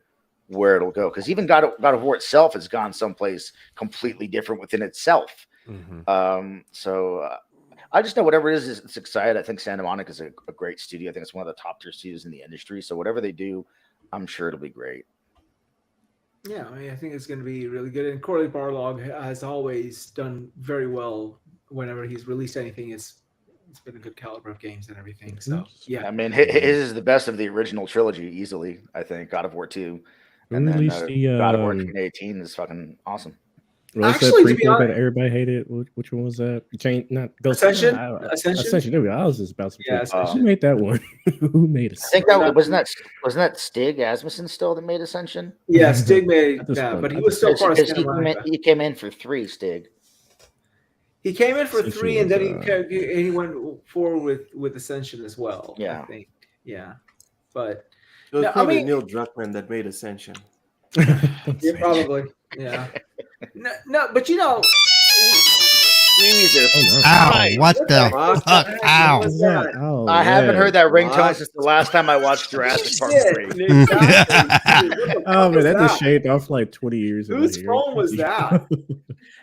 where it'll go. Because even God of War itself has gone someplace completely different within itself. So I just know whatever it is, it's excited. I think Santa Monica is a great studio. I think it's one of the top tier studios in the industry. So whatever they do, I'm sure it'll be great. Yeah, I think it's going to be really good. And Corley Barlog has always done very well whenever he's released anything. It's been a good caliber of games and everything. So yeah, I mean, his is the best of the original trilogy, easily. I think God of War 2, and then God of War 2018 is fucking awesome. What's Actually, that to be prequel honest, that everybody hated? Which one was that? Ascension. Ascension. Maybe I was just about to. Yeah, who made that one? Who made it? I think that wasn't that Stig Asmussen still that made Ascension. Yeah, Stig made that, but he was still part of Santa Monica. He came in for 3, Stig. He came in for 3, and then he went forward with Ascension as well. Yeah, I think. Yeah, but it was probably Neil Druckmann that made Ascension. Yeah, probably. Yeah. No, but Jesus. Ow! What the fuck? Ow! I haven't heard that ringtone since the last time I watched Jurassic Park 3. Exactly. Oh man, that just shaved off like 20 years. Whose phone was that?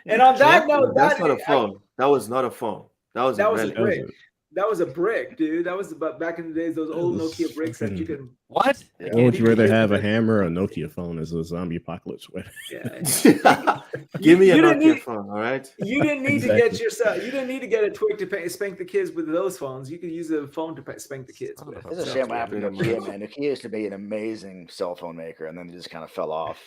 And on that note, that's not a phone. That was not a phone. That was a brick. That was a brick, dude. That was about back in the days. Those old Nokia bricks that you can. What? Yeah. What would you rather have, a Yeah. hammer or a Nokia phone as a zombie apocalypse weapon? Yeah. Give me a You didn't Nokia need- phone, all right? You didn't need Exactly. to get yourself. You didn't need to get a twig to spank the kids with those phones. You could use a phone to spank the kids with. It's a So- shame what happened to pretty Nokia, man. Nokia used to be an amazing cell phone maker, and then it just kind of fell off.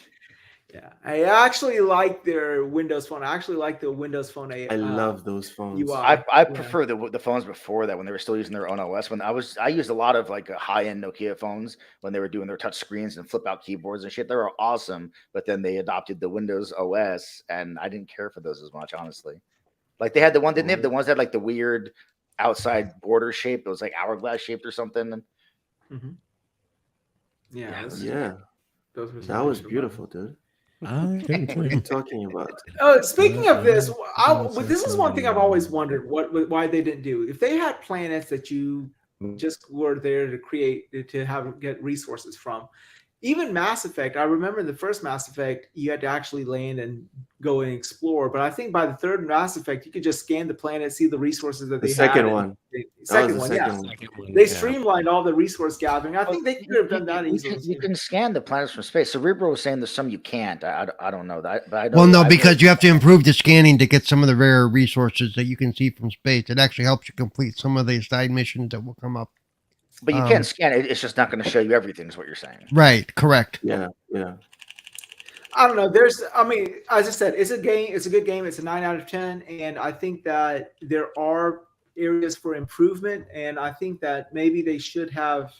Yeah, I actually like their Windows Phone. I actually like the Windows Phone. I love those phones. UI. I prefer the phones before that, when they were still using their own OS. When I used a lot of like high end Nokia phones when they were doing their touch screens and flip out keyboards and shit. They were awesome, but then they adopted the Windows OS, and I didn't care for those as much, honestly. Like they had the one, didn't they have the ones that had like the weird outside border shape? It was like hourglass shaped or something. Mhm. Yeah, Yeah, those were some that was good beautiful, dude. I couldn't tell What are you you. talking about? Speaking of this, this is one thing I've always wondered why they didn't do. If they had planets that you just were there to create to get resources from, even Mass Effect. I remember in the first Mass Effect you had to actually land and go and explore. But I think by the third Mass Effect you could just scan the planet, see the resources that The they second had. one. Second the one, second yeah. one. They Yeah. streamlined all the resource gathering. I think they could have done that easily. You can scan the planets from space. Cerebro was saying there's some you can't. I don't know that, but I know. Well, no, I because really- you have to improve the scanning to get some of the rare resources that you can see from space. It actually helps you complete some of the side missions that will come up. But you can scan it. It's just not going to show you everything. Is what you're saying? Right, correct. Yeah, yeah. I don't know. I mean, as I said, it's a game. It's a good game. It's a 9 out of 10, and I think that there are areas for improvement. And I think that maybe they should have.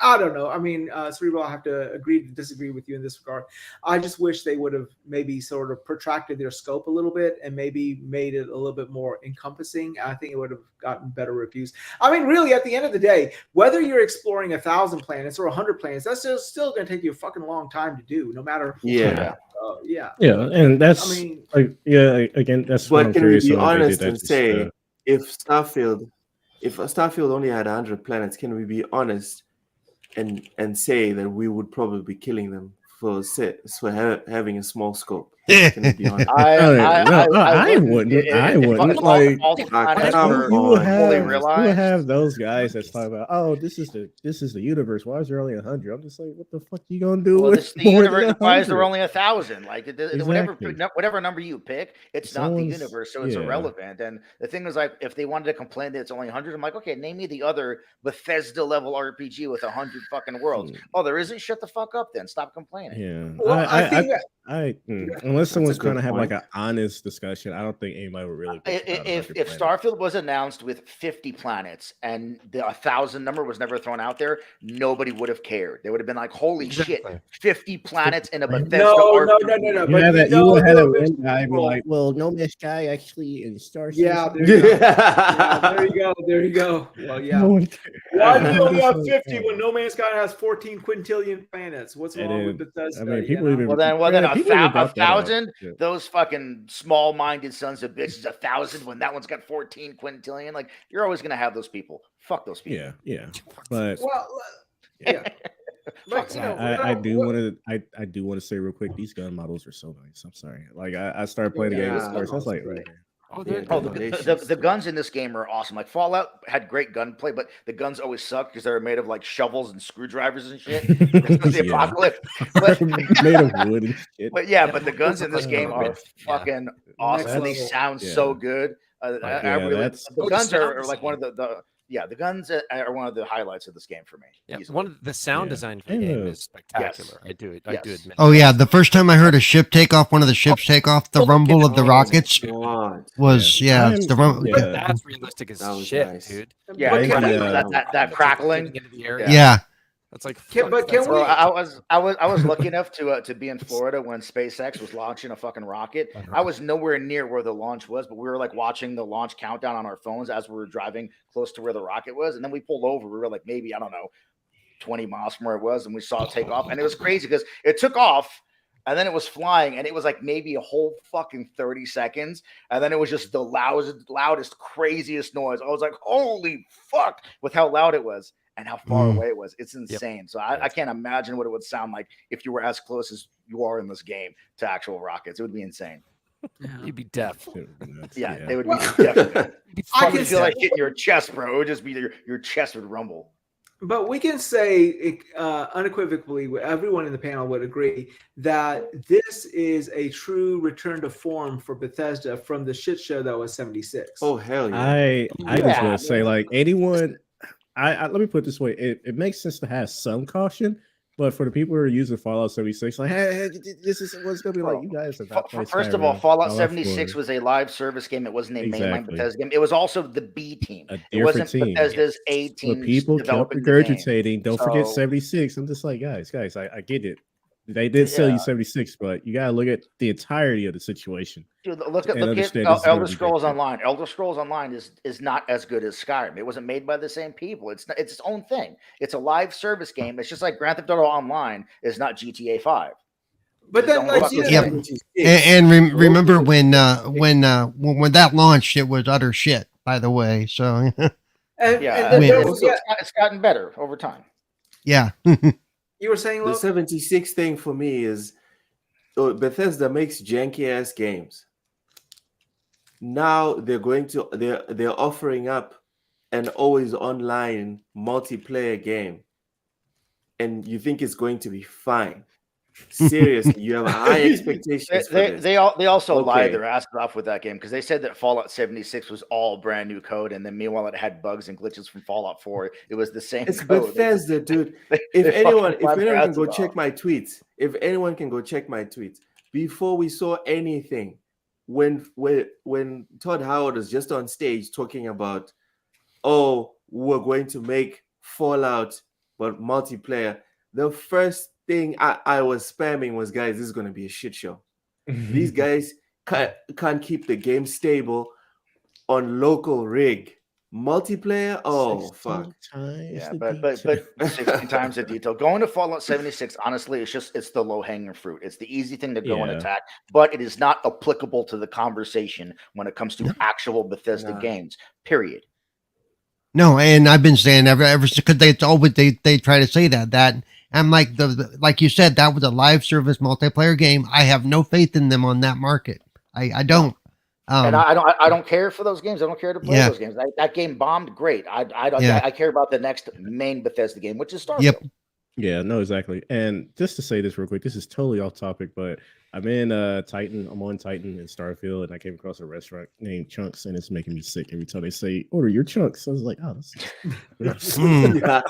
I don't know. I mean, Cerebral, I have to agree to disagree with you in this regard. I just wish they would have maybe sort of protracted their scope a little bit and maybe made it a little bit more encompassing. I think it would have gotten better reviews. I mean, really, at the end of the day, whether you're exploring 1,000 planets or 100 planets, that's still going to take you a fucking long time to do, no matter. Yeah. Yeah. Yeah, and that's I mean, like, yeah, again, that's what But I'm can we curious be on. If they did honest that and just, say if Starfield only had 100 planets, can we be honest and say that we would probably be killing them for having a small scope? Can we be honest? I wouldn't. Like, come you would on. have those guys that's talking about, oh, this is the universe. Why is there only 100? I'm just like, what the fuck you gonna do? Well, with the more than universe. Why is there 100? only 1,000? Like Exactly. whatever number you pick, it's not the Someone's- universe, so it's yeah. irrelevant. And the thing is, like, if they wanted to complain that it's only 100, I'm like, okay, name me the other Bethesda level RPG with 100 fucking worlds. Oh, there isn't. Shut the fuck up, then. Stop complaining. Yeah. Well, I think Unless someone's good trying to have like point. an honest discussion, I don't think anybody would really. bitch about If 100 planets. Starfield was announced with 50 planets and the 1,000 number was never thrown out there, nobody would have cared. They would have been like, "Holy shit, 50 planets in a Bethesda no. You But had that. You know, would have no, that there's one guy be people- like, "Well, No Man's Sky actually in Star Yeah, Citizen." there you go. Yeah, there you go. Well, yeah. No one cares. Why do you only have Just 50 like, when No Man's Sky has 14 quintillion planets? What's And wrong with then, Bethesda? I mean, you people know? even Well, then yeah, people even brought that up. 1,000. Yeah. Those fucking small-minded sons of bitches. 1,000 when that one's got 14 quintillion. Like, you're always gonna have those people. Fuck those people. Yeah, but Well, yeah. But, you know, I do what- want to. I do want to say real quick. These gun models are so nice. I'm sorry. Like I started playing the game with Yeah. Stars. I was like, Right. Oh, Yeah, they're Oh, good. the guns in this game are awesome. Like Fallout had great gunplay, but the guns always suck because they're made of like shovels and screwdrivers and shit. The Yeah. apocalypse. But, made of wood and shit. but the guns in this Those game are are good. fucking awesome. Next And they level. sound Yeah. so good. I Yeah, really, that's- the Oh, the guns sound are like one of design. the guns are one of the highlights of this game for me. Yeah, easily. one of the sound Yeah. design for the game Yeah. is spectacular. I do Yes. admit. Oh yeah, the first time I heard a ship take off, one of the ships take off, the look at rumble of it. the Oh, rockets God. was Yeah. the rumble. Yeah. But that's realistic as That was shit, nice. dude. Yeah, But I can think, I- that crackling. Getting into the air. Yeah. That's like. Can- but that's can we- awesome. I was lucky enough to be in Florida when SpaceX was launching a fucking rocket. I was nowhere near where the launch was, but we were like watching the launch countdown on our phones as we were driving close to where the rocket was, and then we pulled over. We were like maybe 20 miles from where it was, and we saw it take off, and it was crazy because it took off. And then it was flying, and it was like maybe a whole fucking 30 seconds. And then it was just the loudest, craziest noise. I was like, holy fuck, with how loud it was and how far away it was. It's insane. So I can't imagine what it would sound like if you were as close as you are in this game to actual rockets. It would be insane. You'd be deaf. Yeah, Yeah. they would be Well- definitely. I I can feel like say, hitting your chest, bro. It would just be your chest would rumble. but we can say unequivocally, everyone in the panel would agree that this is a true return to form for Bethesda from the shit show that was 76. Oh hell yeah! I just Yeah, want to say, like, anyone, I let me put it this way: it makes sense to have some caution, but for the people who are using Fallout 76, like, hey, this is what's gonna be like. You guys have not played First of all, Skyrim, Fallout Fallout 76 4, was a live service game. It wasn't a mainline exactly Bethesda game. It was also the B team. a It different wasn't team. Bethesda's A But team people kept developing the game. regurgitating. Don't forget So 76. I'm just like, guys, I get it. They did sell you yeah, 76, but you gotta look at the entirety of the situation dude, look at and understand this is gonna Elder be Scrolls different. Online. Elder Scrolls Online is not as good as Skyrim. It wasn't made by the same people. It's its own thing. It's a live service game. It's just like Grand Theft Auto Online is not GTA 5. But then, Don't like, fuck you with know, Yep. it. 76. And remember Local when 76. when that launched, it was utter shit. By the way, so and Yeah, then Win. there it's, was, yeah, it's gotten better over time. yeah. you were saying, The Luke? 76 thing for me is Bethesda makes janky ass games. Now they're offering up an always online multiplayer game, and you think it's going to be fine. Seriously, you have high expectations for this. They also lied Okay. their asses off with that game because they said that Fallout 76 was all brand new code, and then meanwhile it had bugs and glitches from Fallout 4. It was the same It's code. Bethesda, dude. They If fucking anyone lied their can asses go off. check my tweets, before we saw anything, when Todd Howard was just on stage talking about, oh, we're going to make Fallout but multiplayer, the first thing I was spamming was, guys, this is going to be a shit show. These guys can't keep the game stable on local rig. Multiplayer, oh fuck. Yeah, but 16 times the detail. Going to Fallout 76, honestly, it's the low hanging fruit. It's the easy thing to go and Yeah. attack, but it is not applicable to the conversation when it comes to actual Bethesda Nah. games. Period. No, and I've been saying ever because they try to say that and like like you said, that was a live service multiplayer game. I have no faith in them on that market. I don't. And I don't care for those games. I don't care to play Yeah. those games. That game bombed. Great. Yeah. I care about the next main Bethesda game, which is Starfield. Yep. Yeah, no, exactly. And just to say this real quick, this is totally off topic, but I'm in Titan. I'm on Titan in Starfield, and I came across a restaurant named Chunks, and it's making me sick every time they say order your chunks. I was like, oh, that's Yeah.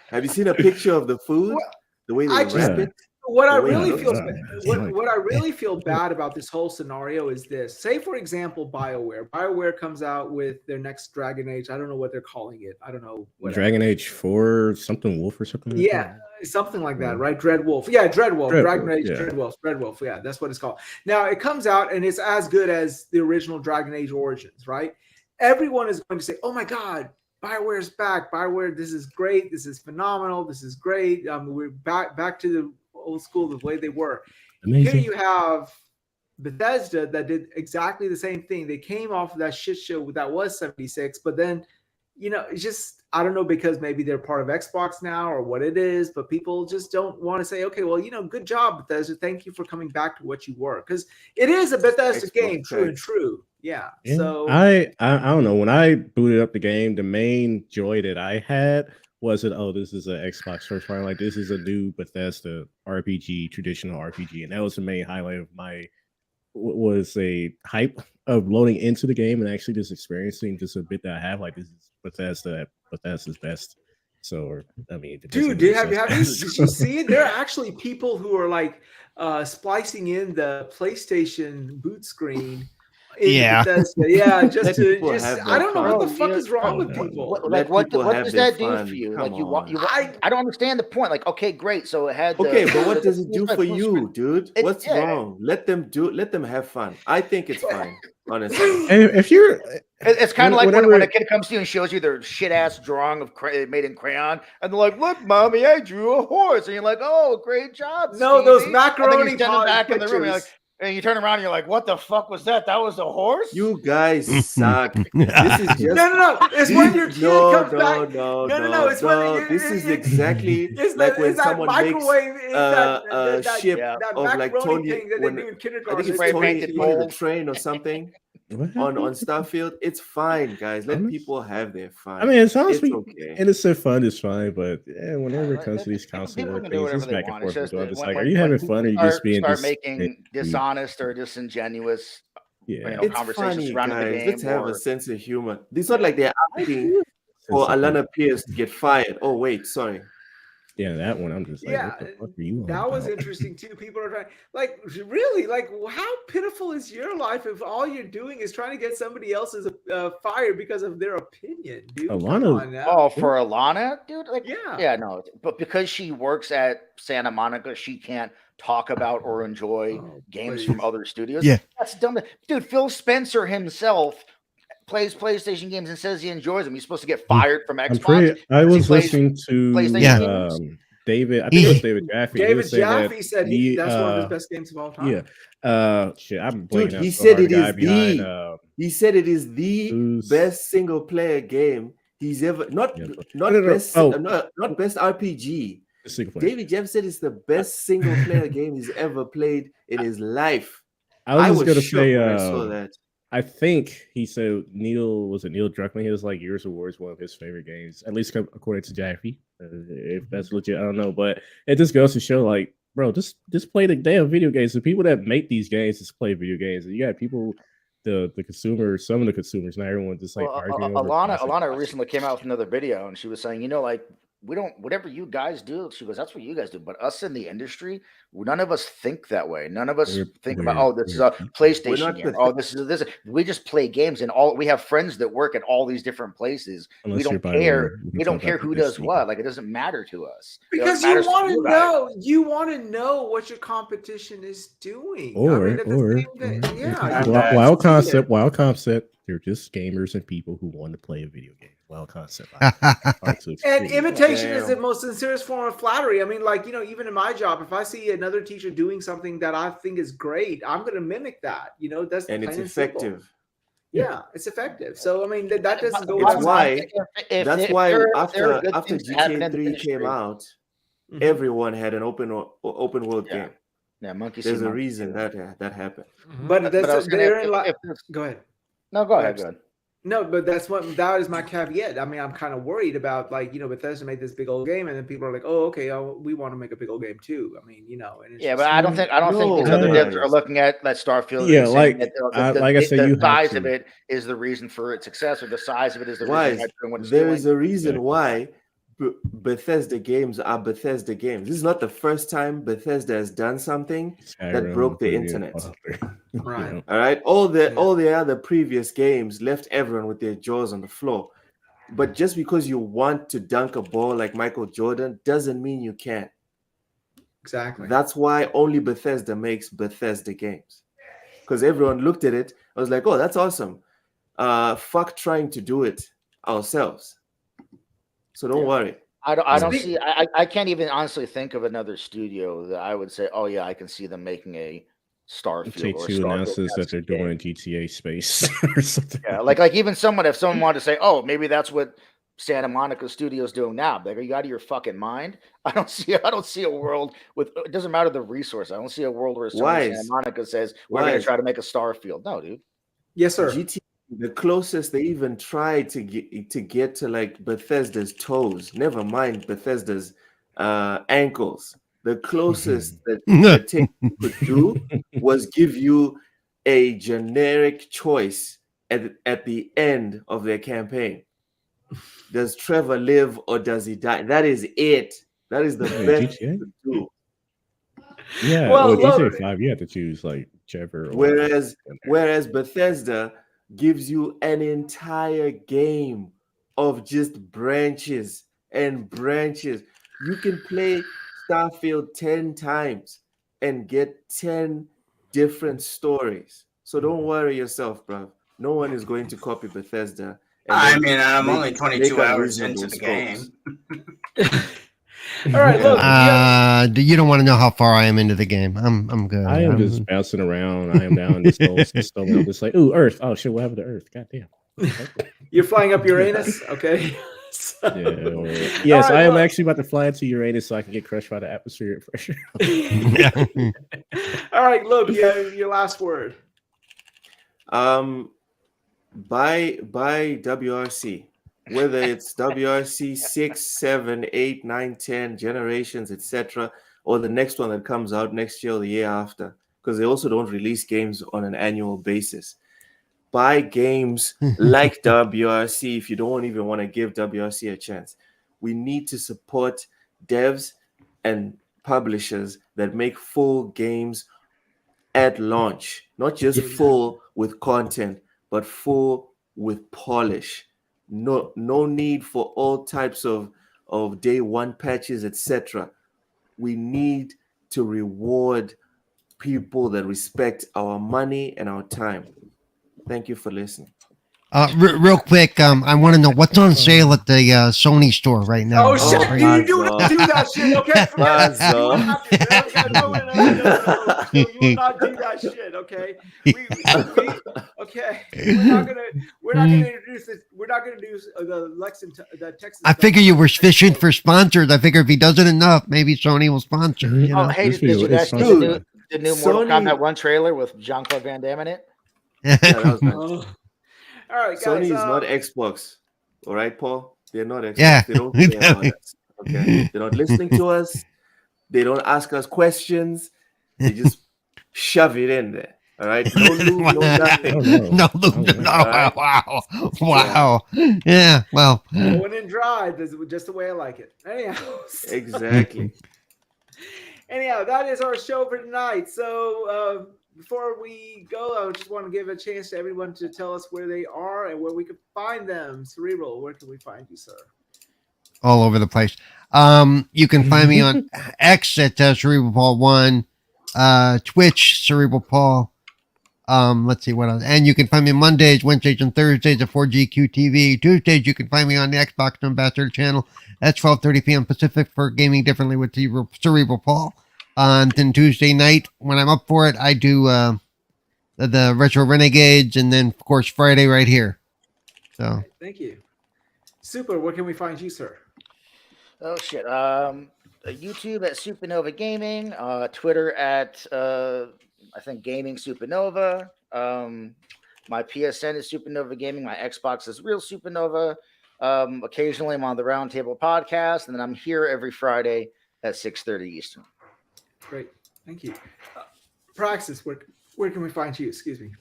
Have you seen a picture of the food? The way they I wrap just- it? What I The way really it feel looks. what I really feel bad about this whole scenario is this. Say, for example, BioWare comes out with their next Dragon Age. I don't know what they're calling it. I don't know. Whatever. Dragon Age 4 something wolf or something. Like Yeah, something like that, Yeah. right? Dreadwolf. Yeah, Dreadwolf. Dragon Dreadwolf, Age yeah. Dreadwolf. Yeah, that's what it's called. Now it comes out and it's as good as the original Dragon Age Origins, right? Everyone is going to say, "Oh my God, BioWare's back! BioWare, this is great. This is phenomenal. This is great. We're back to the old school, the way they were." Amazing. Here you have Bethesda that did exactly the same thing. They came off of that shit show that was 76, but then, it's just, I don't know, because maybe they're part of Xbox now or what it is, but people just don't want to say, okay, well, good job, Bethesda. Thank you for coming back to what you were. Because it is a Bethesda Xbox game, true tech. and true. Yeah. Yeah. So I don't know. When I booted up the game, the main joy that I had was that, oh, this is an Xbox first party. Like, this is a new Bethesda RPG, traditional RPG, and that was the main highlight of my was a hype of loading into the game and actually just experiencing just a bit that I have. Like, this is Bethesda's best. So, I mean, dude, did you see it? There are actually people who are like splicing in the PlayStation boot screen. Yeah. Bethesda. Yeah, just Let to people just have I their don't know what the fun. fuck is wrong with Bro, people. Let people what have does their that do fun. for you? Come Like, you want on. I don't understand the point. Like, okay, great. So it had Okay, but what does it do for blue screen. you, dude? It- What's yeah. wrong? Let them have fun. I think it's fine, honestly. If you're It's kind of like whenever- when a kid comes to you and shows you their shit ass drawing of made in crayon, and they're like, "Look, mommy, I drew a horse," and you're like, "Oh, great job!" No, those Stevie." And then macaroni you send them back in the room, pictures. and you turn around, and you're like, "What the fuck was that? That was a horse." You guys suck. This is just No. It's when your kid comes back. No. It's when this is exactly It's like that, when it's that someone makes microwave. It's that a ship that of like macaroni Tony. thing that they When do in I kindergarten. think it's Spray Tony painted the bowls. train or something. What on happened? Starfield, it's fine, guys. Let people have their fun. I mean, it sounds It's okay. innocent fun is fine, but whenever it Like, comes to these people console war can do things, whatever it's they back and want. It's forth. just I'm that just when, like, when, are you when having people fun or are you just being start making weird? dishonest or disingenuous Yeah, It's conversations funny, surrounding the guys. game, Let's have a or sense of humor. It's not like they're asking for Sense of humor. Alana Pierce to get fired. Oh, wait, sorry. Yeah, that one. I'm just like, Yeah, what the fuck are you on that was about? interesting too. People are trying, like, really, like, how pitiful is your life if all you're doing is trying to get somebody else's fired because of their opinion, dude? Come Alana- on now. oh, for Alana, dude, like, Yeah. yeah, no, but because she works at Santa Monica, she can't talk about or enjoy Oh, games please. from other studios. Yeah. That's dumb. Dude, Phil Spencer himself plays PlayStation games and says he enjoys them. He's supposed to get fired from Xbox. I because he was plays listening to PlayStation games. David. I think it was David Jaffe. He David was saying Jaffe that said that's one of his best games of all time. Yeah. Shit, I'm blanking Dude, out he so said hard. it The guy is behind, the. He said it is the who's- best single player game he's ever not Yeah, not no. best Oh. not best RPG. single player. David Jeff said it's the best single player game he's ever played in his life. I was gonna shocked say, when I saw that. I think he said Neil Druckmann? He was like Gears of War is one of his favorite games, at least according to Jaffe. If that's legit, I don't know, but it just goes to show, like, bro, just play the damn video games. The people that make these games just play video games. And you got people, the consumers, some of the consumers, not everyone, just like arguing. over Alana recently came out with another video, and she was saying, like, we don't, whatever you guys do, she goes, that's what you guys do. But us in the industry, none of us think that way. None of us think about, oh, this is a PlayStation game. Oh, this is this. We just play games, and we have friends that work at all these different places. Unless we you're don't care. Byron, We don't care who does Disney. what. Like, it doesn't matter to us. Because It you matters to want to you guys. know, you want to know what your competition is doing. At the same time, yeah. wild concept. They're just gamers and people who want to play a video game. Wild concept. And imitation is the Damn. most sincerest form of flattery. I mean, like, even in my job, if I see another teacher doing something that I think is great, I'm going to mimic that. That's And it's plain simple. effective. Yeah, it's effective. So I mean, that doesn't go It's without why saying. that's why there are good after things that happen GTA in the 3 came industry. out, Mhm. everyone had an open world Yeah. game. Yeah, monkey see, There's a monkey reason do. that happened. But But I was gonna, therein if go ahead. no, go ahead. No, but that is my caveat. I mean, I'm kind of worried about, like, Bethesda made this big old game, and then people are like, "Oh, okay, we want to make a big old game too." I mean, and it's Yeah, just- but I don't think these other No, devs are guys. looking at Starfield. Yeah, and saying like, that like I said, the you have size of to. it is the reason for its success, or the size of it is the reason Why? why it's doing what it's There doing. is a reason Exactly. why Bethesda games are Bethesda games. This is not the first time Bethesda has done something that Skyrim, broke the Oblivion, internet. Fallout. Right. All right, all the other previous games left everyone with their jaws on the floor. But just because you want to dunk a ball like Michael Jordan doesn't mean you can. exactly. That's why only Bethesda makes Bethesda games. Because everyone looked at it, I was like, oh, that's awesome. Fuck trying to do it ourselves. So don't worry. I don't see. I can't even honestly think of another studio that I would say, oh yeah, I can see them making a Starfield. Take or Two announces that they're game. doing GTA space or something. Yeah, like even if someone wanted to say, oh, maybe that's what Santa Monica Studios doing now. Like, are you out of your fucking mind? I don't see a world with, it doesn't matter the resource. I don't see a world where Santa Monica says we're going to try to make a Starfield. No, dude. Yes, sir. GTA, the closest they even tried to get to like Bethesda's toes. Never mind Bethesda's ankles. The closest that Take could do was give you a generic choice at the end of their campaign. Does Trevor live or does he die? That is it. That is the best GTA? to do. Yeah, Well, GTA 5, you have to choose like Trevor. Whereas Bethesda gives you an entire game of just branches and branches. You can play Starfield 10 times and get 10 different stories. So don't worry yourself, bro. No one is going to copy Bethesda. I mean, I'm only 22 hours into the scopes. game. All right, look. You don't want to know how far I am into the game. I'm good. I am just bouncing around. I am down in this whole system. I'm just like, ooh, Earth. Oh shit, what happened to Earth? God damn. You're flying up Uranus, okay? Yes, right, I am look. actually about to fly into Uranus so I can get crushed by the atmospheric pressure. All right, look, your last word. buy WRC, whether it's WRC 6, 7, 8, 9, 10 generations, etc., or the next one that comes out next year or the year after, because they also don't release games on an annual basis. Buy games like WRC if you don't even want to give WRC a chance. We need to support devs and publishers that make full games at launch, not just full with content, but full with polish. No need for all types of day one patches, etc. We need to reward people that respect our money and our time. Thank you for listening. Real quick, I want to know what's on sale at the Sony store right now. Oh shit! Oh, You do not Buzz do that shit, okay? Forget it. You will Buzz not do that. Okay, no. You will not do that shit, okay? Okay. We're not gonna introduce it. We're not gonna do the Lexington, the Texas. I figure you were fishing for sponsors. I figure if he does it enough, maybe Sony will sponsor. You know? Oh, hey, This did you video guys is see the new Mortal Sony- Kombat 1 trailer with Jean-Claude Van Damme in it? Yeah, that was nice. All right, guys. Sony is not Xbox. All right, Paul? They're not Xbox. Yeah. They don't care about us. Okay. They're not listening to us. They don't ask us questions. They just shove it in there. All right. No lube, no nothing. No, wow. Yeah, well. Going in dry, just the way I like it. Anyhow. Exactly. Anyhow, that is our show for tonight. So before we go, I just want to give a chance to everyone to tell us where they are and where we can find them. Cerebral, where can we find you, sir? All over the place. You can find me on X at Cerebral Paul 1, Twitch, Cerebral Paul. Let's see what else. And you can find me Mondays, Wednesdays, and Thursdays at 4GQ TV. Tuesdays, you can find me on the Xbox Ambassador channel at 12:30 p.m. Pacific for Gaming Differently with Cerebral Paul. And then Tuesday night, when I'm up for it, I do the Retro Renegades, and then, of course, Friday right here. So, Thank you. Super, where can we find you, sir? Oh, shit. YouTube at Supernova Gaming. Twitter at, I think, Gaming Supernova. My PSN is Supernova Gaming. My Xbox is Real Supernova. Occasionally, I'm on the Roundtable podcast, and then I'm here every Friday at 6:30 Eastern. Great. Thank you. Praxis, where can we find you? Excuse me.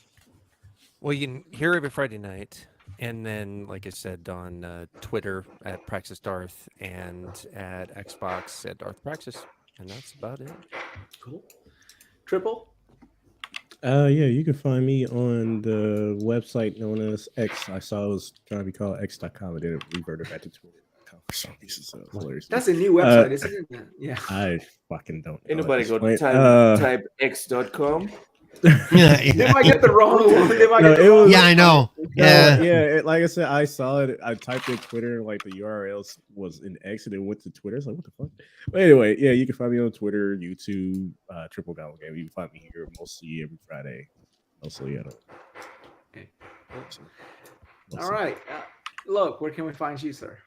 Well, you can hear every Friday night, and then, like I said, on Twitter at Praxis Darth and at Xbox at Darth Praxis, and that's about it. Cool. Triple? Yeah, you can find me on the website known as X. I saw it was trying to be called X.com, and then it reverted back to Twitter. For some reason, so it's hilarious. That's a new website, isn't it? Yeah. I fucking don't know. Anybody at go this to point. type x.com? They might get the wrong one. They might get the it wrong was- yeah, I know. Yeah. Like I said, I saw it. I typed in Twitter, and like the URLs was in X, and it went to Twitter. It's like, what the fuck? But anyway, yeah, you can find me on Twitter, YouTube, Triple Goblin Game. You can find me here mostly every Friday. Mostly, I don't. Okay. Mostly. All right. Look, where can we find you, sir?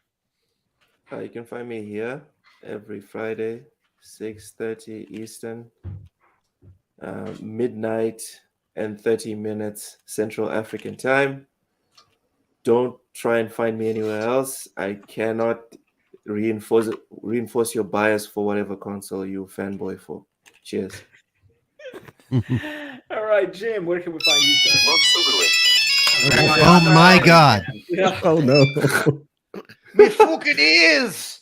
You can find me here every Friday, 6:30 Eastern, midnight and 30 minutes Central African time. Don't try and find me anywhere else. I cannot reinforce your bias for whatever console you fanboy for. Cheers. All right, Jim, where can we find you, sir? Oh, my God. Yeah. Oh no! Me fucking is.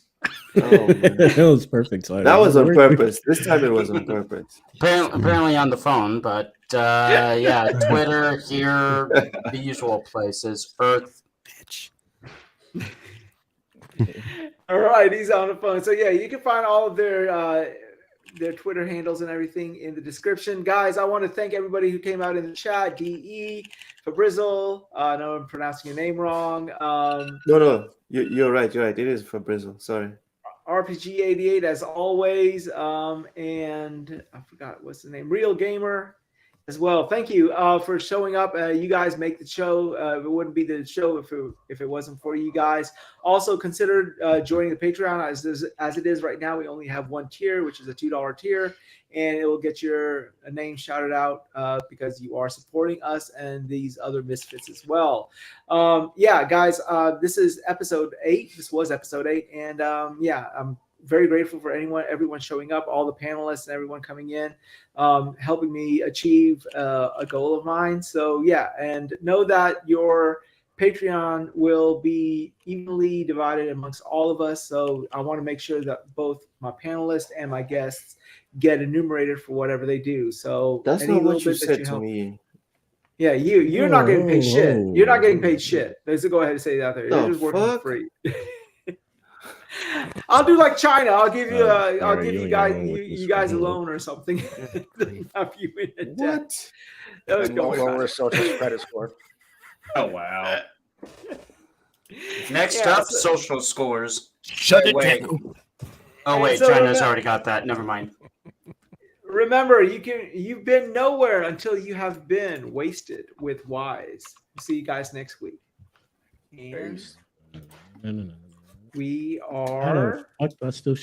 Oh, man. That was perfect. That was on purpose. This time it was on purpose. Apparently on the phone, but yeah, Twitter here, the usual places. Earth, bitch. All right, he's on the phone. So yeah, you can find all of their Twitter handles and everything in the description. Guys, I want to thank everybody who came out in the chat. DE, Fabrizzle, I know I'm pronouncing your name wrong. No, you're right. You're right. It is for Brazil. Sorry. RPG88 as always, and I forgot what's the name. Real Gamer, as well. Thank you for showing up. You guys make the show. It wouldn't be the show if it wasn't for you guys. Also, consider joining the Patreon as it is right now. We only have one tier, which is a $2 tier, and it will get your name shouted out because you are supporting us and these other misfits as well. Yeah, guys, this is episode 8. This was episode 8, and yeah, I'm very grateful for everyone showing up, all the panelists and everyone coming in, helping me achieve a goal of mine. So yeah, and know that your Patreon will be evenly divided amongst all of us. So I want to make sure that both my panelists and my guests get enumerated for whatever they do. So That's any not little what you bit that said you to help. me. Yeah, you're not getting paid shit. Whoa. You're not getting paid shit. Let's go ahead and say that out there. You're The just working for fuck? free. I'll do like China. I'll give you I'll Sorry, give you you on guys your own with this guys a one. loan or something. Have you in a debt. What? That was And no going lower on. social credit score. Oh wow. Next Yeah, up, so- social scores. Shut it Wait. down. Oh And wait, so China's remem- already got that. Never mind. Remember, you've been nowhere until you have been wasted with Wize. See you guys next week. And Peace. No. we How are. the fuck do I still